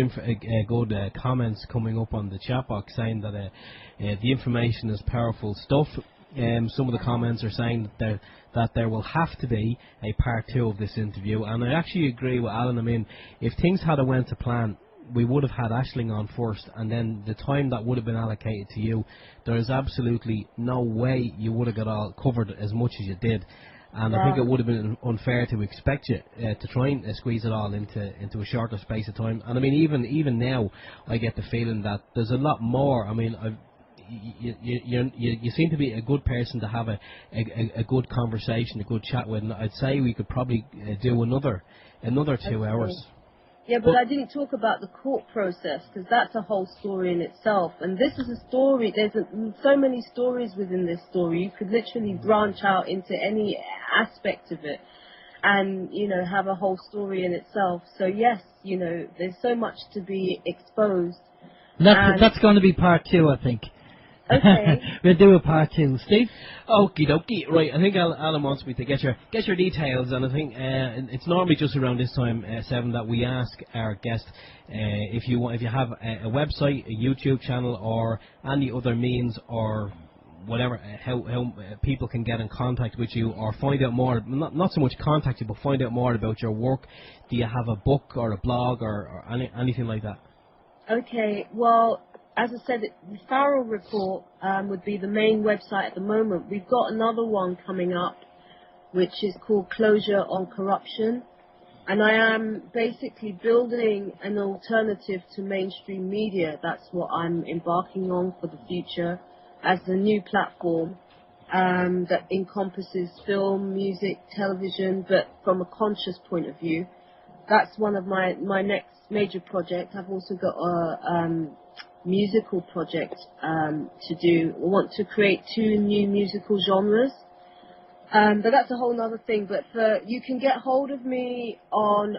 comments coming up on the chat box saying that the information is powerful stuff. Some of the comments are saying that there will have to be a part 2 of this interview, and I actually agree with Alan. I mean, if things had went to plan, we would have had Aisling on first, and then the time that would have been allocated to you, there is absolutely no way you would have got all covered as much as you did. And I think it would have been unfair to expect you to try and squeeze it all into a shorter space of time. And I mean, even now, I get the feeling that there's a lot more. I mean, you seem to be a good person to have a good conversation, a good chat with. And I'd say we could probably do another 2 hours. Yeah, but I didn't talk about the court process, because that's a whole story in itself. And this is a story. There's so many stories within this story. You could literally branch out into any aspect of it and, you know, have a whole story in itself. So, yes, you know, there's so much to be exposed. That's going to be part 2, I think. Okay. We'll do a part 2. Steve? Okie dokie. Right, I think Alan wants me to get your details, and I think it's normally just around this time, Seven, that we ask our guest if you have a website, a YouTube channel, or any other means, or whatever, how people can get in contact with you or find out more, not so much contact you, but find out more about your work. Do you have a book or a blog or anything like that? Okay, well, as I said, the Farrell Report would be the main website at the moment. We've got another one coming up, which is called Closure on Corruption. And I am basically building an alternative to mainstream media. That's what I'm embarking on for the future as the new platform that encompasses film, music, television, but from a conscious point of view. That's one of my next major projects. I've also got a musical project to do. I want to create 2 new musical genres, but that's a whole other thing. But you can get hold of me on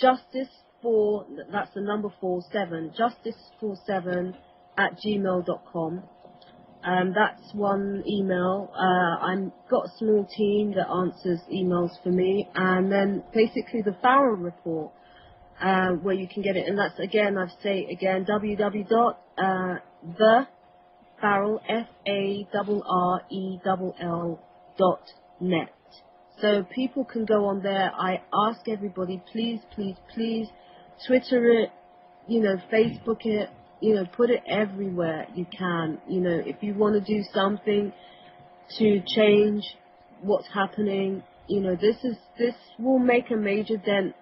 justice47, justice47 @gmail.com. That's one email. I've got a small team that answers emails for me, and then basically the Farrell report, where you can get it, and that's again, I've say again, www.thefarrell FARRELL.net. So people can go on there. I ask everybody, please, please, please, Twitter it, Facebook it, put it everywhere you can. If you want to do something to change what's happening, this will make a major dent.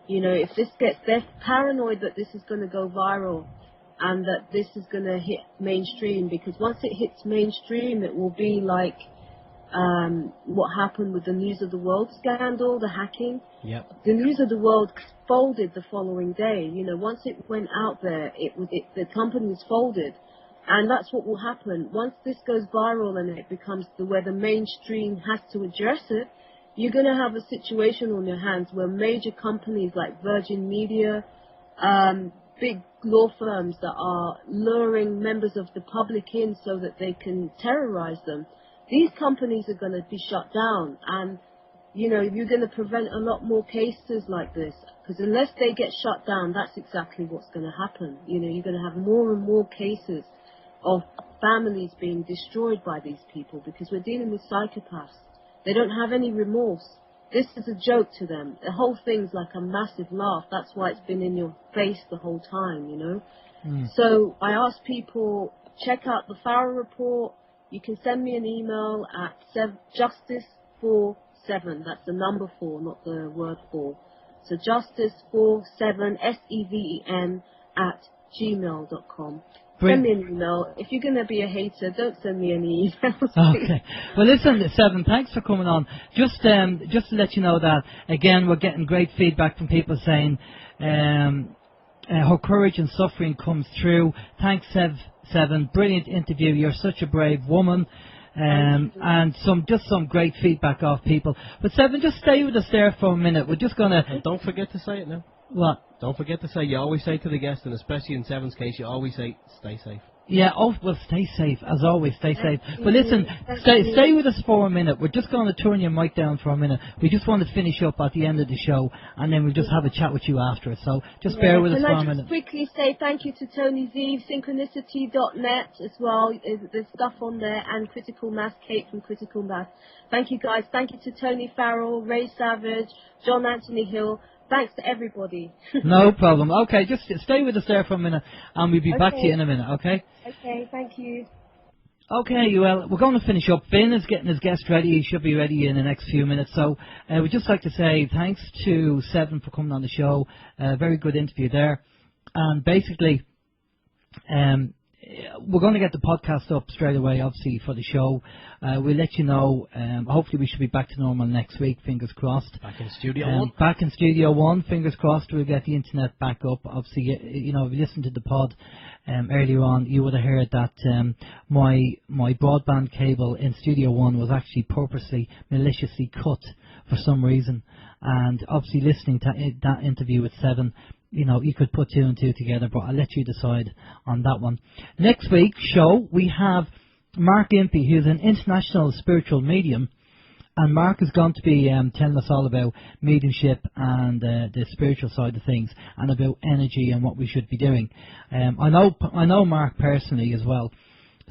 If they're paranoid that this is going to go viral and that this is going to hit mainstream, because once it hits mainstream, it will be like what happened with the News of the World scandal, the hacking. Yep. The News of the World folded the following day. Once it went out there, the company was folded. And that's what will happen. Once this goes viral and it becomes where the mainstream has to address it, you're going to have a situation on your hands where major companies like Virgin Media, big law firms that are luring members of the public in so that they can terrorize them, these companies are going to be shut down. And, you're going to prevent a lot more cases like this. Because unless they get shut down, that's exactly what's going to happen. You're going to have more and more cases of families being destroyed by these people, because we're dealing with psychopaths. They don't have any remorse. This is a joke to them. The whole thing's like a massive laugh. That's why it's been in your face the whole time, So I ask people, check out the Farrell report. You can send me an email at justice47. That's the number 4, not the word 4. So justice47, SEVEN, @gmail.com. Send me an email. If you're going to be a hater, don't send me any emails. Okay. Well, listen, Seven, thanks for coming on. Just to let you know that, again, we're getting great feedback from people saying her courage and suffering comes through. Thanks, Seven. Brilliant interview. You're such a brave woman. And some great feedback off people. But Seven, just stay with us there for a minute. We're just going to... And don't forget to say it now. What? Don't forget to say, you always say to the guest, and especially in Seven's case, you always say, stay safe. Yeah, stay safe, as always, stay safe. But listen, stay with us for a minute. We're just going to turn your mic down for a minute. We just want to finish up at the end of the show, and then we'll just have a chat with you after it. So just bear with us for a minute. Can I just quickly say thank you to Tony Z, synchronicity.net as well. There's stuff on there, and Critical Mass, Kate from Critical Mass. Thank you, guys. Thank you to Tony Farrell, Ray Savage, John Anthony Hill. Thanks to everybody. No problem. Okay, just stay with us there for a minute, and we'll be back to you in a minute, okay? Okay, thank you. Okay, well, we're going to finish up. Finn is getting his guest ready. He should be ready in the next few minutes. So we'd just like to say thanks to Seven for coming on the show. Very good interview there. And basically, we're going to get the podcast up straight away, obviously, for the show. We'll let you know. Hopefully we should be back to normal next week, fingers crossed. Back in Studio One. Back in Studio One, fingers crossed. We'll get the internet back up. Obviously, if you listened to the pod earlier on, you would have heard that my broadband cable in Studio One was actually purposely, maliciously cut for some reason. And obviously listening to that interview with Seven, you could put 2 and 2 together, but I'll let you decide on that one. Next week's show, we have Mark Impey, who's an international spiritual medium, and Mark is going to be telling us all about mediumship and the spiritual side of things, and about energy and what we should be doing. I know Mark personally as well.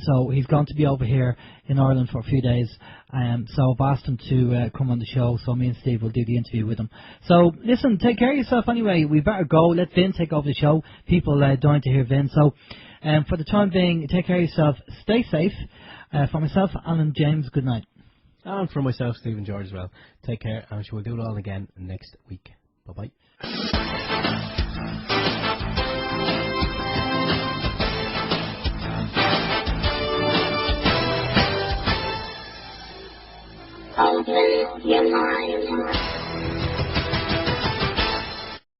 So he's going to be over here in Ireland for a few days. So I've asked him to come on the show, so me and Steve will do the interview with him. So listen, take care of yourself anyway. We better go. Let Vin take over the show. People dying to hear Vin. So for the time being, take care of yourself. Stay safe. For myself, Alan James, good night. And for myself, Stephen George as well. Take care, and we'll do it all again next week. Bye-bye. Open your mind.